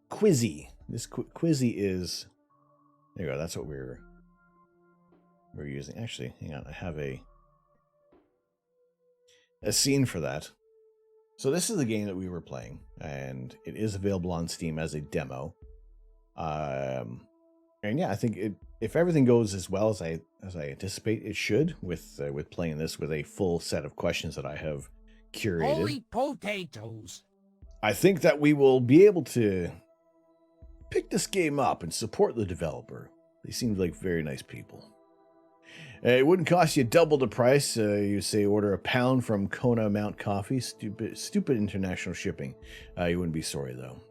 Speaker 1: Quizzy is, there you go. That's what we're using. Actually, hang on. I have a scene for that. So this is the game that we were playing, and it is available on Steam as a demo. And yeah, I think if everything goes as well as I anticipate it should, with playing this with a full set of questions that I have curated.
Speaker 6: Holy potatoes!
Speaker 1: I think that we will be able to pick this game up and support the developer. They seem like very nice people. It wouldn't cost you double the price. You say order a pound from Kona Mount Coffee. Stupid international shipping. You wouldn't be sorry though.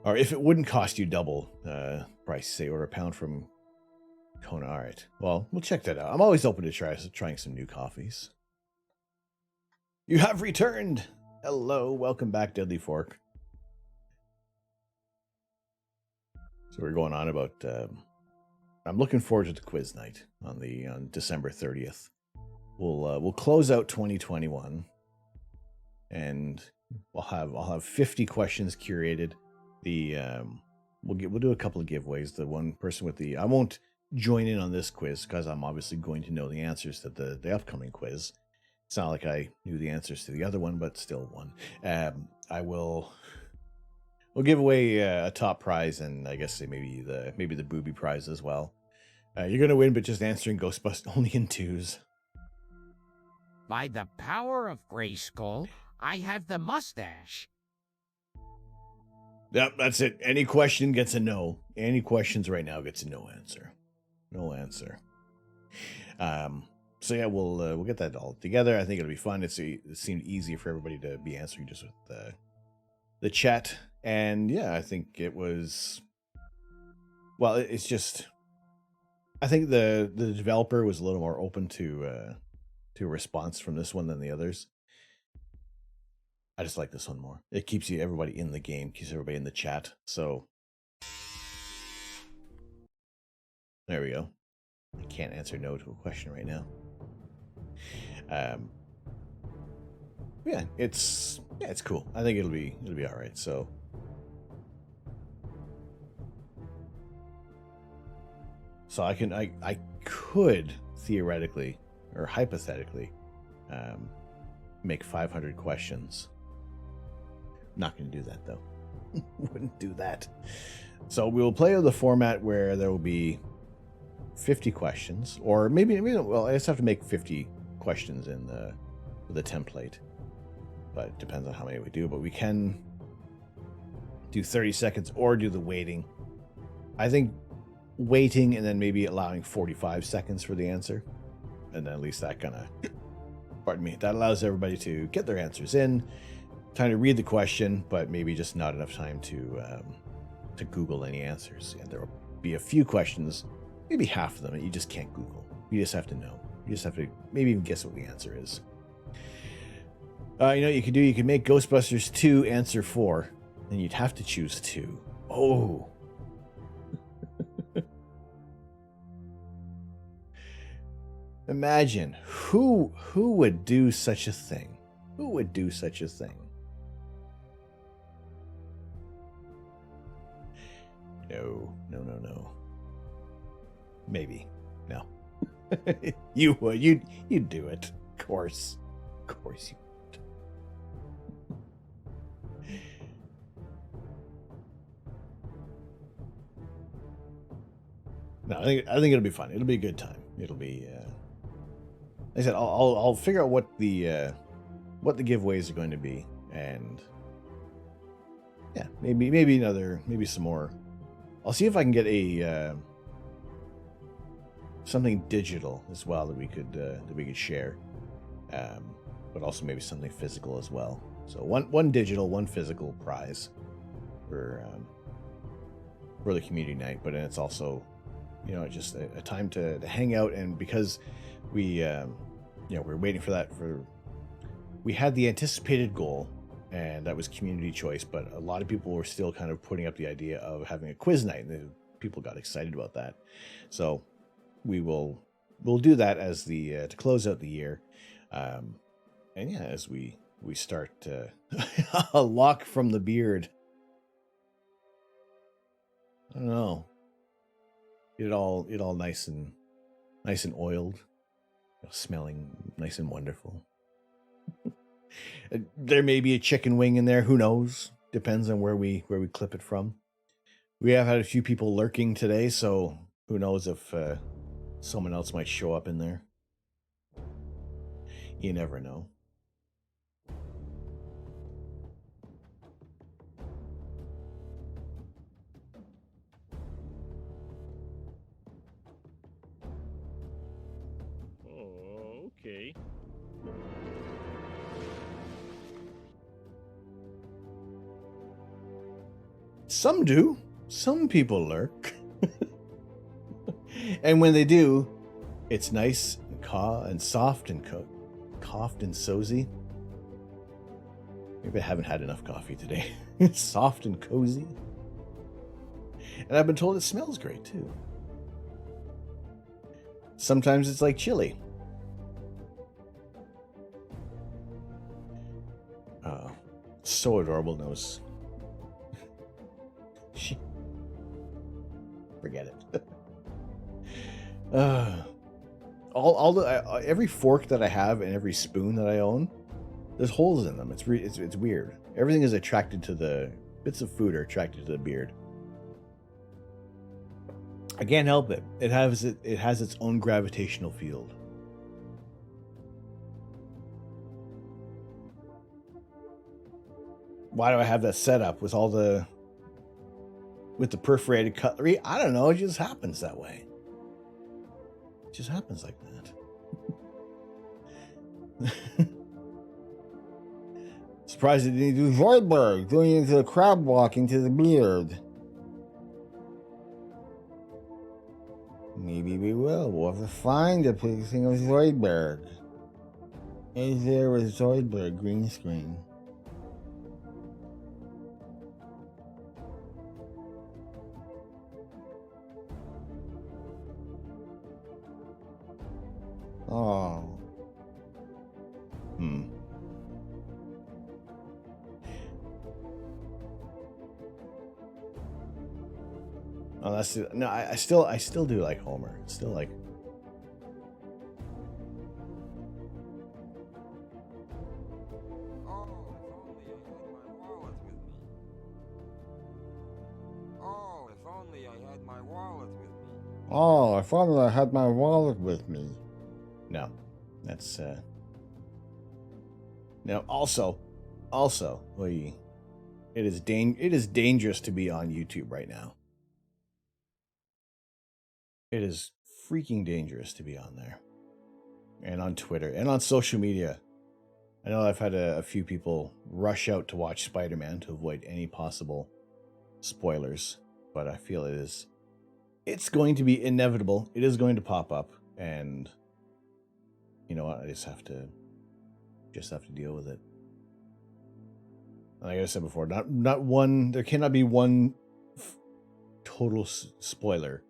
Speaker 1: Or if it wouldn't cost you double price, say order a pound from Kona. All right. Well, we'll check that out. I'm always open to trying some new coffees. You have returned. Hello, welcome back, Deadly Fork. So we're going on about. I'm looking forward to the quiz night on December 30th. We'll close out 2021, and I'll have 50 questions curated. We'll do a couple of giveaways. The one person with I won't join in on this quiz because I'm obviously going to know the answers to the upcoming quiz. It's not like I knew the answers to the other one, but still one. We'll give away a top prize, and I guess maybe the booby prize as well. You're gonna win, but just answering Ghostbusters only in twos.
Speaker 6: By the power of Grayskull, I have the mustache.
Speaker 1: Yep, that's it. Any question gets a no. Any questions right now gets a no answer. No answer. So yeah, we'll get that all together. I think it'll be fun. It seemed easy for everybody to be answering just with the chat, and yeah, I think it was. Well, it's just. I think the developer was a little more open to a response from this one than the others. I just like this one more. It keeps everybody in the game, keeps everybody in the chat. So there we go. I can't answer no to a question right now. Yeah, it's cool. I think it'll be all right. So I could theoretically or hypothetically make 500 questions. I'm not going to do that though. Wouldn't do that. So we will play with the format where there will be 50 questions, or maybe well, I just have to make 50 questions in the template, but it depends on how many we do. But we can do 30 seconds or do the waiting. I think waiting and then maybe allowing 45 seconds for the answer, and then at least that kind of pardon me, that allows everybody to get their answers in, time to read the question, but maybe just not enough time to Google any answers. And there will be a few questions, maybe half of them, that you just can't Google. You just have to know. You just have to maybe even guess what the answer is. You know what you could do? You could make Ghostbusters 2 answer 4, and you'd have to choose 2. Oh. Imagine who would do such a thing? Who would do such a thing? No. Maybe. No. You would. You'd do it. Of course you would. No, I think it'll be fun. It'll be a good time. It'll be. Like I said, I'll figure out what the giveaways are going to be, and yeah, maybe some more. I'll see if I can get a something digital as well that we could share, but also maybe something physical as well. So one digital, one physical prize for the community night, but then it's also, you know, just a time to hang out. And because we we're waiting for that, we had the anticipated goal, and that was community choice, but a lot of people were still kind of putting up the idea of having a quiz night, and people got excited about that. So we'll do that as the to close out the year, and yeah, as we start a lock from the beard. I don't know. Get it all nice and oiled, smelling nice and wonderful. There may be a chicken wing in there. Who knows? Depends on where we clip it from. We have had a few people lurking today, so who knows if someone else might show up in there. You never know.
Speaker 2: Okay.
Speaker 1: Some do. Some people lurk. And when they do, it's nice and soft and coughed and sozy. Maybe I haven't had enough coffee today. It's soft and cozy. And I've been told it smells great too. Sometimes it's like chili. Oh, so adorable, Nose. Forget it. Every fork that I have and every spoon that I own, there's holes in them. It's weird. Everything is attracted to the bits of food are attracted to the beard. I can't help it. It has its own gravitational field. Why do I have that set up with the perforated cutlery? I don't know. It just happens that way. It just happens like that. Surprised it didn't do Zoidberg going into the crab walking to the beard. Maybe we will. We'll have to find a thing of Zoidberg. Is there a Zoidberg green screen? Oh. Oh, that's no. I still do like Homer. Still like.
Speaker 7: Oh, if only I had my wallet with me.
Speaker 1: Oh, if only I had my wallet with me. No, that's no. Also, it is dangerous to be on YouTube right now. It is freaking dangerous to be on there, and on Twitter, and on social media. I know I've had a few people rush out to watch Spider-Man to avoid any possible spoilers, but I feel it's going to be inevitable. It is going to pop up, and you know what? I just have to deal with it. Like I said before, not one. There cannot be one total spoiler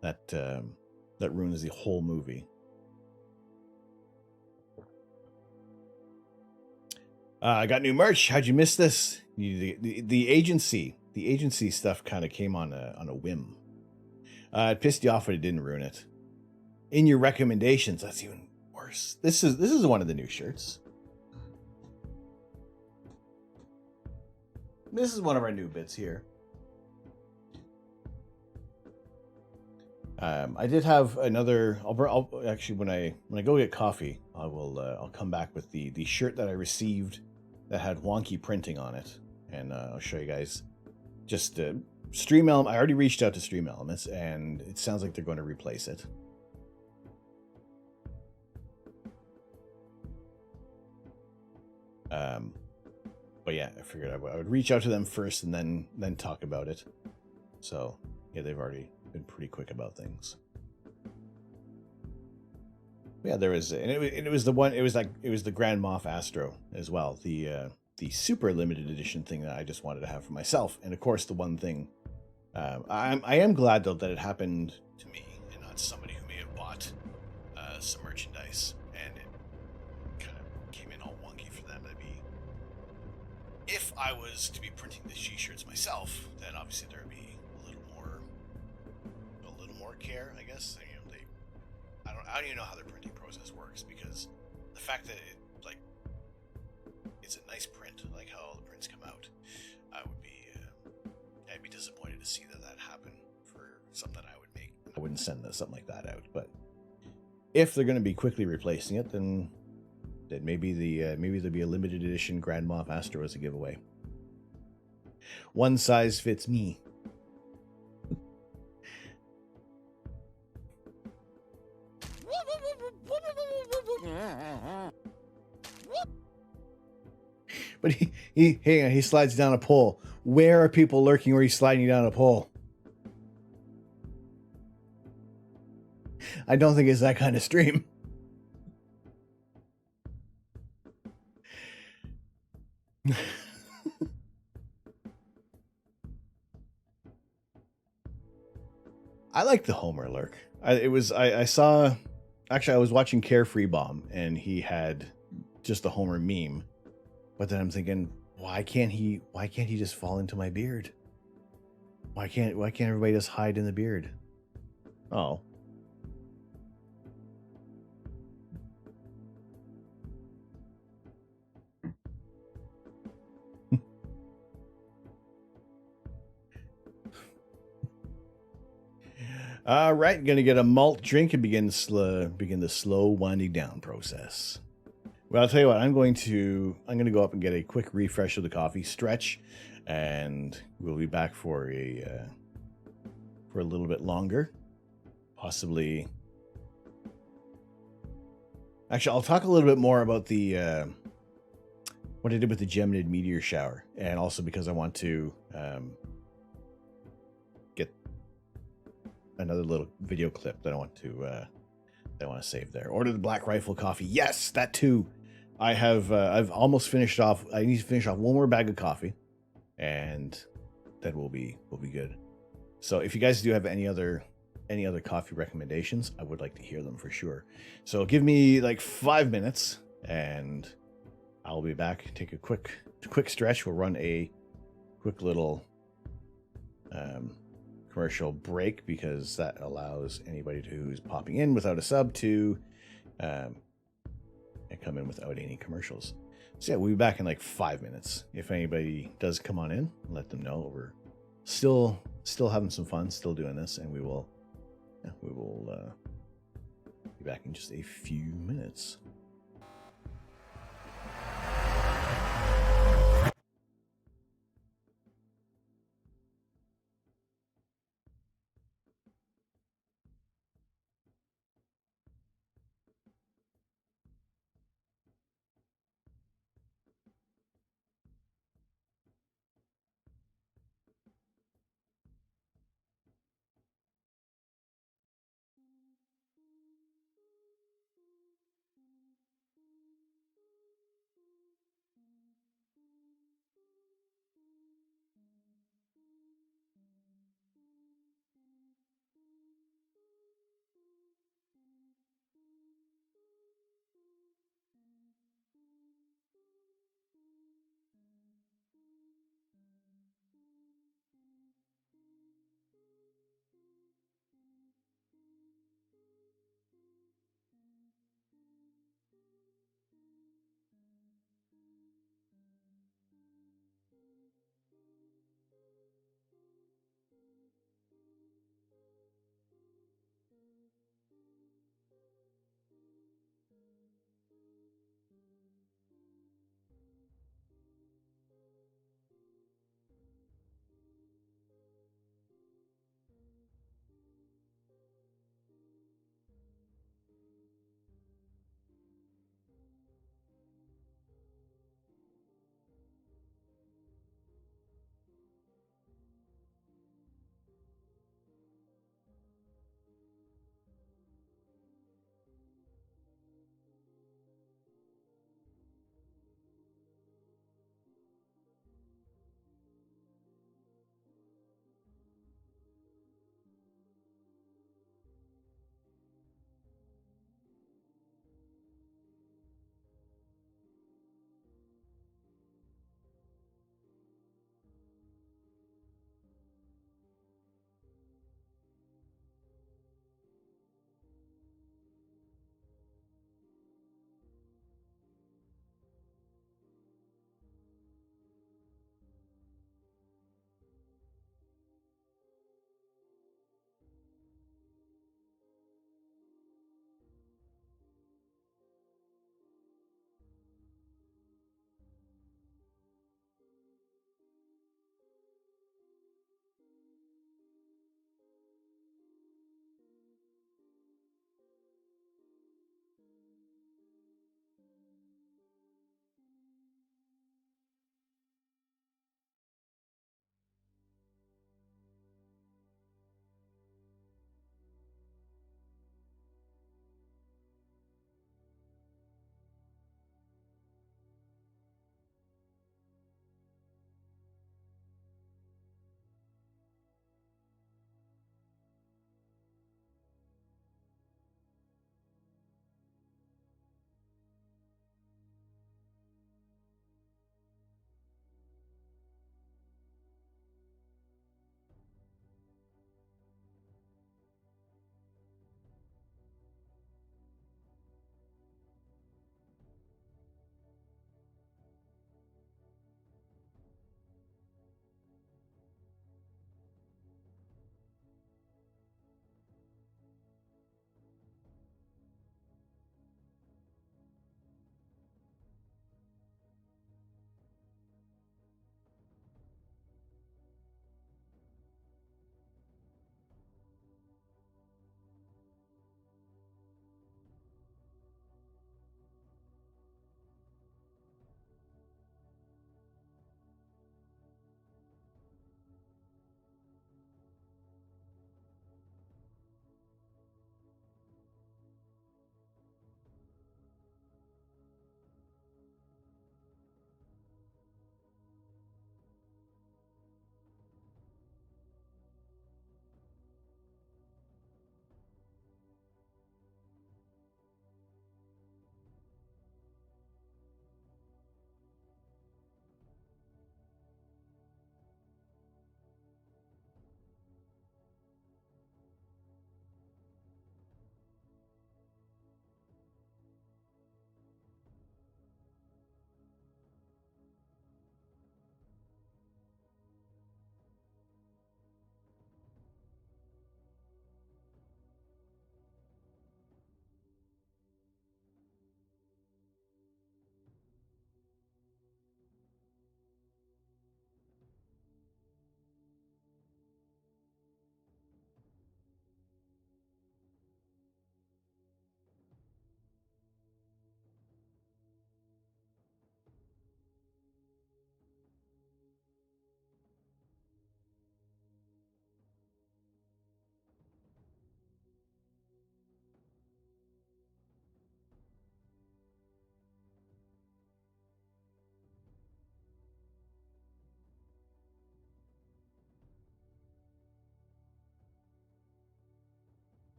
Speaker 1: that ruins the whole movie. I got new merch. How'd you miss this? The agency stuff kind of came on a whim. It pissed you off, but it didn't ruin it. In your recommendations, that's even worse. This is one of the new shirts. This is one of our new bits here. I did have another. I'll actually when I go get coffee, I'll come back with the shirt that I received that had wonky printing on it, and I'll show you guys. Just Stream Element. I already reached out to Stream Elements, and it sounds like they're going to replace it. But yeah, I figured I would reach out to them first and then talk about it. So yeah, they've already been pretty quick about things. Yeah, there was, and it was the one. It was the Grand Moff Astro as well. The super limited edition thing that I just wanted to have for myself. And of course, the one thing I am glad though that it happened to me and not somebody who may have bought some merchandise and it kind of came in all wonky for them. That'd be, if I was to be printing the G-shirts myself, then obviously there would be a little more care, I guess. You know, I don't even know how their printing process works, because the fact that it's a nice print, like how all the prints come out, I'd be disappointed to see that happen for something I would make. I wouldn't send something like that out, but if they're going to be quickly replacing it, then maybe there'll be a limited edition Grand Moff Astro as a giveaway. One size fits me. But he slides down a pole. Where are people lurking where he's sliding down a pole? I don't think it's that kind of stream. I like the Homer lurk. I was watching Carefree Bomb and he had just the Homer meme. But then I'm thinking, why can't he just fall into my beard? Why can't everybody just hide in the beard? Oh. All right, gonna get a malt drink and begin the slow winding down process. Well, I'll tell you what, I'm going to go up and get a quick refresh of the coffee, stretch, and we'll be back for a little bit longer, possibly Actually, I'll talk a little bit more about the what I did with the Geminid meteor shower, and also because I want to get another little video clip that I want to save there. Order the Black Rifle coffee. Yes, that too. I've almost finished off. I need to finish off one more bag of coffee, and then we'll be good. So if you guys do have any other coffee recommendations, I would like to hear them for sure. So give me like 5 minutes, and I'll be back. Take a quick stretch. We'll run a quick little commercial break, because that allows anybody who's popping in without a sub to come in without any commercials. So yeah, we'll be back in like 5 minutes. If anybody does come on in, let them know we're still having some fun, still doing this, and we will be back in just a few minutes.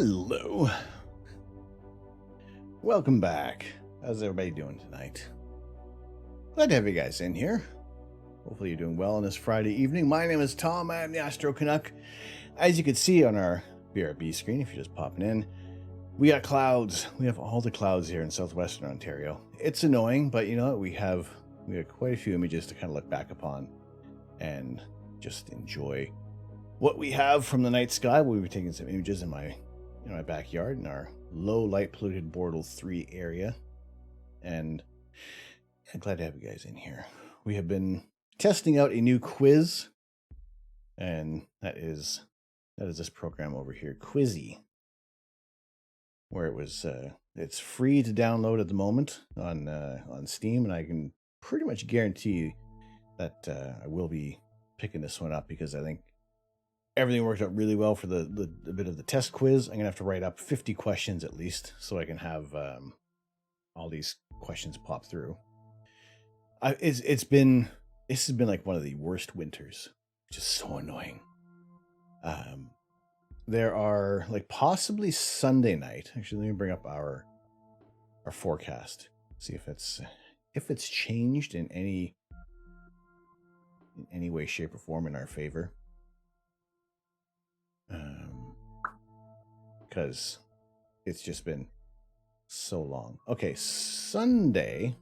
Speaker 1: Hello. Welcome back. How's everybody doing tonight? Glad to have you guys in here. Hopefully you're doing well on this Friday evening. My name is Tom. I am the Astro Canuck. As you can see on our BRB screen, if you're just popping in, we got clouds. We have all the clouds here in southwestern Ontario. It's annoying, but you know what? We have quite a few images to kind of look back upon and just enjoy what we have from the night sky. We'll be taking some images in my backyard in our low light polluted Bortle 3 area. And I'm glad to have you guys in here. We have been testing out a new quiz, and that is this program over here, Quizzy, where it's free to download at the moment on Steam, and I can pretty much guarantee that I will be picking this one up because I think everything worked out really well for the bit of the test quiz. I'm gonna have to write up 50 questions at least so I can have all these questions pop through. This has been like one of the worst winters, which is so annoying. There are like possibly Sunday night. Actually, let me bring up our forecast. See if it's changed in any way, shape, or form in our favor. Because it's just been so long. Okay, Sunday.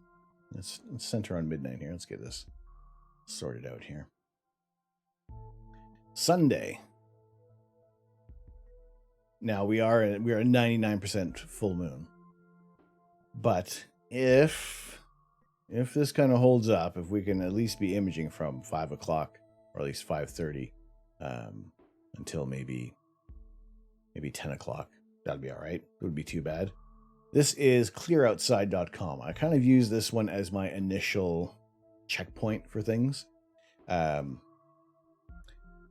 Speaker 1: Let's center on midnight here. Let's get this sorted out here. Sunday. Now we are at 99% full moon. But if this kind of holds up, if we can at least be imaging from 5 o'clock or at least 5:30 until maybe 10 o'clock, that'd be all right. It wouldn't be too bad. This is clearoutside.com. I kind of use this one as my initial checkpoint for things.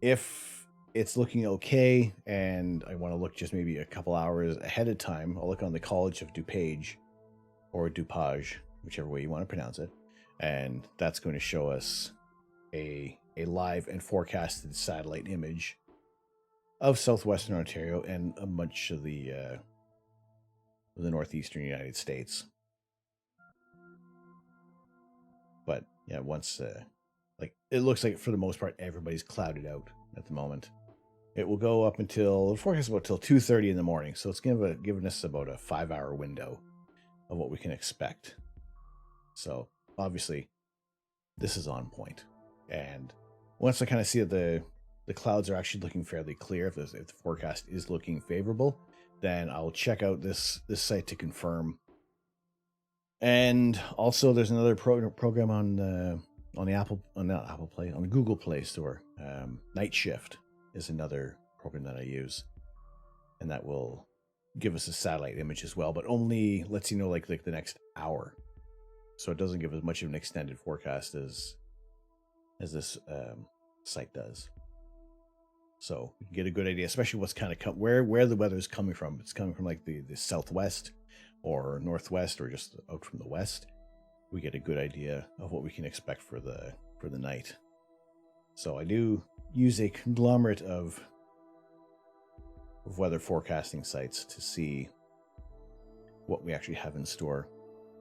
Speaker 1: If it's looking okay and I want to look just maybe a couple hours ahead of time, I'll look on the College of DuPage or DuPage, whichever way you want to pronounce it. And that's going to show us a live and forecasted satellite image of southwestern Ontario and a bunch of the northeastern United States. But yeah, once it looks like for the most part everybody's clouded out at the moment. It will go up until the forecast about till 2:30 in the morning, so it's giving us about a 5-hour window of what we can expect. So obviously, this is on point. And once I kind of see that the clouds are actually looking fairly clear, if the forecast is looking favorable, then I'll check out this site to confirm. And also, there's another program on the Google Play Store. Night Shift is another program that I use, and that will give us a satellite image as well, but only lets you know like the next hour. So it doesn't give as much of an extended forecast as this site does. So you can get a good idea, especially what's kind of where the weather is coming from. It's coming from like the southwest or northwest or just out from the west. We get a good idea of what we can expect for the night. So I do use a conglomerate of weather forecasting sites to see what we actually have in store.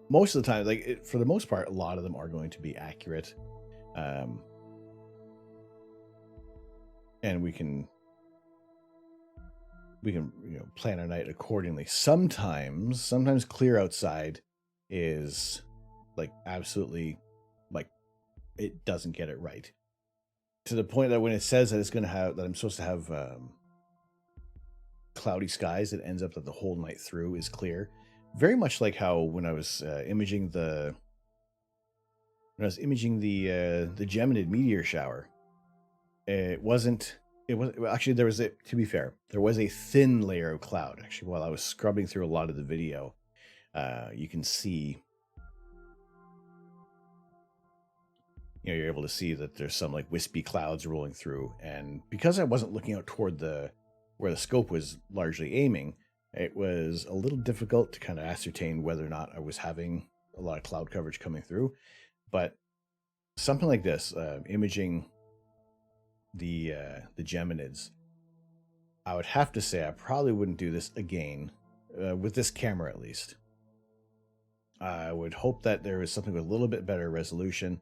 Speaker 1: Most of the time, for the most part, a lot of them are going to be accurate. And we can plan our night accordingly. Sometimes clear outside is like absolutely like it doesn't get it right, to the point that when it says that I'm supposed to have cloudy skies, it ends up that the whole night through is clear. Very much like how when I was imaging the Geminid meteor shower. To be fair, there was a thin layer of cloud. Actually, while I was scrubbing through a lot of the video, you can see, you're able to see that there's some like wispy clouds rolling through. And because I wasn't looking out toward where the scope was largely aiming, it was a little difficult to kind of ascertain whether or not I was having a lot of cloud coverage coming through. But something like this, imaging the Geminids, I would have to say I probably wouldn't do this again, with this camera at least. I would hope that there was something with a little bit better resolution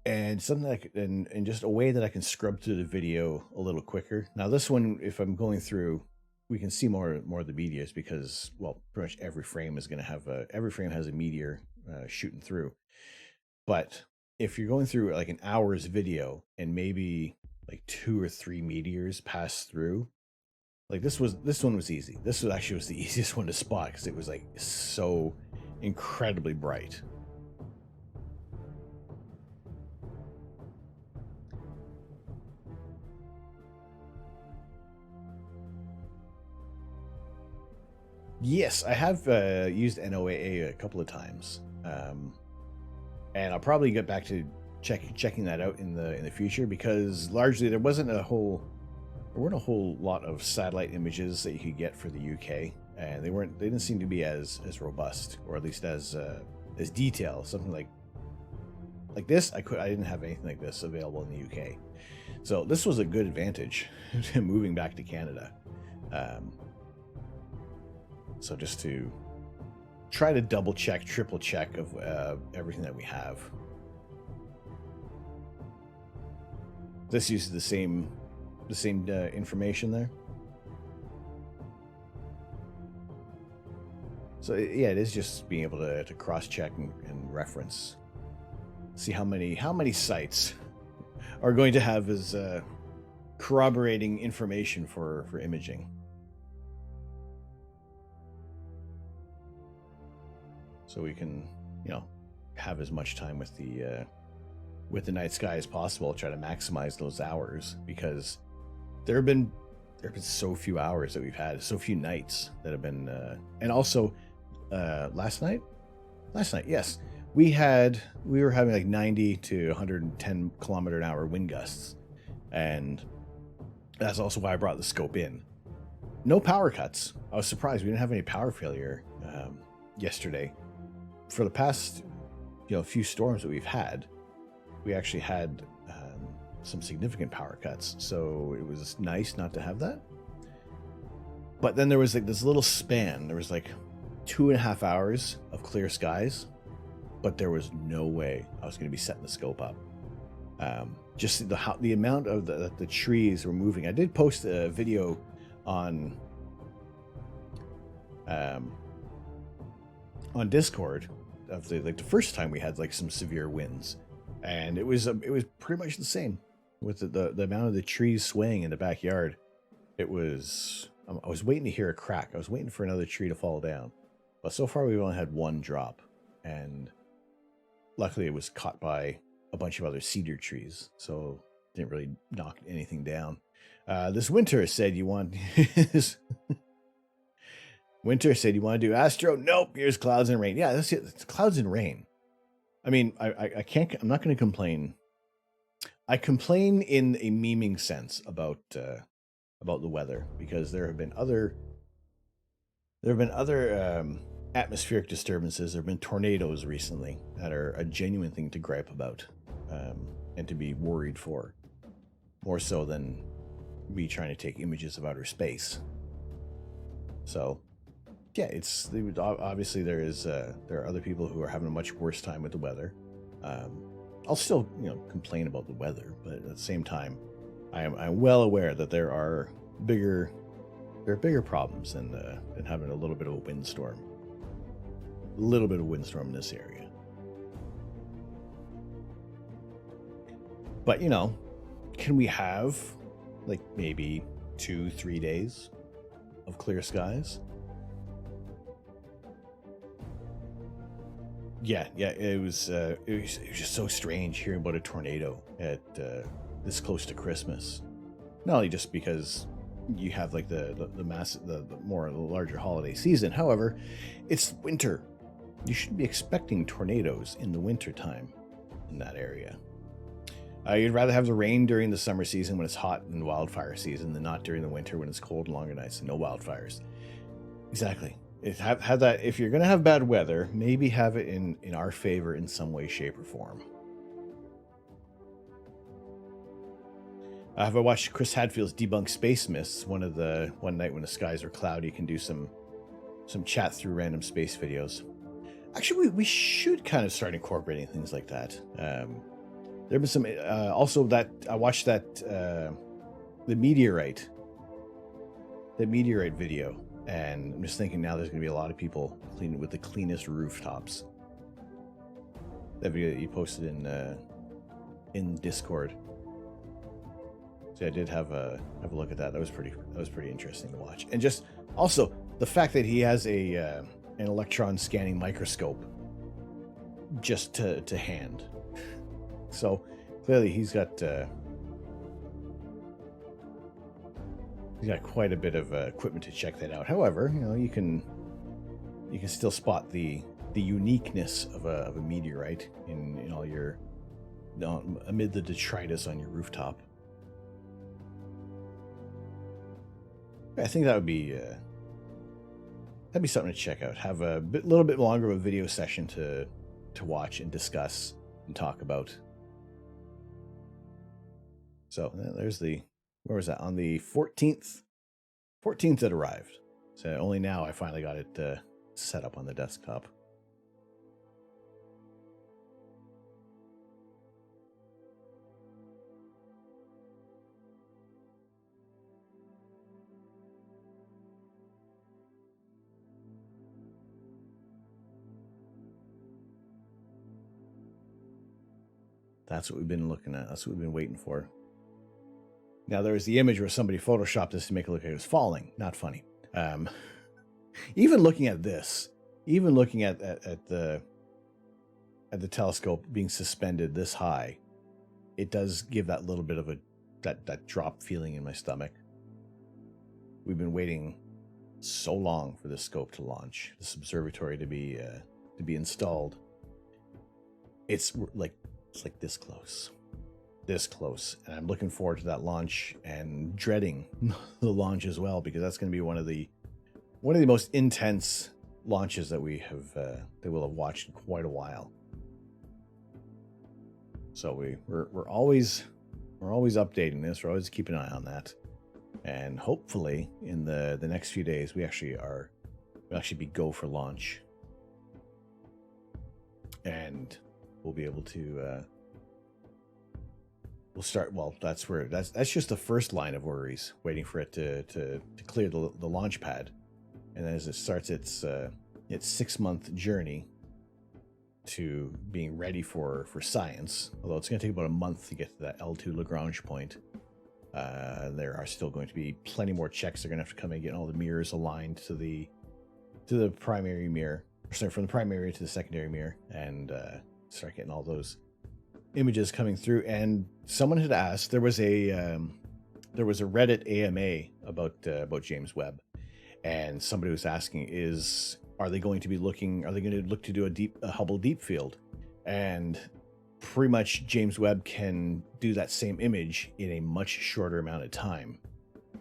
Speaker 1: and something that I could, and just a way that I can scrub through the video a little quicker. Now this one, if I'm going through, we can see more of the meteors because, well, pretty much every frame is going to have every frame has a meteor shooting through. But if you're going through like an hour's video and maybe like 2 or 3 meteors pass through, like this one was easy. This was actually the easiest one to spot because it was like so incredibly bright. Yes, I have used NOAA a couple of times, and I'll probably get back to checking that out in the future because largely there weren't a whole lot of satellite images that you could get for the UK, and they didn't seem to be as robust, or at least as detailed. Something like this, I didn't have anything like this available in the UK, so this was a good advantage moving back to Canada. So just to try to double check, triple check of everything that we have. This uses the same information there. So yeah, it is just being able to cross-check and reference, see how many sites are going to have as corroborating information for imaging. So we can, have as much time with the night sky as possible, try to maximize those hours, because there have been so few hours that we've had, so few nights that have been, and also last night, yes, we were having like 90 to 110 kilometer an hour wind gusts, and that's also why I brought the scope in. No power cuts. I was surprised we didn't have any power failure yesterday. For the past, few storms that we've had, we actually had some significant power cuts, so it was nice not to have that. But then there was like this little span. There was like 2.5 hours of clear skies, but there was no way I was going to be setting the scope up. Just the amount of the trees were moving. I did post a video on Discord of the first time we had like some severe winds, and it was pretty much the same with the amount of the trees swaying in the backyard. It was, I was waiting to hear a crack. I was waiting for another tree to fall down, but so far we've only had one drop, and luckily it was caught by a bunch of other cedar trees, so didn't really knock anything down. This winter said you want Winter said, you want to do Astro? Nope, here's clouds and rain. Yeah, that's it. It's clouds and rain. I mean, I can't, I'm not going to complain. I complain in a memeing sense about the weather, because there have been other atmospheric disturbances. There have been tornadoes recently that are a genuine thing to gripe about, and to be worried for, more so than me trying to take images of outer space. So yeah, it's obviously there are other people who are having a much worse time with the weather. I'll still complain about the weather, but at the same time, I'm well aware that there are bigger problems than having a little bit of a windstorm. A little bit of windstorm in this area. But can we have like maybe 2-3 days of clear skies? Yeah, it was just so strange hearing about a tornado at this close to Christmas. Not only just because you have like the larger holiday season. However, it's winter. You shouldn't be expecting tornadoes in the winter time in that area. You'd rather have the rain during the summer season when it's hot and wildfire season than not during the winter when it's cold and longer nights and no wildfires. Exactly. Have that. If you're going to have bad weather, maybe have it in our favor in some way, shape, or form. Have I watched Chris Hadfield's Debunk Space Myths? One night when the skies are cloudy, you can do some chat through random space videos. Actually, we should kind of start incorporating things like that. There have been some also that I watched that the meteorite video, and I'm just thinking now there's going to be a lot of people cleaning with the cleanest rooftops. That video that you posted in Discord. So I did have a look at that. That was pretty interesting to watch. And just also the fact that he has an electron scanning microscope just to hand. So clearly he's got quite a bit of equipment to check that out. However, you can still spot the uniqueness of a meteorite in all your amid the detritus on your rooftop. I think that'd be something to check out. Have a little bit longer of a video session to watch and discuss and talk about. So there's where was that? On the 14th? 14th it arrived. So only now I finally got it set up on the desktop. That's what we've been looking at. That's what we've been waiting for. Now, there was the image where somebody photoshopped this to make it look like it was falling. Not funny. Even looking at this, even looking at the telescope being suspended this high, it does give that little bit of that drop feeling in my stomach. We've been waiting so long for this scope to launch, this observatory to be installed. It's like this close, and I'm looking forward to that launch and dreading the launch as well, because that's going to be one of the most intense launches that we have that we'll have watched in quite a while. So we're always updating this. We're always keeping an eye on that, and hopefully in the next few days we'll actually be go for launch, and we'll be able to we'll start. Well, that's just the first line of worries, waiting for it to clear the launch pad, and then as it starts its 6-month journey to being ready for science. Although it's going to take about a month to get to that L2 Lagrange point. There are still going to be plenty more checks. They're going to have to come and get all the mirrors aligned to the primary mirror. Sorry, from the primary to the secondary mirror, and start getting all those images coming through. And someone had asked, there was a Reddit AMA about James Webb, and somebody was asking, are they going to look to do a Hubble Deep Field? And pretty much James Webb can do that same image in a much shorter amount of time,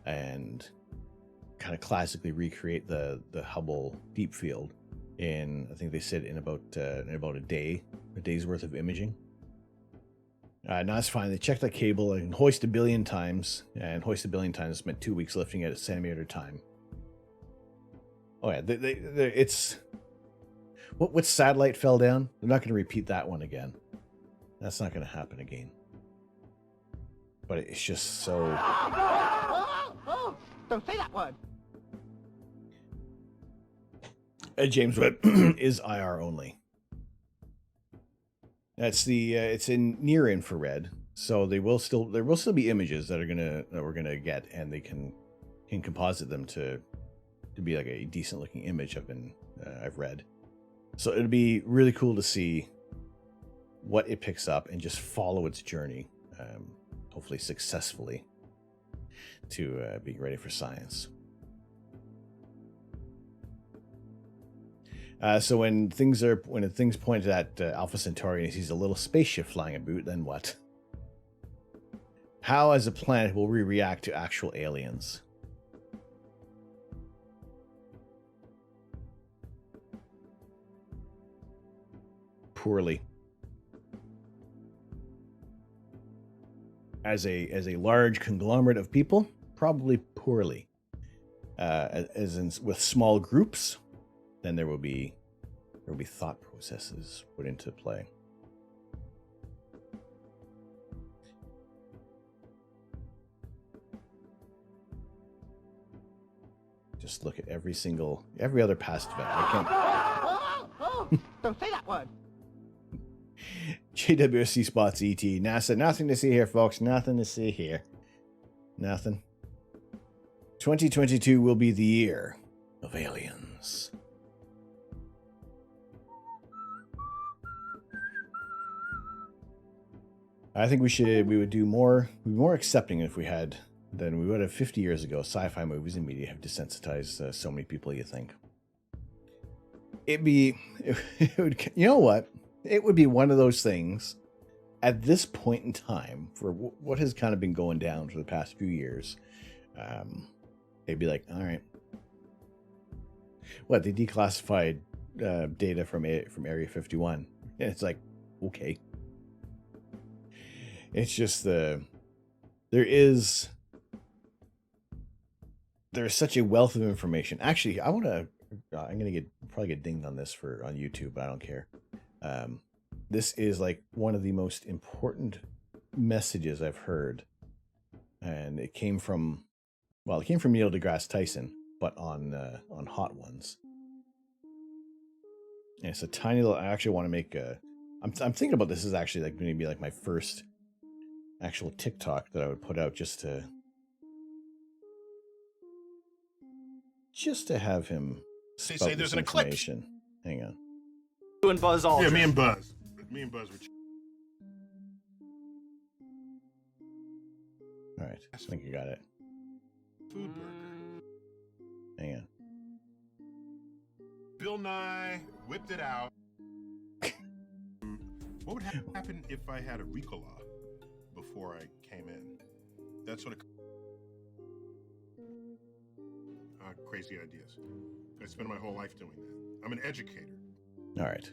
Speaker 1: and kind of classically recreate the Hubble Deep Field in, I think they said, in about a day's worth of imaging. No, that's fine. They checked that cable and hoist a billion times meant 2 weeks lifting at a centimeter at a time. Oh yeah, it's what satellite fell down? They're not going to repeat that one again. That's not going to happen again. But it's just so.
Speaker 8: Don't say that word.
Speaker 1: James Webb is IR only. That's it's in near infrared, so there will still be images that we're gonna get, and they can composite them to be like a decent looking image. I've read, so it'll be really cool to see what it picks up and just follow its journey, hopefully successfully, to being ready for science. So when things pointed at Alpha Centauri and he sees a little spaceship flying about, then what? How, as a planet, will we react to actual aliens? Poorly. as a large conglomerate of people, probably poorly. As in with small groups, then there will be thought processes put into play. Just look at every other past event. I can't.
Speaker 8: Don't say that word.
Speaker 1: JWSC spots ET. NASA, nothing to see here, folks. Nothing to see here. Nothing. 2022 will be the year of aliens. I think we would be more accepting if we had than we would have 50 years ago. Sci-fi movies and media have desensitized so many people, you think. It would, you know what? It would be one of those things at this point in time for what has kind of been going down for the past few years. They'd be like, all right. What, they declassified data from Area 51. And it's like, okay. It's just there's such a wealth of information. Actually, I'm gonna probably get dinged on this on YouTube, but I don't care. This is like one of the most important messages I've heard, and it came from Neil deGrasse Tyson, but on Hot Ones. And it's a tiny little. I actually want to make a. I'm thinking about this is actually like going to be like my first actual TikTok that I would put out just to have him
Speaker 9: They
Speaker 1: spout
Speaker 9: say there's
Speaker 1: this
Speaker 9: an eclipse.
Speaker 1: information. Hang on.
Speaker 4: You and Buzz Aldrin.
Speaker 5: Yeah, me and Buzz. Me and Buzz were.
Speaker 1: All right, I think you got it.
Speaker 5: Food burger.
Speaker 1: Hang on.
Speaker 5: Bill Nye whipped it out. What would happen if I had a Ricola before I came in? That sort of crazy ideas. I spent my whole life doing that. I'm an educator.
Speaker 1: All right,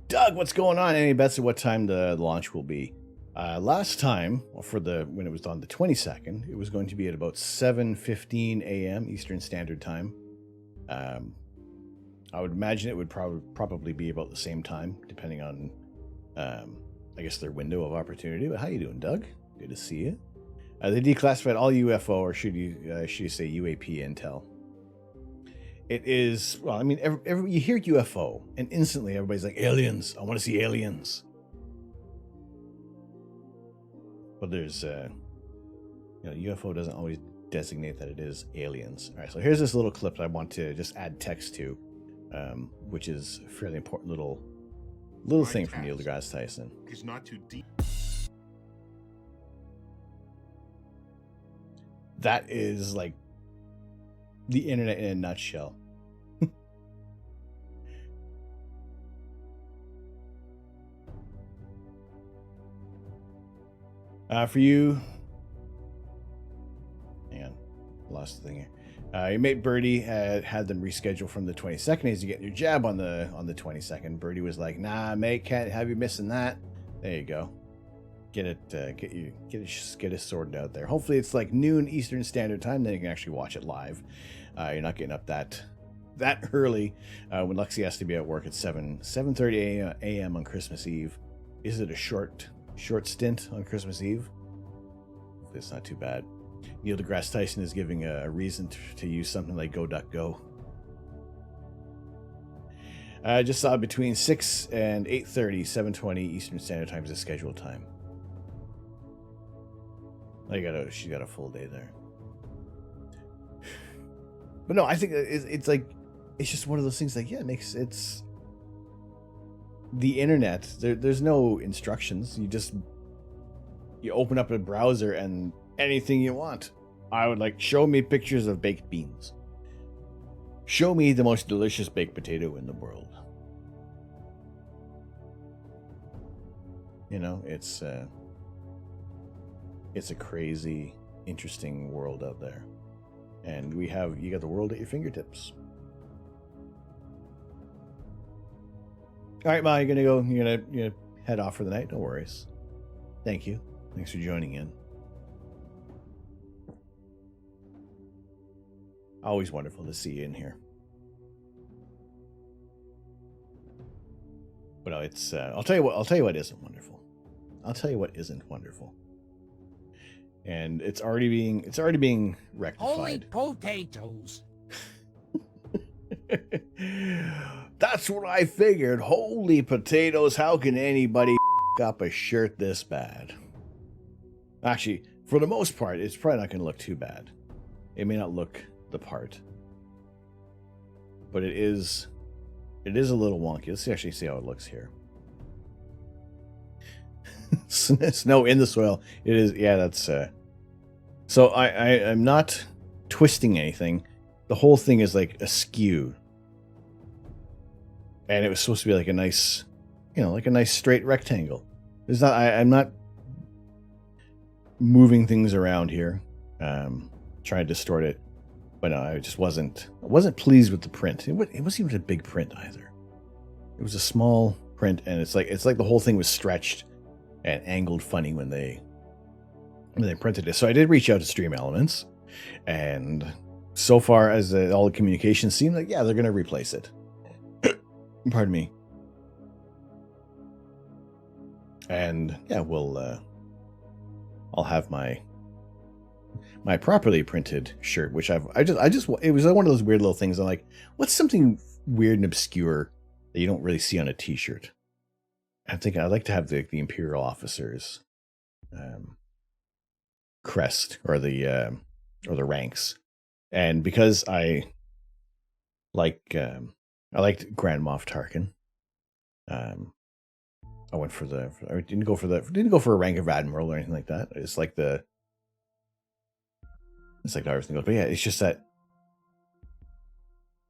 Speaker 1: Doug, what's going on? Any bets at what time the launch will be? Last time, when it was on the 22nd, it was going to be at about 7:15 a.m. Eastern Standard Time. I would imagine it would probably be about the same time, depending on, I guess, their window of opportunity. But how you doing, Doug? Good to see you. They declassified all UFO, or should you say UAP intel. It is, well, I mean, you hear UFO, and instantly everybody's like, aliens. I want to see aliens. But there's, UFO doesn't always designate that it is aliens. All right, so here's this little clip that I want to just add text to, which is a fairly important little thing from Neil deGrasse Tyson.
Speaker 5: It's not too deep.
Speaker 1: That is like the internet in a nutshell. For you, hang on, lost the thing here. Your mate Birdie had them rescheduled from the 22nd. As you get your jab on the 22nd, Birdie was like, "Nah, mate, can't have you missing that." There you go. Get it sorted out there. Hopefully, it's like noon Eastern Standard Time. Then you can actually watch it live. You're not getting up that early when Lexi has to be at work at 7:30 a.m. on Christmas Eve. Is it a short stint on Christmas Eve? It's not too bad. Neil deGrasse Tyson is giving a reason to use something like GoDuckGo. I just saw between 6 and 8:30, 7:20 Eastern Standard Time is the scheduled time. She got a full day there. But no, I think it's like, it's just one of those things like, yeah, it's the internet. There's no instructions. You open up a browser and anything you want. I would like, show me pictures of baked beans. Show me the most delicious baked potato in the world. It's a crazy, interesting world out there. And you got the world at your fingertips. All right, Ma, you're gonna head off for the night. No worries. Thank you. Thanks for joining in. Always wonderful to see you in here. But no, it's I'll tell you what isn't wonderful. I'll tell you what isn't wonderful. And it's already being
Speaker 6: Holy
Speaker 1: rectified.
Speaker 6: potatoes.
Speaker 1: That's what I figured. Holy potatoes, how can anybody up a shirt this bad? Actually, for the most part, it's probably not going to look too bad. It may not look the part. But it is a little wonky. Let's actually see how it looks here. Snow in the soil. It is, yeah, that's so I'm not twisting anything. The whole thing is like askew. And it was supposed to be like a nice, like a nice straight rectangle. It's not, I'm not moving things around here, trying to distort it. But no, I wasn't pleased with the print. It wasn't even a big print either. It was a small print, and it's like the whole thing was stretched and angled funny when they printed it. So I did reach out to Stream Elements, and so far as all the communications seem like, yeah, they're going to replace it. Pardon me. And yeah, I'll have my properly printed shirt, which it was one of those weird little things. I'm like, what's something weird and obscure that you don't really see on a t-shirt? I'm thinking I'd like to have the Imperial officers crest or the ranks. And because I liked Grand Moff Tarkin, I went for I didn't go for a rank of admiral or anything like that. It's like everything goes. But yeah, it's just that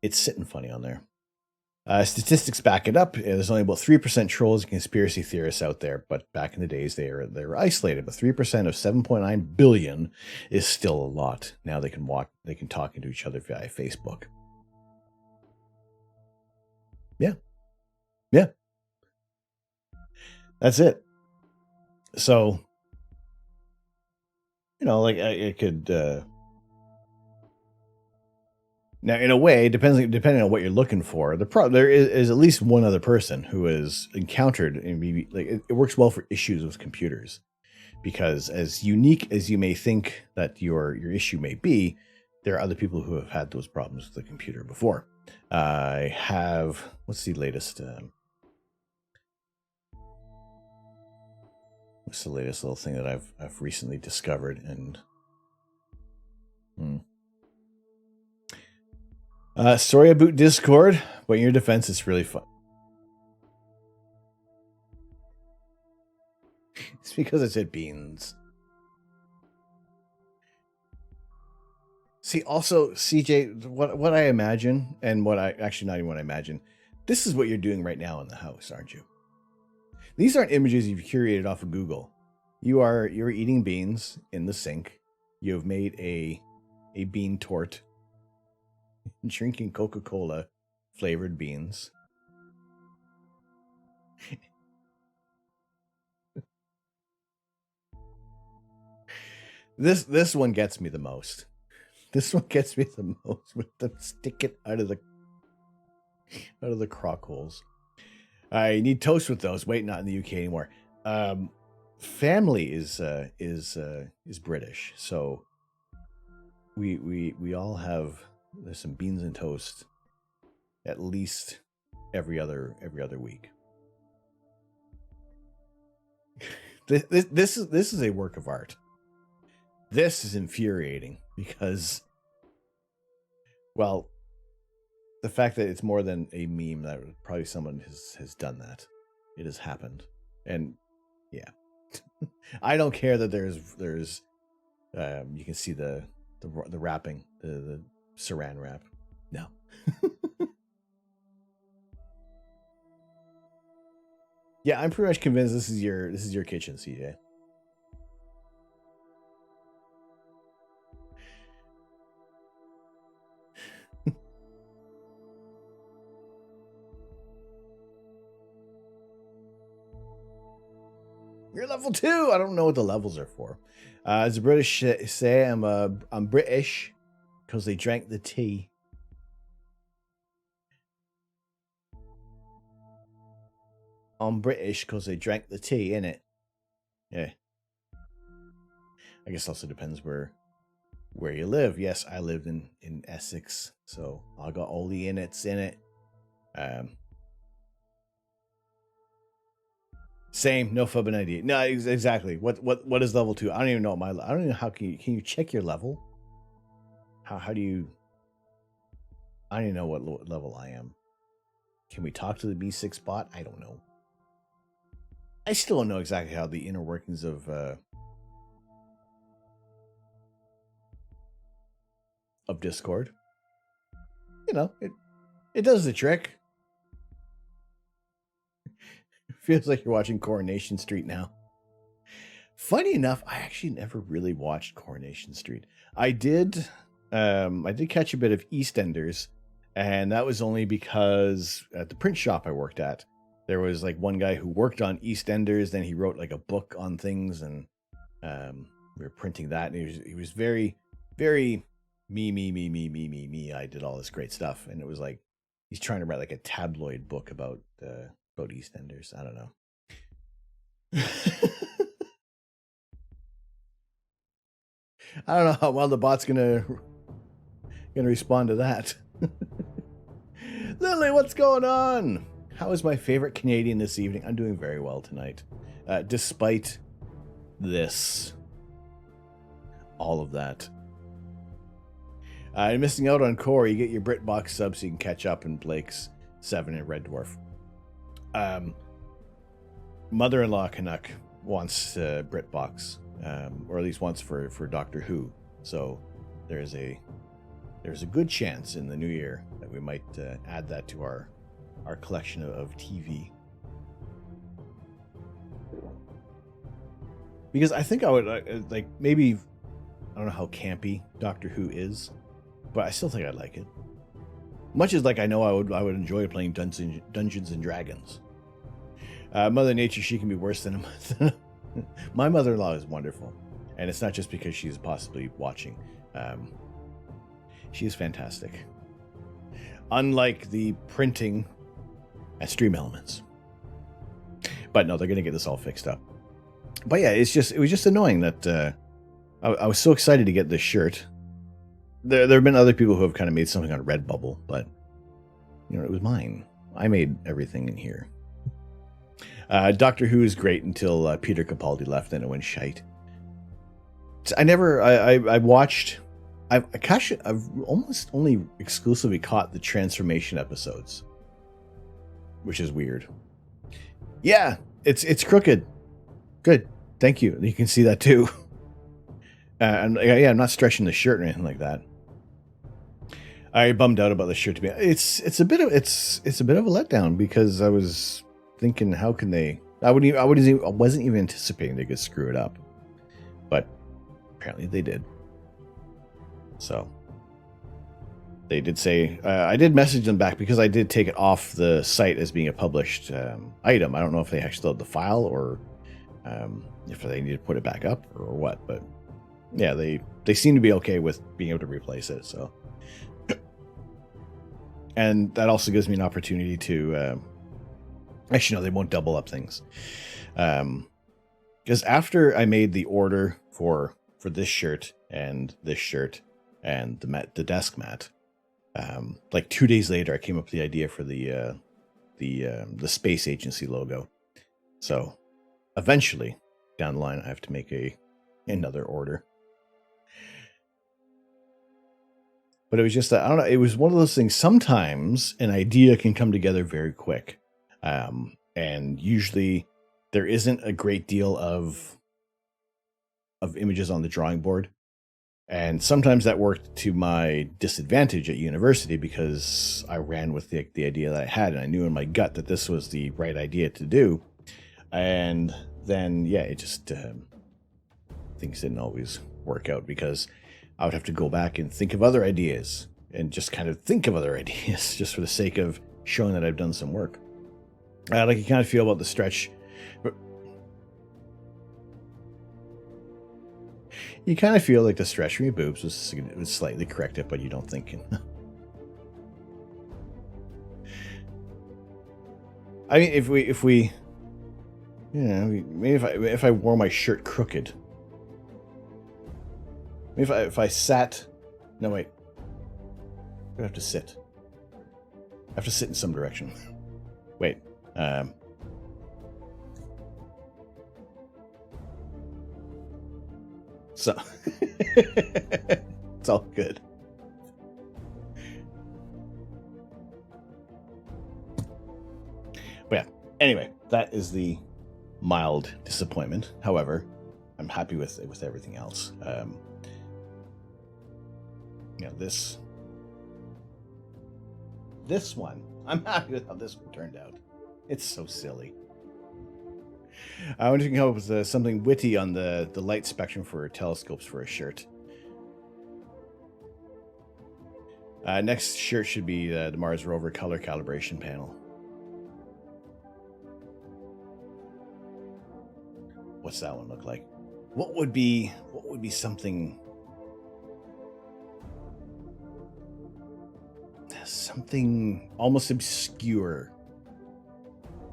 Speaker 1: it's sitting funny on there. Statistics back it up. There's only about 3% trolls and conspiracy theorists out there, but back in the days they were isolated. But 3% of 7.9 billion is still a lot. Now they can talk into each other via Facebook. Yeah. That's it. So, like I could. Now, in a way, depending on what you're looking for, there is at least one other person who has encountered, and maybe like it works well for issues with computers, because as unique as you may think that your issue may be, there are other people who have had those problems with the computer before. I have, what's the latest? What's the latest little thing that I've recently discovered? And story about Discord, but in your defense, it's really fun. It's because I said beans. See, also, CJ, what I imagine, and what I actually not even what I imagine, this is what you're doing right now in the house, aren't you? These aren't images you've curated off of Google. You're eating beans in the sink. You have made a bean tort. Drinking Coca-Cola flavored beans. This one gets me the most. This one gets me the most with the stick it out of the crock holes. I need toast with those. Wait, not in the UK anymore. Family is British, so we all have. There's some beans and toast at least every other week. This is a work of art. This is infuriating because, well, the fact that it's more than a meme, that probably someone has done that. It has happened. And yeah. I don't care that there's you can see the wrapping, the saran wrap. No. Yeah, I'm pretty much convinced this is your kitchen, CJ. You're level 2. I don't know what the levels are for. As the British say, I'm British. because they drank the tea. I'm British because they drank the tea, innit? Yeah. I guess also depends where you live. Yes, I lived in Essex, so I got all the innits in it. Same, no fubbing idea. No, exactly. What is level 2? I don't even know I don't even know how can you check your level? How do you? I don't even know what level I am. Can we talk to the B6 bot? I don't know. I still don't know exactly how the inner workings of Discord. You know, it does the trick. Feels like you're watching Coronation Street now. Funny enough, I actually never really watched Coronation Street. I did catch a bit of EastEnders, and that was only because at the print shop I worked at, there was like one guy who worked on EastEnders, then he wrote like a book on things, and we were printing that, and he was very, very me. I did all this great stuff, and it was like he's trying to write like a tabloid book about EastEnders. I don't know. I don't know how well the bot's gonna respond to that. Lily, what's going on? How is my favorite Canadian this evening? I'm doing very well tonight, despite this, all of that. You're missing out on Core. You get your BritBox sub so you can catch up in Blake's 7 and Red Dwarf. Mother-in-law Canuck wants BritBox, or at least wants for Doctor Who. So there's a good chance in the new year that we might add that to our collection of TV. Because I think I would like maybe, I don't know how campy Doctor Who is, but I still think I'd like it. Much as like I know I would enjoy playing Dungeons and Dragons. Mother Nature, she can be worse than my mother-in-law is wonderful, and it's not just because she's possibly watching. She is fantastic. Unlike the printing at Stream Elements, but no, they're gonna get this all fixed up. But yeah, it was just annoying that I was so excited to get this shirt. There have been other people who have kind of made something on Redbubble, but you know, it was mine. I made everything in here. Doctor Who is great until Peter Capaldi left, and it went shite. I watched. I've almost only exclusively caught the transformation episodes, which is weird. Yeah, it's crooked. Good, thank you. You can see that too. And yeah, I'm not stretching the shirt or anything like that. I bummed out about the shirt to be. It's a bit of a letdown because I was thinking, how can they? I wasn't even anticipating they could screw it up, but apparently they did. So they did say I did message them back because I did take it off the site as being a published item. I don't know if they actually had the file or if they need to put it back up or what, but yeah, they seem to be okay with being able to replace it. So, and that also gives me an opportunity to actually no, they won't double up things, because after I made the order for this shirt and the desk mat, like 2 days later I came up with the idea for the space agency logo. So eventually down the line I have to make another order. But it was just I don't know, it was one of those things. Sometimes an idea can come together very quick, and usually there isn't a great deal of images on the drawing board. And sometimes that worked to my disadvantage at university because I ran with the idea that I had, and I knew in my gut that this was the right idea to do. And then, yeah, it just things didn't always work out because I would have to go back and think of other ideas and just kind of think of other ideas just for the sake of showing that I've done some work. Like you kind of feel about the stretch. But You kind of feel like the stretch from your boobs was slightly corrected, but you don't think. I mean, if we, maybe if I wore my shirt crooked, maybe if I sat, no wait, I have to sit. I have to sit in some direction. Wait, so it's all good. But yeah, anyway, that is the mild disappointment. However, I'm happy with everything else. This one, I'm happy with how this one turned out. It's so silly. I wonder if you can come up with something witty on the light spectrum for telescopes for a shirt. Next shirt should be the Mars rover color calibration panel. What's that one look like? What would be something almost obscure?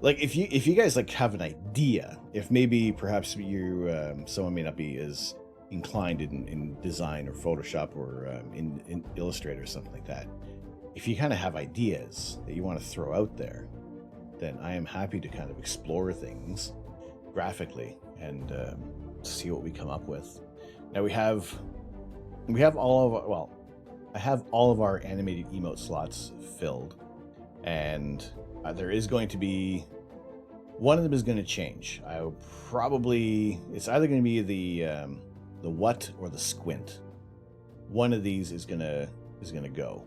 Speaker 1: Like if you guys like have an idea, if maybe perhaps you someone may not be as inclined in design or Photoshop or in Illustrator or something like that. If you kind of have ideas that you want to throw out there, then I am happy to kind of explore things graphically and see what we come up with. Now we have all of I have all of our animated emote slots filled, and there is going to be one of them is going to change. It's either going to be the what or the squint. One of these is gonna go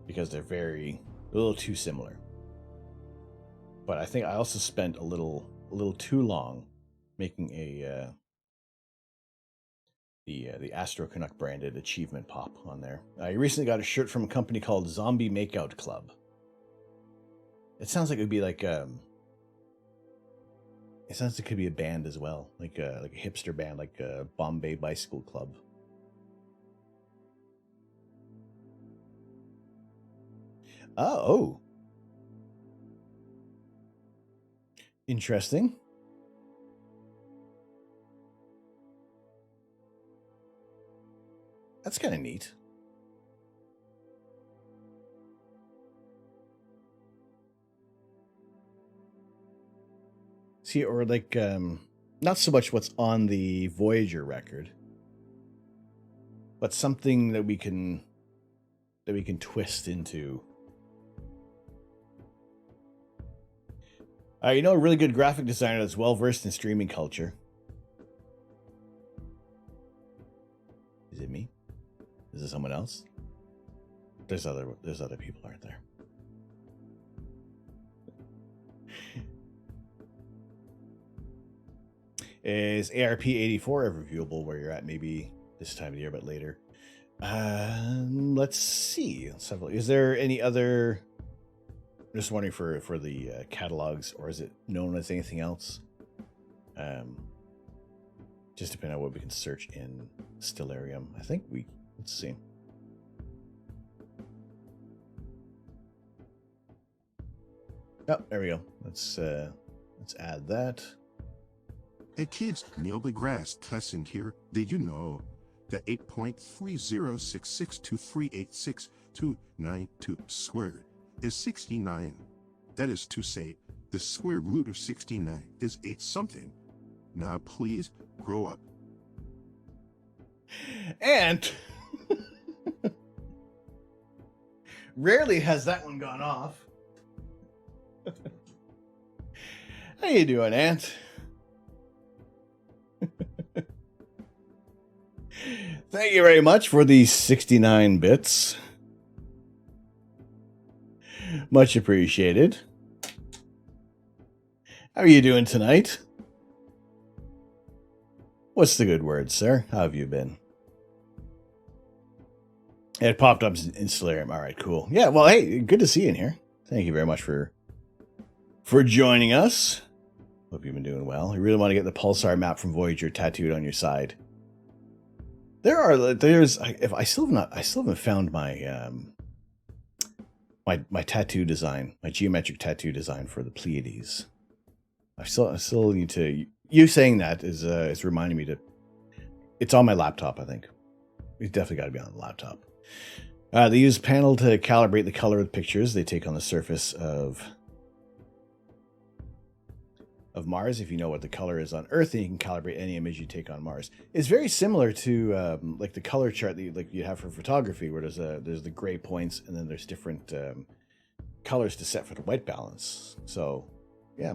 Speaker 1: because they're a little too similar. But I think I also spent a little too long making the Astro Canuck branded achievement pop on there. I recently got a shirt from a company called Zombie Makeout Club. It sounds like it would be like it sounds like it could be a band as well, like a hipster band, like a Bombay Bicycle Club. Oh. Interesting. That's kind of neat. See, or like, not so much what's on the Voyager record, but something that we can twist into. A really good graphic designer that's well versed in streaming culture. Is it me? Is it someone else? There's other people, aren't there? Is ARP84 ever viewable where you're at? Maybe this time of the year, but later. Let's see. Is there any other? I'm just wondering for the catalogs, or is it known as anything else? Just depending on what we can search in Stellarium. I think let's see. Oh, there we go. Let's add that.
Speaker 5: Hey kids, Neil deGrasse Tyson here. Did you know that 8.30662386.292 squared is 69? That is to say, the square root of 69 is 8 something. Now please, grow up.
Speaker 1: And rarely has that one gone off. How you doing, Ant? Thank you very much for the 69 bits. Much appreciated. How are you doing tonight? What's the good word, sir? How have you been? It popped up in Stellarium. All right, cool. Yeah, well, hey, good to see you in here. Thank you very much for joining us. Hope you've been doing well. You really want to get the pulsar map from Voyager tattooed on your side. I still haven't found my my tattoo design, my geometric tattoo design for the Pleiades. I still need to. You saying that is reminding me to. It's on my laptop, I think. It's definitely got to be on the laptop. They use panel to calibrate the color of the pictures they take on the surface of Mars. If you know what the color is on Earth, then you can calibrate any image you take on Mars. It's very similar to like the color chart that you have for photography, where there's the gray points, and then there's different colors to set for the white balance. So yeah,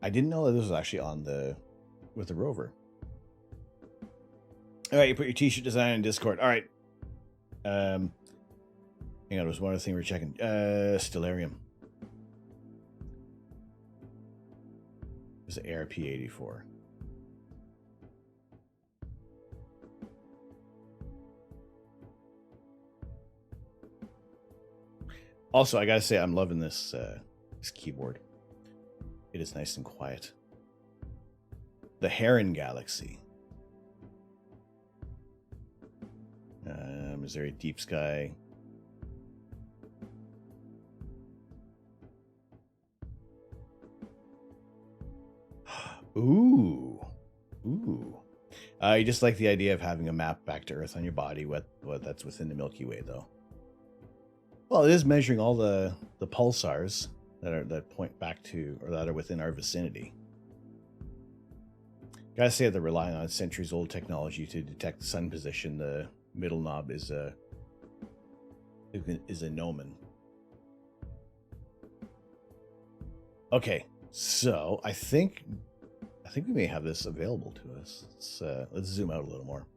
Speaker 1: I didn't know that this was actually with the rover. All right, you put your t-shirt design in Discord. All right. Hang on, there's one other thing we're checking. Stellarium. It's the ARP-84. Also, I gotta say, I'm loving this keyboard. It is nice and quiet. The Heron Galaxy. Is there a deep sky? Ooh. You just like the idea of having a map back to Earth on your body. What that's within the Milky Way, though. Well, it is measuring all the pulsars that point back to, or that are within our vicinity. Gotta say, they're relying on centuries-old technology to detect the sun position. The middle knob is a gnomon. Okay, so I think we may have this available to us. Let's zoom out a little more.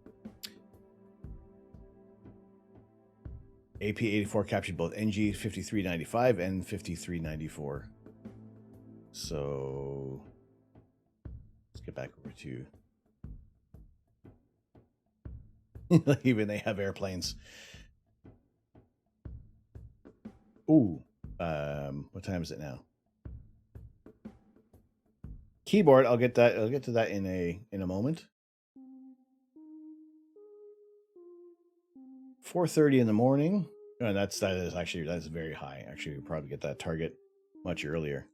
Speaker 1: AP-84 captured both NG-5395 and 5394. So let's get back over to. Even they have airplanes. Ooh, what time is it now? Keyboard. I'll get to that in a moment. 4:30 in the morning. Oh, that's very high. Actually, we'll probably get that target much earlier.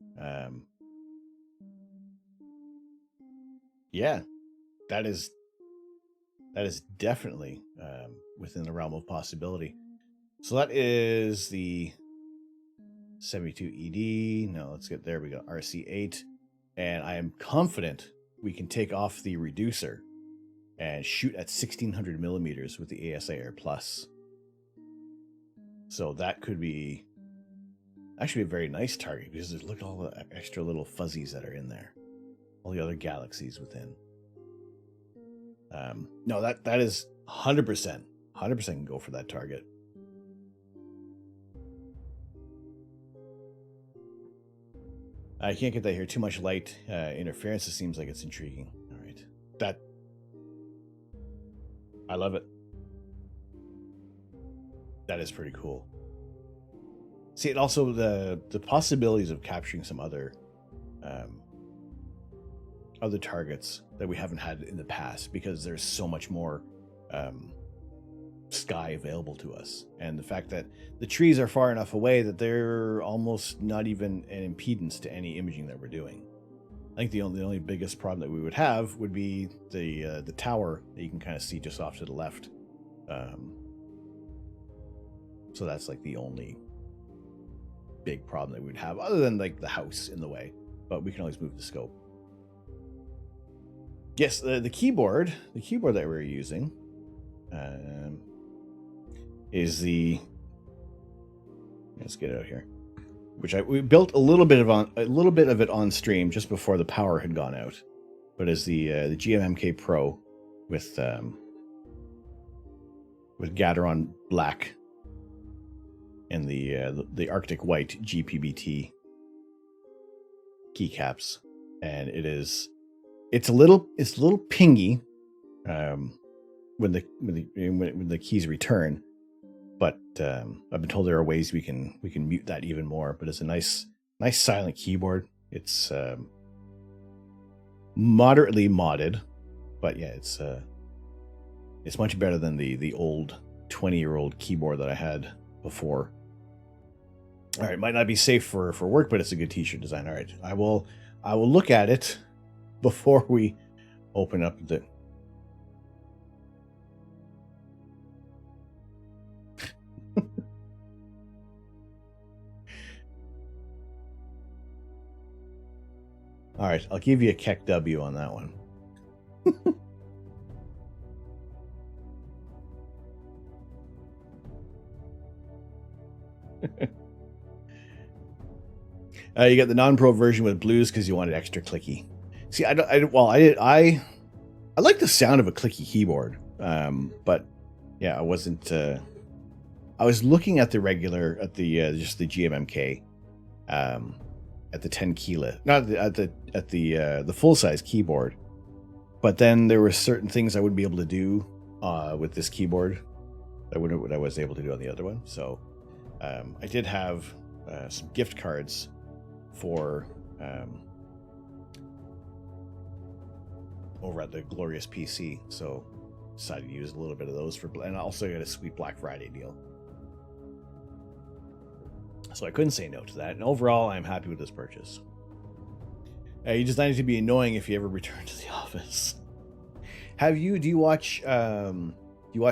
Speaker 1: Yeah, that is definitely within the realm of possibility. So that is the 72 ED. No, let's get there. We got RC8, and I am confident we can take off the reducer and shoot at 1600 millimeters with the ASI Air Plus. So that could be actually a very nice target, because look at all the extra little fuzzies that are in there, all the other galaxies within. No, that is 100% can go for that target. I can't get that here. Too much light interference. It seems like it's intriguing. All right, I love it. That is pretty cool. See, it also the possibilities of capturing some other targets that we haven't had in the past, because there's so much more sky available to us, and the fact that the trees are far enough away that they're almost not even an impedance to any imaging that we're doing. I think the only biggest problem that we would have would be the tower that you can kind of see just off to the left. So that's like the only big problem that we would have, other than like the house in the way, but we can always move the scope. Yes, the keyboard that we're using is the. Let's get it out here. Which we built a little bit of it on stream just before the power had gone out, but is the GMMK Pro with Gateron Black and the Arctic White GPBT keycaps, and it's a little pingy when the keys return, but I've been told there are ways we can mute that even more. But it's a nice silent keyboard. It's moderately modded, but yeah, it's much better than the old 20-year-old keyboard that I had before. All right, might not be safe for work, but it's a good t-shirt design. All right, I will look at it before we open up the. All right, I'll give you a Keck W on that one. You got the non-pro version with blues because you wanted extra clicky. See, I like the sound of a clicky keyboard, but yeah, I wasn't. I was looking at the regular, at the just the GMMK, at the 10 kilo, not at the full size keyboard, but then there were certain things I wouldn't be able to do with this keyboard that what I was able to do on the other one. So I did have some gift cards for over at the Glorious PC, so decided to use a little bit of those for, and also got a sweet Black Friday deal. So I couldn't say no to that, and overall, I'm happy with this purchase. You designed it to be annoying if you ever return to the office. Do you watch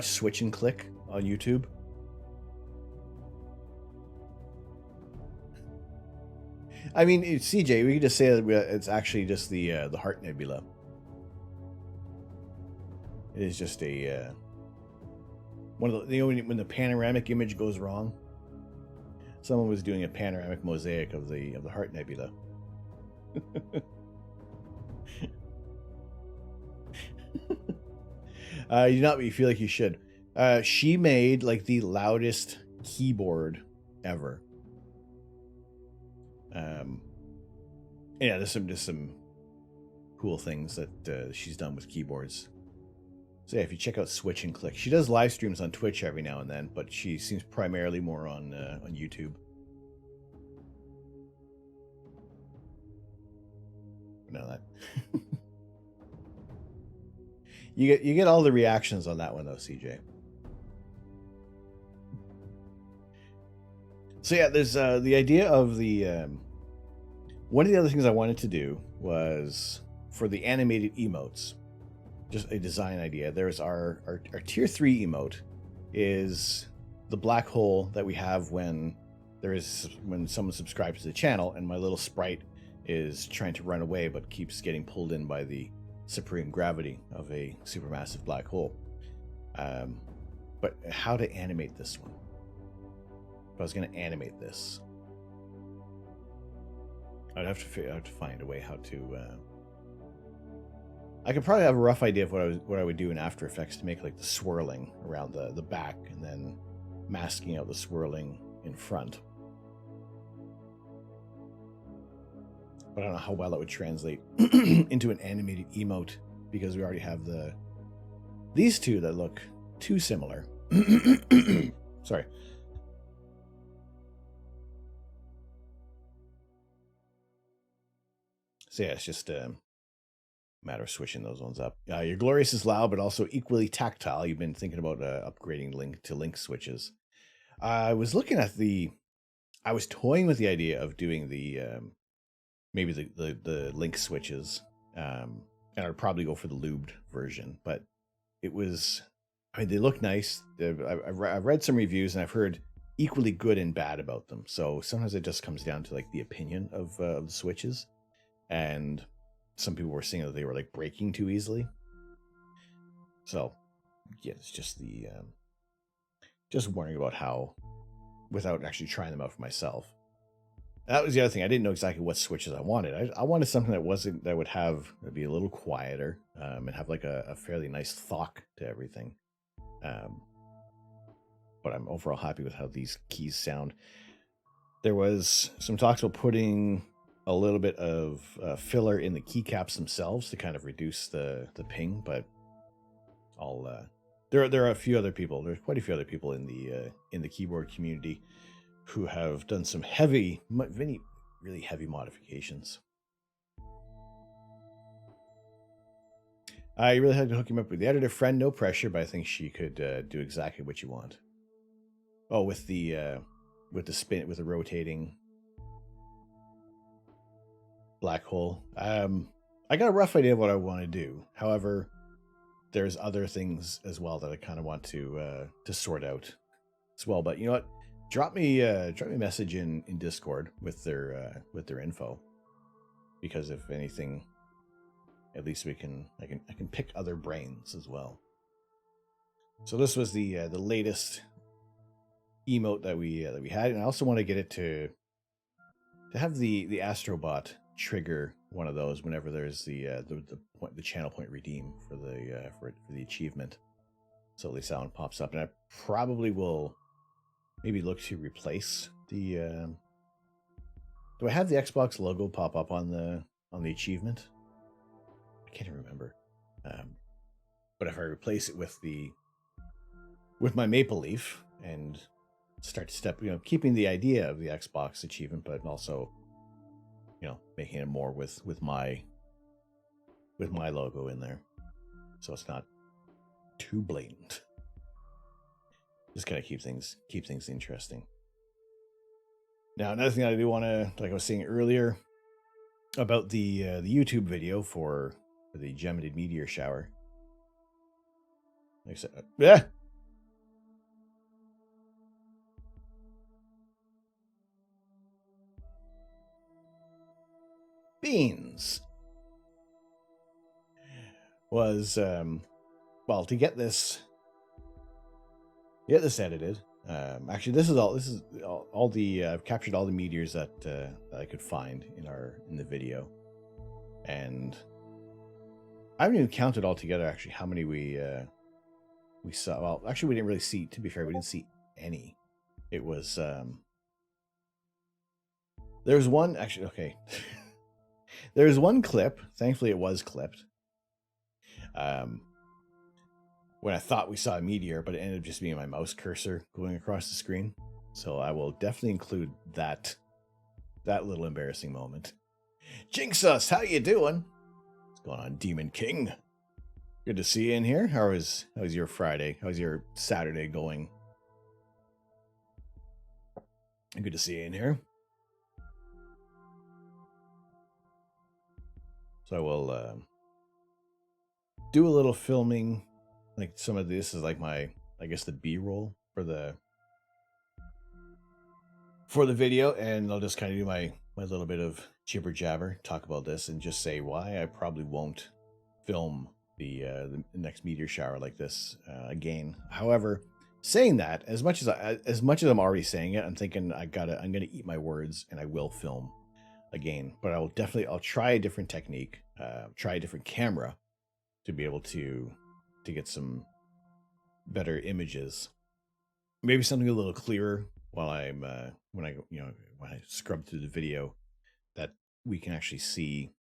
Speaker 1: Switch and Click on YouTube? I mean, CJ, we could just say that it's actually just the Heart Nebula. It is just a one of the when the panoramic image goes wrong. Someone was doing a panoramic mosaic of the Heart Nebula. You do not, but you feel like you should. She made like the loudest keyboard ever. Yeah, there's some cool things that she's done with keyboards. So yeah, if you check out Switch and Click, she does live streams on Twitch every now and then, but she seems primarily more on YouTube. You know that. you get all the reactions on that one though, CJ. So yeah, there's the idea of the one of the other things I wanted to do was for the animated emotes, just a design idea. There's our tier 3 emote is the black hole that we have when someone subscribes to the channel, and my little sprite is trying to run away but keeps getting pulled in by the supreme gravity of a supermassive black hole. But how to animate this one? If I was going to animate this, I'd have to find a way how to. I could probably have a rough idea of what I would do in After Effects to make like the swirling around the back, and then masking out the swirling in front. But I don't know how well that would translate into an animated emote, because we already have these two that look too similar. Sorry. So yeah, it's just a matter of switching those ones up. Your Glorious is loud, but also equally tactile. You've been thinking about upgrading link switches. I was looking at I was toying with the idea of doing the maybe the link switches, and I'd probably go for the lubed version. But it was, I mean, they look nice. I've read some reviews, and I've heard equally good and bad about them. So sometimes it just comes down to like the opinion of the switches. And some people were saying that they were like breaking too easily. So yeah, it's just just worrying about how, without actually trying them out for myself. That was the other thing. I didn't know exactly what switches I wanted. I wanted something that would be a little quieter, and have like a fairly nice thok to everything. But I'm overall happy with how these keys sound. There was some talks about putting a little bit of filler in the keycaps themselves to kind of reduce the ping, but there are a few other people. There's quite a few other people in the keyboard community who have done some really heavy modifications I really had to hook him up with the editor friend. No pressure, but I think she could do exactly what you want. Oh, with the spin, with the rotating black hole. I got a rough idea of what I want to do. However, there's other things as well that I kind of want to sort out as well. But you know what? Drop me a message in Discord with their info, because if anything, at least I can pick other brains as well. So this was the latest emote that we had, and I also want to get it to have the Astrobot trigger one of those whenever there's the channel point redeem for the achievement. So at least that one pops up, and I probably will maybe look to replace the. Do I have the Xbox logo pop up on the achievement? I can't even remember. But if I replace it with my maple leaf and start to step, keeping the idea of the Xbox achievement, but also, making it more with my logo in there, so it's not too blatant. Just kind of keep things interesting. Now, another thing I do want to, like I was saying earlier, about the YouTube video for the Geminid meteor shower. Like I said, yeah. Beans was to get this edited. Actually, this is all the I've captured all the meteors that I could find in the video, and I haven't even counted all together actually how many we saw. Well, actually, we didn't really see. To be fair, we didn't see any. It was there was one actually. Okay. There was one clip. Thankfully, it was clipped. When I thought we saw a meteor, but it ended up just being my mouse cursor going across the screen. So I will definitely include that little embarrassing moment. Jinx us, how you doing? What's going on, Demon King? Good to see you in here. How's your Friday? How's your Saturday going? Good to see you in here. So I will do a little filming. Like some of this is like I guess the B-roll for the video, and I'll just kind of do my little bit of jibber jabber, talk about this, and just say why I probably won't film the next meteor shower like this again. However, saying that, as much as I'm already saying it, I'm thinking I'm gonna eat my words, and I will film again. But I'll try a different technique, try a different camera to be able to get some better images, maybe something a little clearer while I'm when I scrub through the video, that we can actually see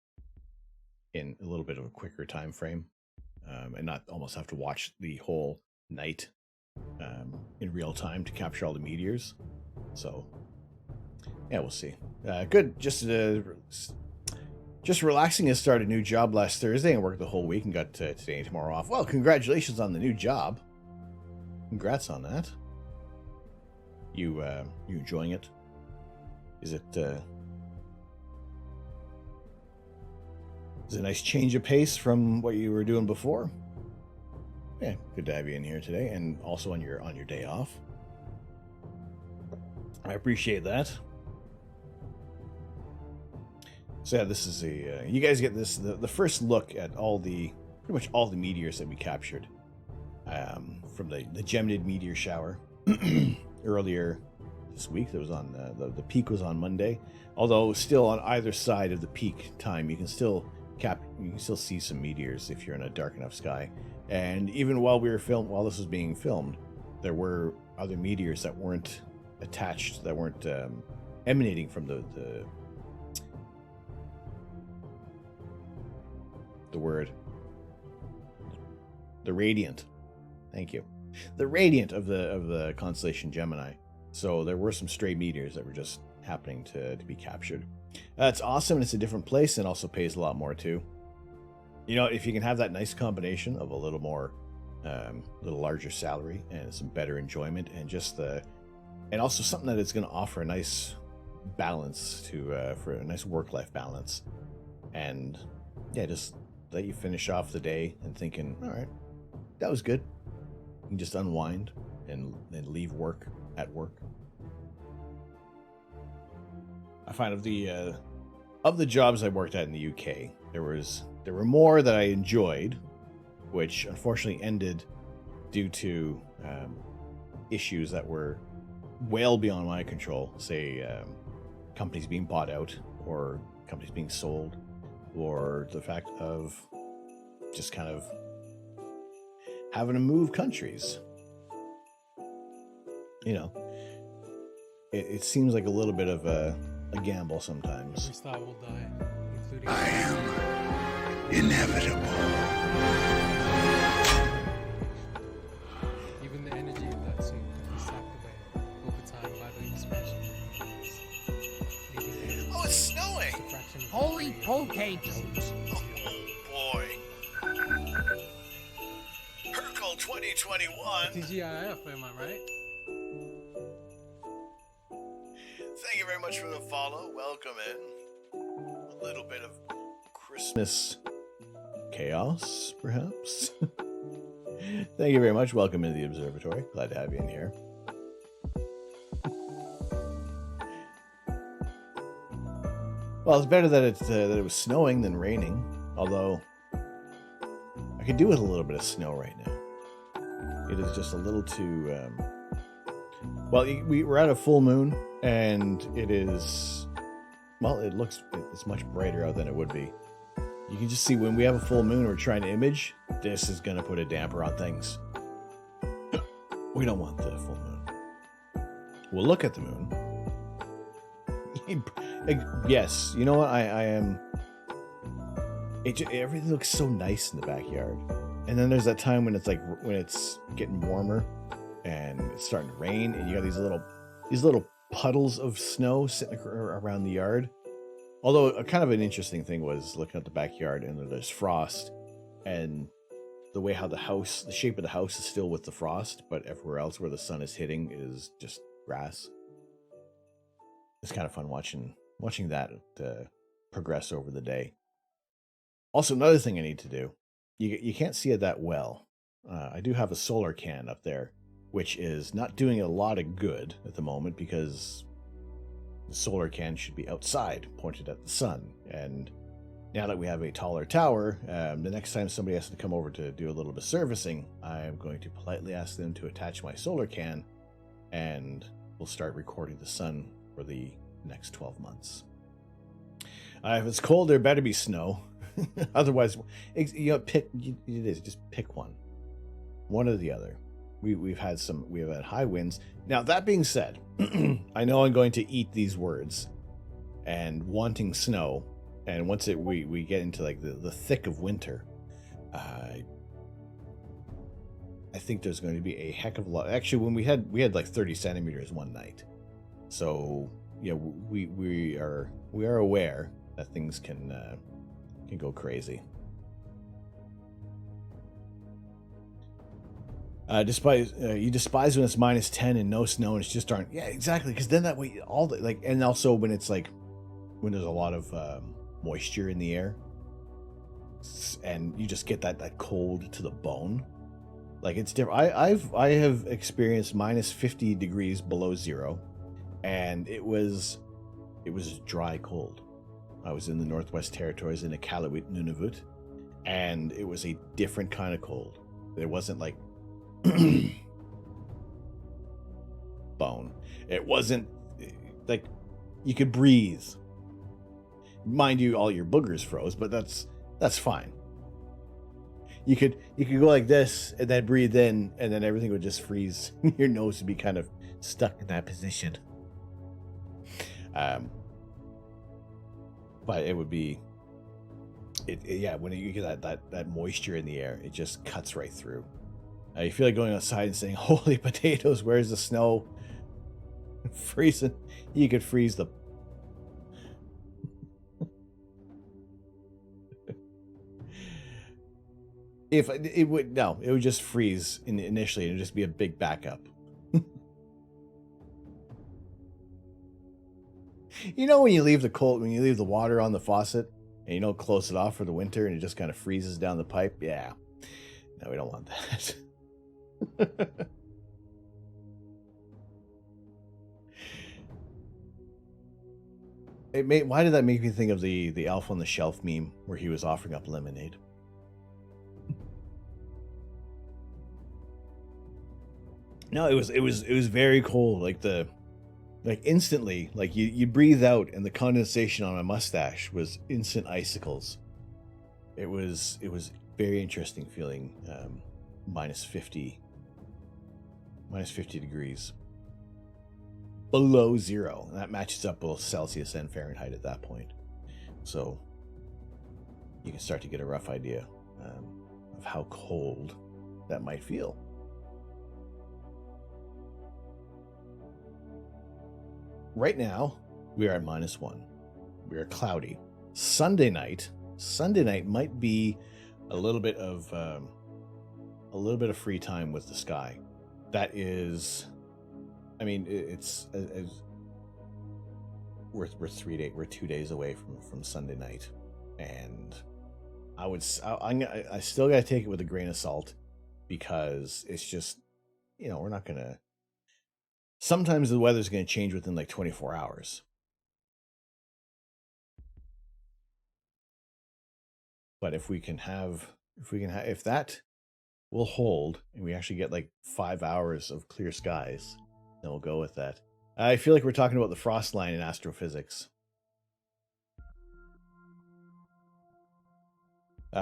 Speaker 1: in a little bit of a quicker time frame, and not almost have to watch the whole night in real time to capture all the meteors. So yeah, we'll see. Good. Just relaxing. I started a new job last Thursday and worked the whole week and got today and tomorrow off. Well, congratulations on the new job. Congrats on that. You enjoying it? Is it a nice change of pace from what you were doing before? Yeah, good to have you in here today, and also on your day off. I appreciate that. So yeah, this is you guys get this the first look at pretty much all the meteors that we captured from the Geminid meteor shower earlier this week. That was on the peak was on Monday, although still on either side of the peak time you can still see some meteors if you're in a dark enough sky. And even while this was being filmed, there were other meteors that weren't attached, that weren't emanating from the radiant. Thank you. The radiant of the constellation Gemini. So there were some stray meteors that were just happening to be captured. It's awesome, and it's a different place, and also pays a lot more too. You know, if you can have that nice combination of a little more, little larger salary and some better enjoyment, and and also something that is going to offer a nice balance for a nice work-life balance, and yeah, just let you finish off the day and thinking, all right, that was good. You can just unwind and leave work at work. I find of the jobs I worked at in the UK, there were more that I enjoyed, which unfortunately ended due to issues that were well beyond my control. Say, companies being bought out, or companies being sold, or the fact of just kind of having to move countries. You know, it seems like a little bit of a gamble sometimes.
Speaker 3: Every star will die, including
Speaker 8: I am inevitable.
Speaker 3: even the energy of that suit will be sapped away over time by the expansion of the universe.
Speaker 1: Oh, it's snowing!
Speaker 6: Holy potatoes!
Speaker 1: Oh boy! Hercule 2021.
Speaker 3: TGIF, am I right?
Speaker 1: Thank you very much for the follow. Welcome in. A little bit of Christmas chaos, perhaps. Thank you very much. Welcome into the observatory. Glad to have you in here. Well, it's better that it was snowing than raining. Although I could do with a little bit of snow right now. It is just a little too. Well, we're at a full moon, and it is. Well, it's much brighter out than it would be. You can just see when we have a full moon, we're trying to image. This is going to put a damper on things. We don't want the full moon. We'll look at the moon. Yes, you know what? I am. Everything looks so nice in the backyard, and then there's that time when it's getting warmer, and it's starting to rain, and you got these little puddles of snow sitting around the yard. Although kind of an interesting thing was looking at the backyard, and there's frost, and the way how the shape of the house is still with the frost, but everywhere else where the sun is hitting is just grass. It's kind of fun watching that progress over the day. Also, another thing I need to do, you can't see it that well. I do have a solar can up there, which is not doing a lot of good at the moment because the solar can should be outside, pointed at the sun. And now that we have a taller tower, the next time somebody has to come over to do a little bit of servicing, I'm going to politely ask them to attach my solar can, and we'll start recording the sun for the next 12 months. If it's cold, there better be snow. Otherwise, just pick one or the other. We've had high winds. Now, that being said, I know I'm going to eat these words and wanting snow. And once we get into like the thick of winter, I think there's going to be a heck of a lot. Actually, when we had like 30 centimeters one night. So yeah, we are aware that things can go crazy. You despise when it's -10 and no snow and it's just aren't. Yeah, exactly. Because then that way and also when it's like when there's a lot of moisture in the air, and you just get that cold to the bone. Like it's different. I have experienced -50 degrees below zero, and it was dry cold. I was in the Northwest Territories in Iqaluit, Nunavut, and it was a different kind of cold. It wasn't like bone. It wasn't like you could breathe. Mind you, all your boogers froze, but that's fine. You could go like this and then breathe in, and then everything would just freeze. Your nose would be kind of stuck in that position. But it would be, when you get that moisture in the air, it just cuts right through. You feel like going outside and saying, "Holy potatoes, where's the snow?" Freezing. You could freeze the. If it would, no, it would just freeze initially. It'd just be a big backup. You know, when you leave the water on the faucet and you don't close it off for the winter and it just kind of freezes down the pipe? Yeah. No, we don't want that. Why did that make me think of the Elf on the Shelf meme where he was offering up lemonade? No, it was very cold. Like instantly, like you breathe out and the condensation on my mustache was instant icicles. It was very interesting feeling. Minus 50 degrees below zero, and that matches up both Celsius and Fahrenheit at that point. So you can start to get a rough idea of how cold that might feel. Right now, we are at -1. We are cloudy. Sunday night might be a little bit of free time with the sky. That is, I mean, it's we're 2 days away from Sunday night, and I still gotta take it with a grain of salt, because it's just, we're not gonna. Sometimes the weather's going to change within like 24 hours. But if that will hold and we actually get like 5 hours of clear skies, then we'll go with that. I feel like we're talking about the frost line in astrophysics.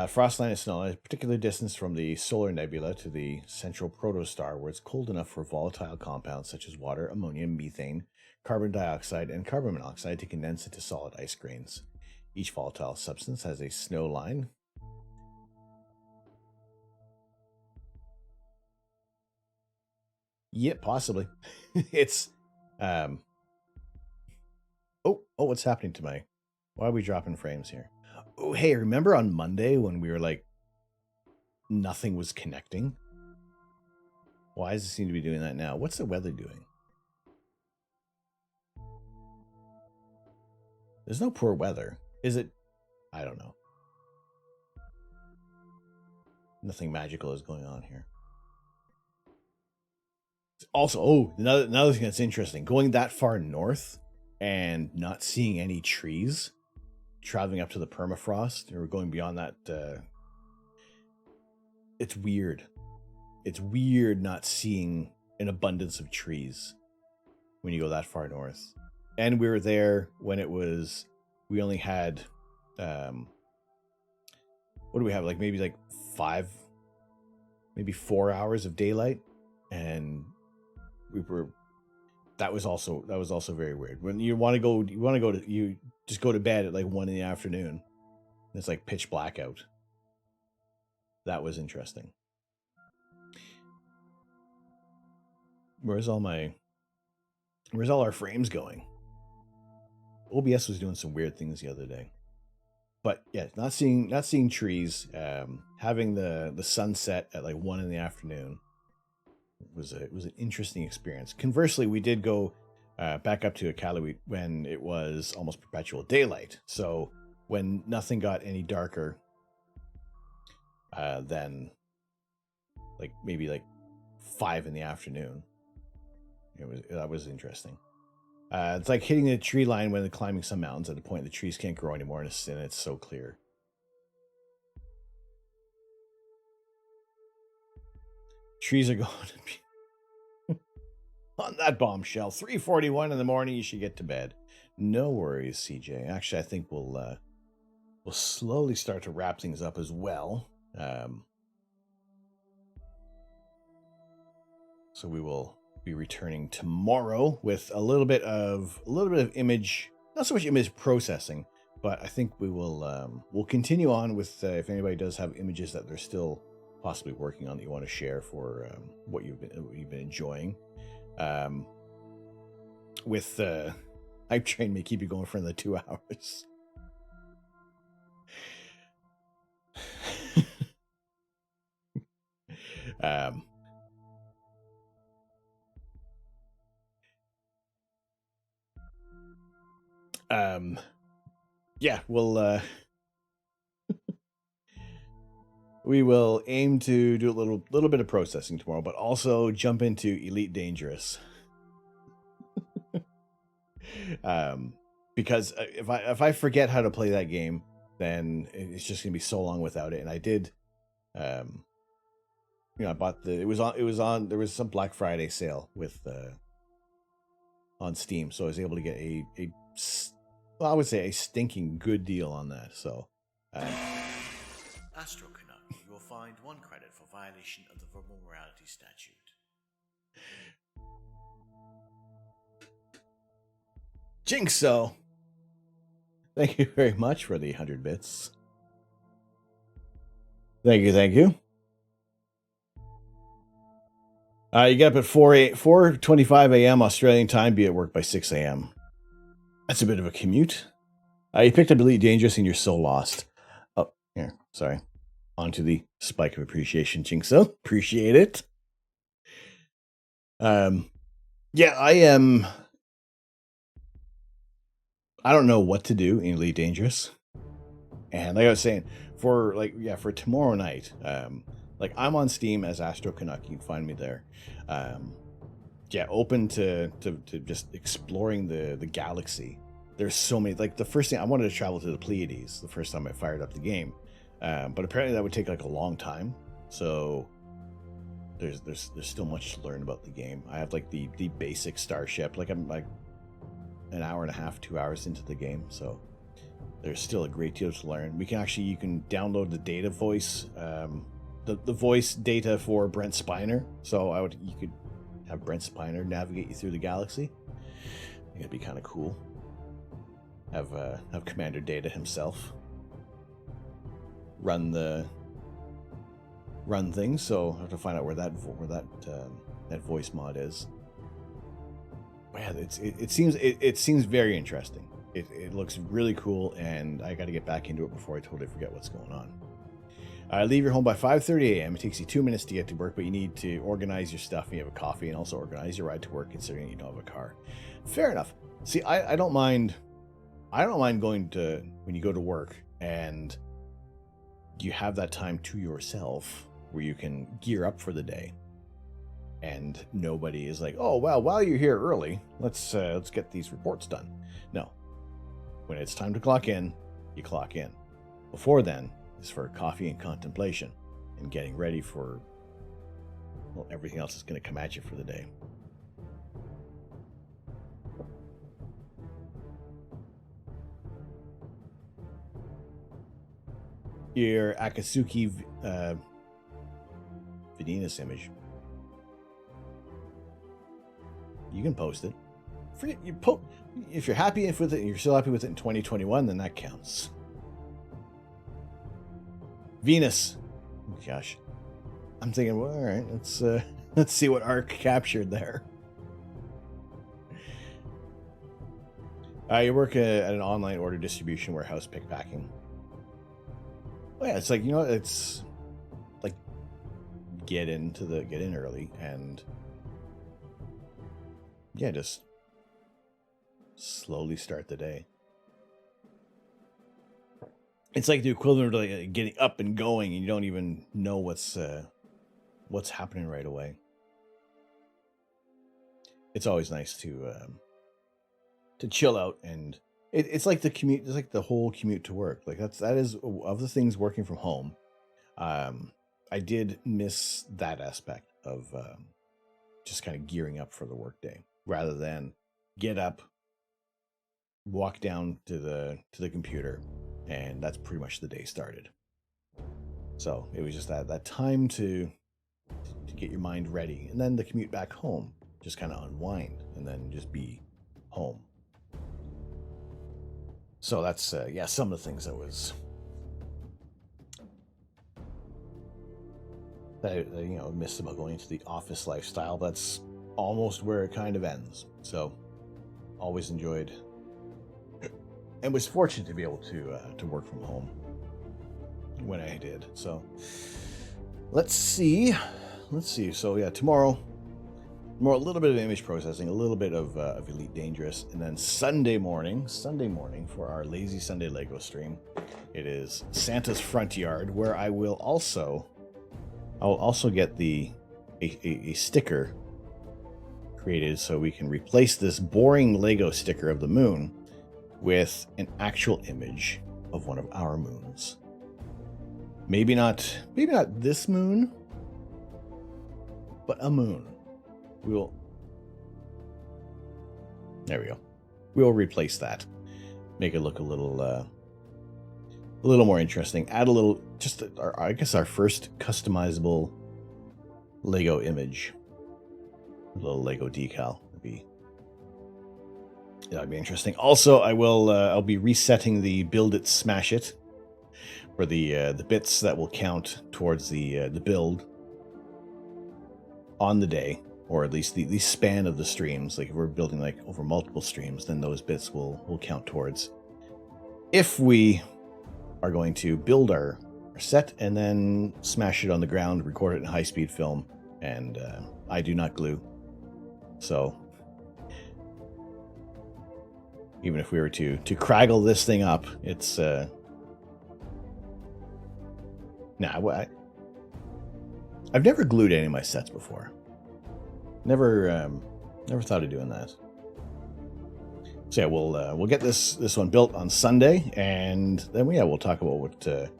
Speaker 1: Frost line is known as a particular distance from the solar nebula to the central protostar, where it's cold enough for volatile compounds such as water, ammonia, methane, carbon dioxide, and carbon monoxide to condense into solid ice grains. Each volatile substance has a snow line. Yeah, possibly. It's what's happening to my... Why are we dropping frames here? Oh, hey, remember on Monday when we were like, nothing was connecting? Why does it seem to be doing that now? What's the weather doing? There's no poor weather. Is it? I don't know. Nothing magical is going on here. Also, another thing that's interesting, going that far north and not seeing any trees, traveling up to the permafrost, or going beyond that, it's weird. It's weird not seeing an abundance of trees when you go that far north. And we were there when we only had, what do we have? Like maybe like 4 hours of daylight. And that was also very weird. When you just go to bed at like 1 PM. It's like pitch black out. That was interesting. Where's all our frames going? OBS was doing some weird things the other day. But yeah, not seeing trees, having the sunset at like 1 PM was an interesting experience. Conversely, we did go back up to Iqaluit when it was almost perpetual daylight. So when nothing got any darker than like maybe like 5 PM, that was interesting. It's like hitting the tree line when climbing some mountains at a point the trees can't grow anymore, and it's so clear. Trees are going to be on that bombshell. 3:41 in the morning. You should get to bed. No worries, CJ. Actually, I think we'll slowly start to wrap things up as well. So we will be returning tomorrow with a little bit of image, not so much image processing, but I think we'll continue on with if anybody does have images that they're still possibly working on that you want to share for what you've been enjoying. With Hype Train may keep you going for another 2 hours. Yeah, we will aim to do a little bit of processing tomorrow, but also jump into Elite Dangerous. Because if I forget how to play that game, then it's just gonna be so long without it. And I did, I bought there was some Black Friday sale with on Steam, so I was able to get I would say a stinking good deal on that. So,
Speaker 9: Astro Canuck, you will find 1 credit for violation of the verbal morality statute.
Speaker 1: Jinxo, thank you very much for the 100 bits. Thank you. You get up at 4:25 a.m. Australian time, be at work by 6 a.m. That's a bit of a commute. You picked up Elite Dangerous and you're so lost. Oh, here, sorry. On to the spike of appreciation, Jinxo. Appreciate it. Yeah, I don't know what to do in Elite Dangerous. And like I was saying, for tomorrow night, I'm on Steam as Astro Canuck. You can find me there. Open to just exploring the galaxy. There's so many. Like the first thing I wanted to travel to the Pleiades the first time I fired up the game, but apparently that would take like a long time. So there's still much to learn about the game. I have like the basic starship. Like I'm like an hour and a half, 2 hours into the game, so there's still a great deal to learn. You can download the data voice, the voice data for Brent Spiner. So you could have Brent Spiner navigate you through the galaxy. I think it'd be kind of cool. Have Commander Data himself run things. So I have to find out where that voice mod is. Yeah, it seems very interesting. It looks really cool, and I got to get back into it before I totally forget what's going on. Leave your home by 5:30 a.m. It takes you 2 minutes to get to work, but you need to organize your stuff. And you have a coffee, and also organize your ride to work, considering you don't have a car. Fair enough. See, I don't mind. I don't mind going to when you go to work and you have that time to yourself where you can gear up for the day. And nobody is like, oh, well, while you're here early, let's get these reports done. No. When it's time to clock in, you clock in. Before then is for coffee and contemplation and getting ready for, well, everything else is going to come at you for the day. Your Akatsuki Venus image. You can post it. If you're happy with it, you're still happy with it in 2021, then that counts. Venus. Oh, gosh. I'm thinking, well, all right, let's see what Arc captured there. You work at an online order distribution warehouse pickpacking. Well, yeah, it's like, it's like get in early and yeah, just slowly start the day. It's like the equivalent of like getting up and going, and you don't even know what's happening right away. It's always nice to chill out, and it's like the commute. It's like the whole commute to work. Like that is of the things working from home. I did miss that aspect of just kind of gearing up for the workday, rather than get up, walk down to the computer, and that's pretty much the day started. So it was just that time to get your mind ready, and then the commute back home, just kind of unwind, and then just be home. So that's some of the things that I missed about going into the office lifestyle. That's almost where it kind of ends. So always enjoyed and was fortunate to be able to work from home when I did. So let's see. let's see. So yeah, tomorrow a little bit of image processing, a little bit of Elite Dangerous, and then Sunday morning for our Lazy Sunday Lego stream, it is Santa's Front Yard, where I'll also get a sticker created so we can replace this boring Lego sticker of the moon with an actual image of one of our moons. Maybe not this moon, but a moon. There we go. We'll replace that. Make it look a little more interesting. Add a little, our first customizable Lego image. A little Lego decal that'd be interesting. Also, I'll be resetting the build it, smash it for the bits that will count towards the build on the day. Or at least the span of the streams. Like if we're building like over multiple streams, then those bits will count towards. If we are going to build our set and then smash it on the ground, record it in high-speed film, and I do not glue. So even if we were to craggle this thing up, it's I've never glued any of my sets before. Never thought of doing that. So yeah, we'll get this one built on Sunday, and then we'll talk about what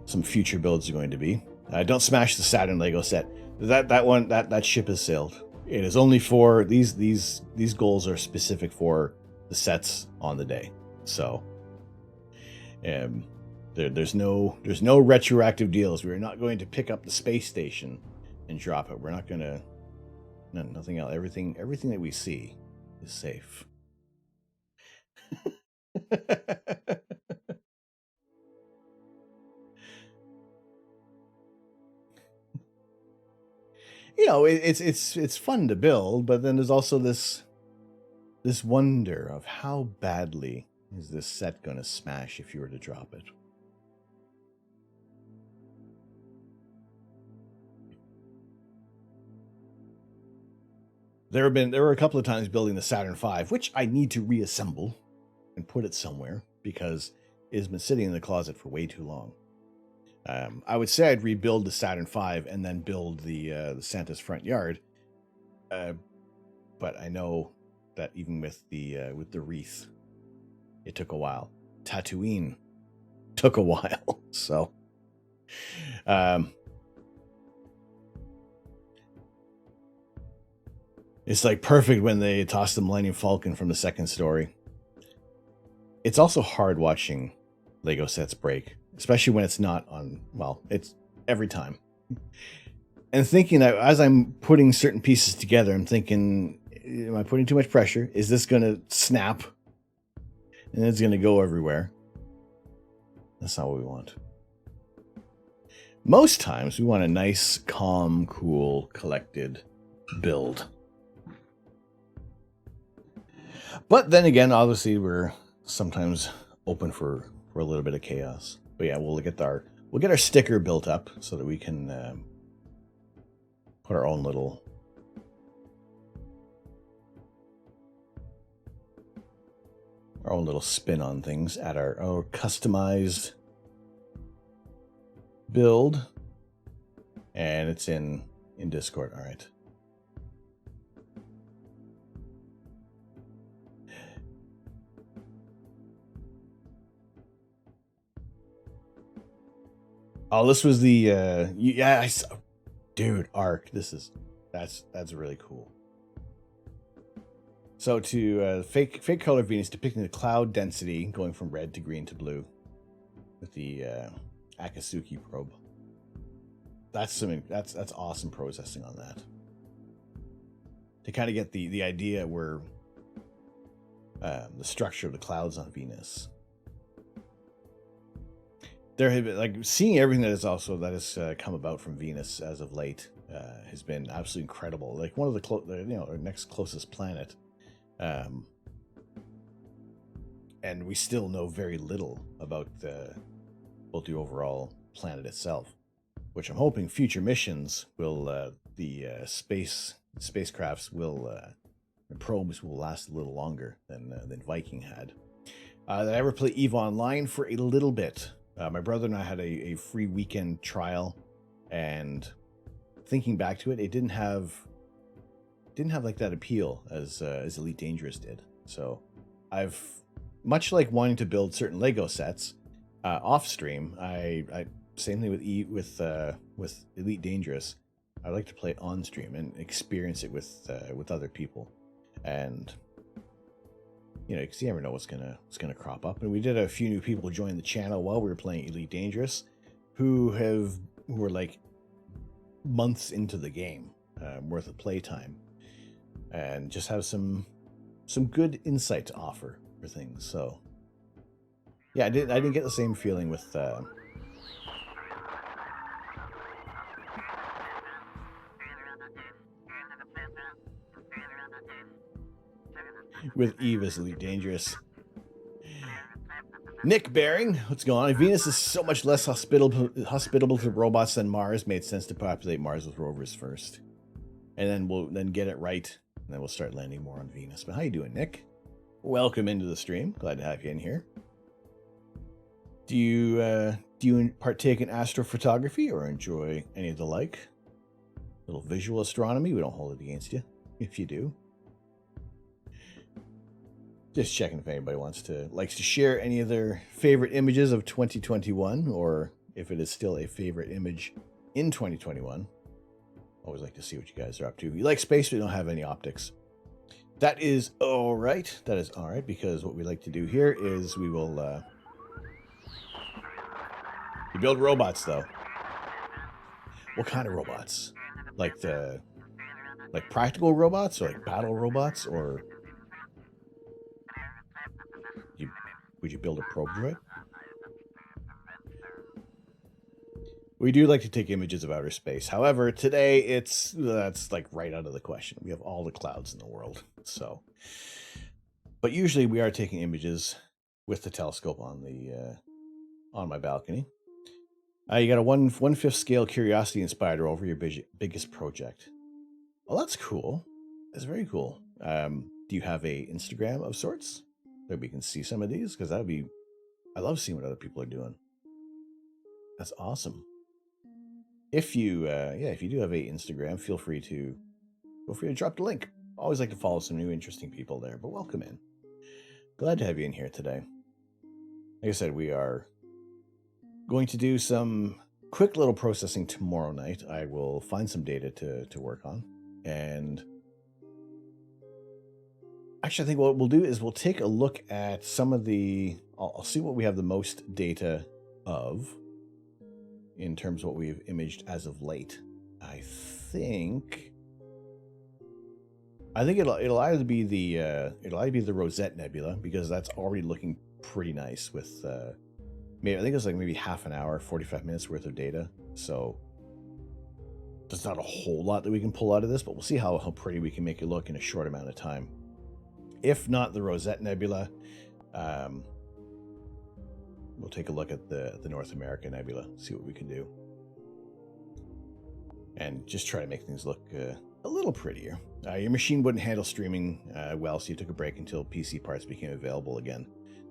Speaker 1: some future builds are going to be. Don't smash the Saturn Lego set. That ship has sailed. It is only for these goals are specific for the sets on the day. So there's no retroactive deals. We're not going to pick up the space station and drop it. We're not going to. No, nothing else. Everything that we see is safe. It's fun to build, but then there's also this wonder of how badly is this set going to smash if you were to drop it. There were a couple of times building the Saturn V, which I need to reassemble and put it somewhere because it has been sitting in the closet for way too long. I would say I'd rebuild the Saturn V and then build the Santa's Front Yard, but I know that even with the wreath, it took a while. Tatooine took a while, so. It's like perfect when they toss the Millennium Falcon from the second story. It's also hard watching Lego sets break, especially when it's not on, it's every time. And thinking that as I'm putting certain pieces together, I'm thinking, am I putting too much pressure? Is this going to snap? And it's going to go everywhere. That's not what we want. Most times we want a nice, calm, cool, collected build. But then again, obviously, we're sometimes open for a little bit of chaos. But yeah, we'll get our sticker built up so that we can put our own little spin on things at our customized build. And it's in Discord. All right. Oh, this was the dude, Arc. That's really cool. So to fake color Venus depicting the cloud density going from red to green to blue with the Akatsuki probe. That's awesome processing on that. To kind of get the idea where the structure of the clouds on Venus. There have been, like, seeing everything that has come about from Venus as of late has been absolutely incredible. Like one of our next closest planet, and we still know very little about the overall planet itself. which I'm hoping future missions will, the spacecrafts will, the probes will last a little longer than Viking had. Did I ever play EVE Online for a little bit? My brother and I had a free weekend trial, and thinking back to it, it didn't have like that appeal as Elite Dangerous did. So I've, much like wanting to build certain Lego sets off stream, I same thing with Elite Dangerous. I like to play it on stream and experience it with other people, and because you never know what's gonna crop up. And we did a few new people join the channel while we were playing Elite Dangerous, who were like months into the game, worth of playtime, and just have some good insight to offer for things. So yeah, I didn't get the same feeling with EVE as Elite Dangerous. Nick Baring, what's going on? Venus is so much less hospitable to robots than Mars. Made sense to populate Mars with rovers first, and then we'll get it right, and then we'll start landing more on Venus. But how you doing, Nick? Welcome into the stream. Glad to have you in here. Do you partake in astrophotography or enjoy any of the like? Little visual astronomy. We don't hold it against you if you do. Just checking if anybody likes to share any of their favorite images of 2021, or if it is still a favorite image in 2021. Always like to see what you guys are up to. You like space, but don't have any optics. That is all right. That is all right, because what we like to do here is we will we build robots, though. What kind of robots? Like practical robots, or like battle robots, or would you build a probe droid? We do like to take images of outer space. However, today that's like right out of the question. We have all the clouds in the world. So, but usually we are taking images with the telescope on my balcony. You got a 1/5 scale Curiosity inspired rover, your biggest project. Well, that's cool. That's very cool. Do you have a Instagram of sorts that we can see some of these? Because I love seeing what other people are doing. That's awesome. If you do have a Instagram, feel free to drop the link. Always like to follow some new interesting people there. But welcome in. Glad to have you in here today. Like I said, we are going to do some quick little processing tomorrow night. I will find some data to work on, and actually, I think what we'll do is we'll take a look at some of the... I'll see what we have the most data of in terms of what we've imaged as of late. I think it'll either be the Rosette Nebula, because that's already looking pretty nice with I think it's like maybe half an hour, 45 minutes worth of data. So there's not a whole lot that we can pull out of this, but we'll see how pretty we can make it look in a short amount of time. If not the Rosette Nebula, we'll take a look at the North American Nebula, see what we can do, and just try to make things look a little prettier. Your machine wouldn't handle streaming well, so you took a break until PC parts became available again.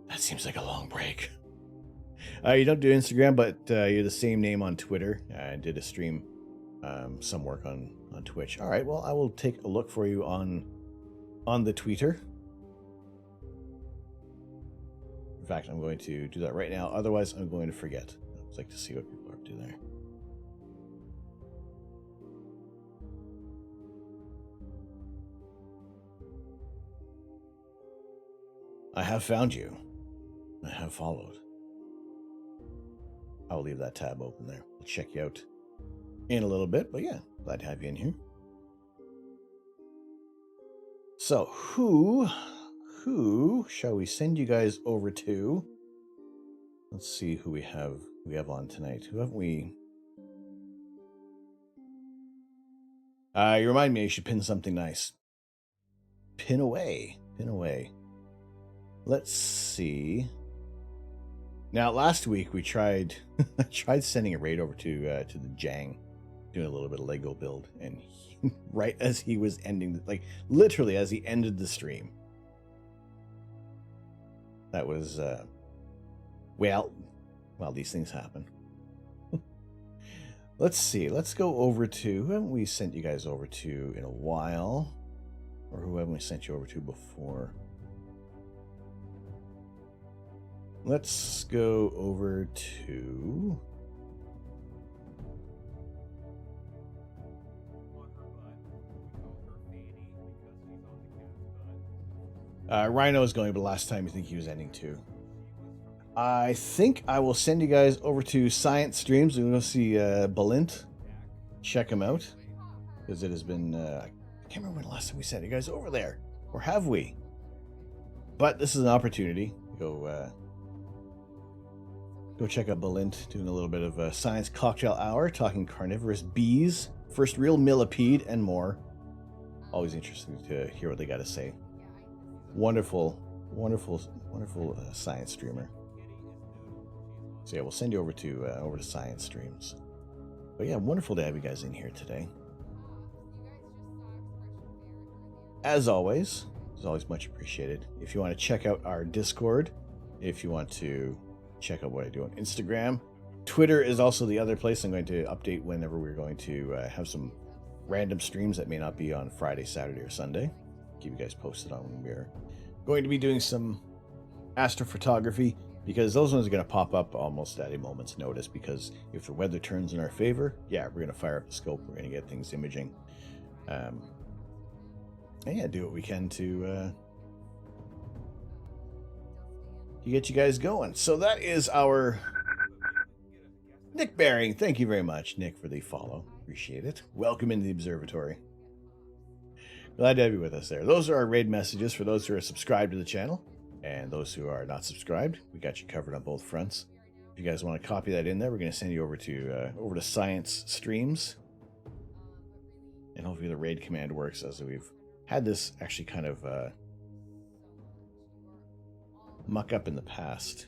Speaker 1: That seems like a long break. You don't do Instagram, but you're the same name on Twitter. I did a stream, some work on Twitch. All right, well, I will take a look for you on the Twitter. In fact, I'm going to do that right now. Otherwise, I'm going to forget. I'd like to see what people are up to there. I have found you. I have followed. I will leave that tab open there. I'll check you out in a little bit, but yeah, glad to have you in here. So, who shall we send you guys over to? Let's see who we have on tonight. Who haven't we? You remind me I should pin something nice. Pin away. Let's see. Now, last week we tried tried sending a raid over to the Jang, doing a little bit of Lego build, and right as he was ending, like literally as he ended the stream, that was well, these things happen. Let's see. Let's go over to who haven't we sent you guys over to in a while, or who haven't we sent you over to before? Let's go over to Rhino is going, but last time I think he was ending too. I think I will send you guys over to Science Streams. We're going to see Balint. Check him out, because it has been I can't remember when the last time we sent you guys over there, or have we? But this is an opportunity to go check out Balint, doing a little bit of a science cocktail hour, talking carnivorous bees, first real millipede, and more. Always interesting to hear what they got to say. Wonderful science streamer. So yeah, we'll send you over to Science Streams. But yeah, wonderful to have you guys in here today. As always much appreciated. If you want to check out our Discord, if you want to check out what I do on Instagram, Twitter is also the other place I'm going to update whenever we're going to have some random streams that may not be on Friday, Saturday, or Sunday. Keep you guys posted on when we're going to be doing some astrophotography, because those ones are going to pop up almost at a moment's notice, because if the weather turns in our favor, yeah, we're going to fire up the scope, we're going to get things imaging. And yeah, do what we can to get you guys going. So that is our Nick Baring. Thank you very much, Nick, for the follow. Appreciate it. Welcome into the observatory. Glad to have you with us there. Those are our raid messages for those who are subscribed to the channel, and those who are not subscribed. We got you covered on both fronts. If you guys want to copy that in there, we're going to send you over to Science Streams, and hopefully the raid command works, as we've had this actually kind of muck up in the past.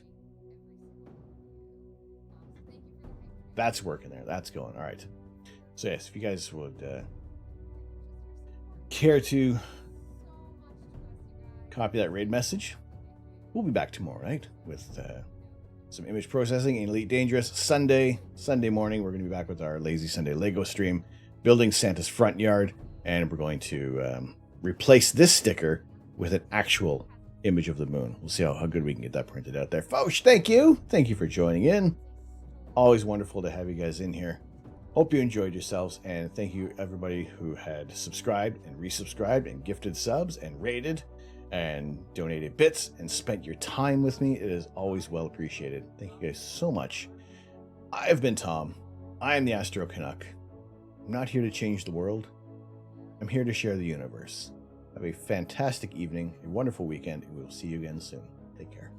Speaker 1: That's working there. That's going. All right. So yes, if you guys would care to copy that raid message, we'll be back tomorrow night with some image processing in Elite Dangerous. Sunday morning, we're going to be back with our Lazy Sunday Lego stream, building Santa's front yard, and we're going to replace this sticker with an actual image of the moon. We'll see how good we can get that printed out there. Foch, thank you for joining in. Always wonderful to have you guys in here. Hope you enjoyed yourselves, and thank you everybody who had subscribed and resubscribed and gifted subs and rated and donated bits and spent your time with me. It is always well appreciated. Thank you guys so much. I've been Tom. I am the Astro Canuck. I'm not here to change the world. I'm here to share the universe. Have a fantastic evening, a wonderful weekend, and we will see you again soon. Take care.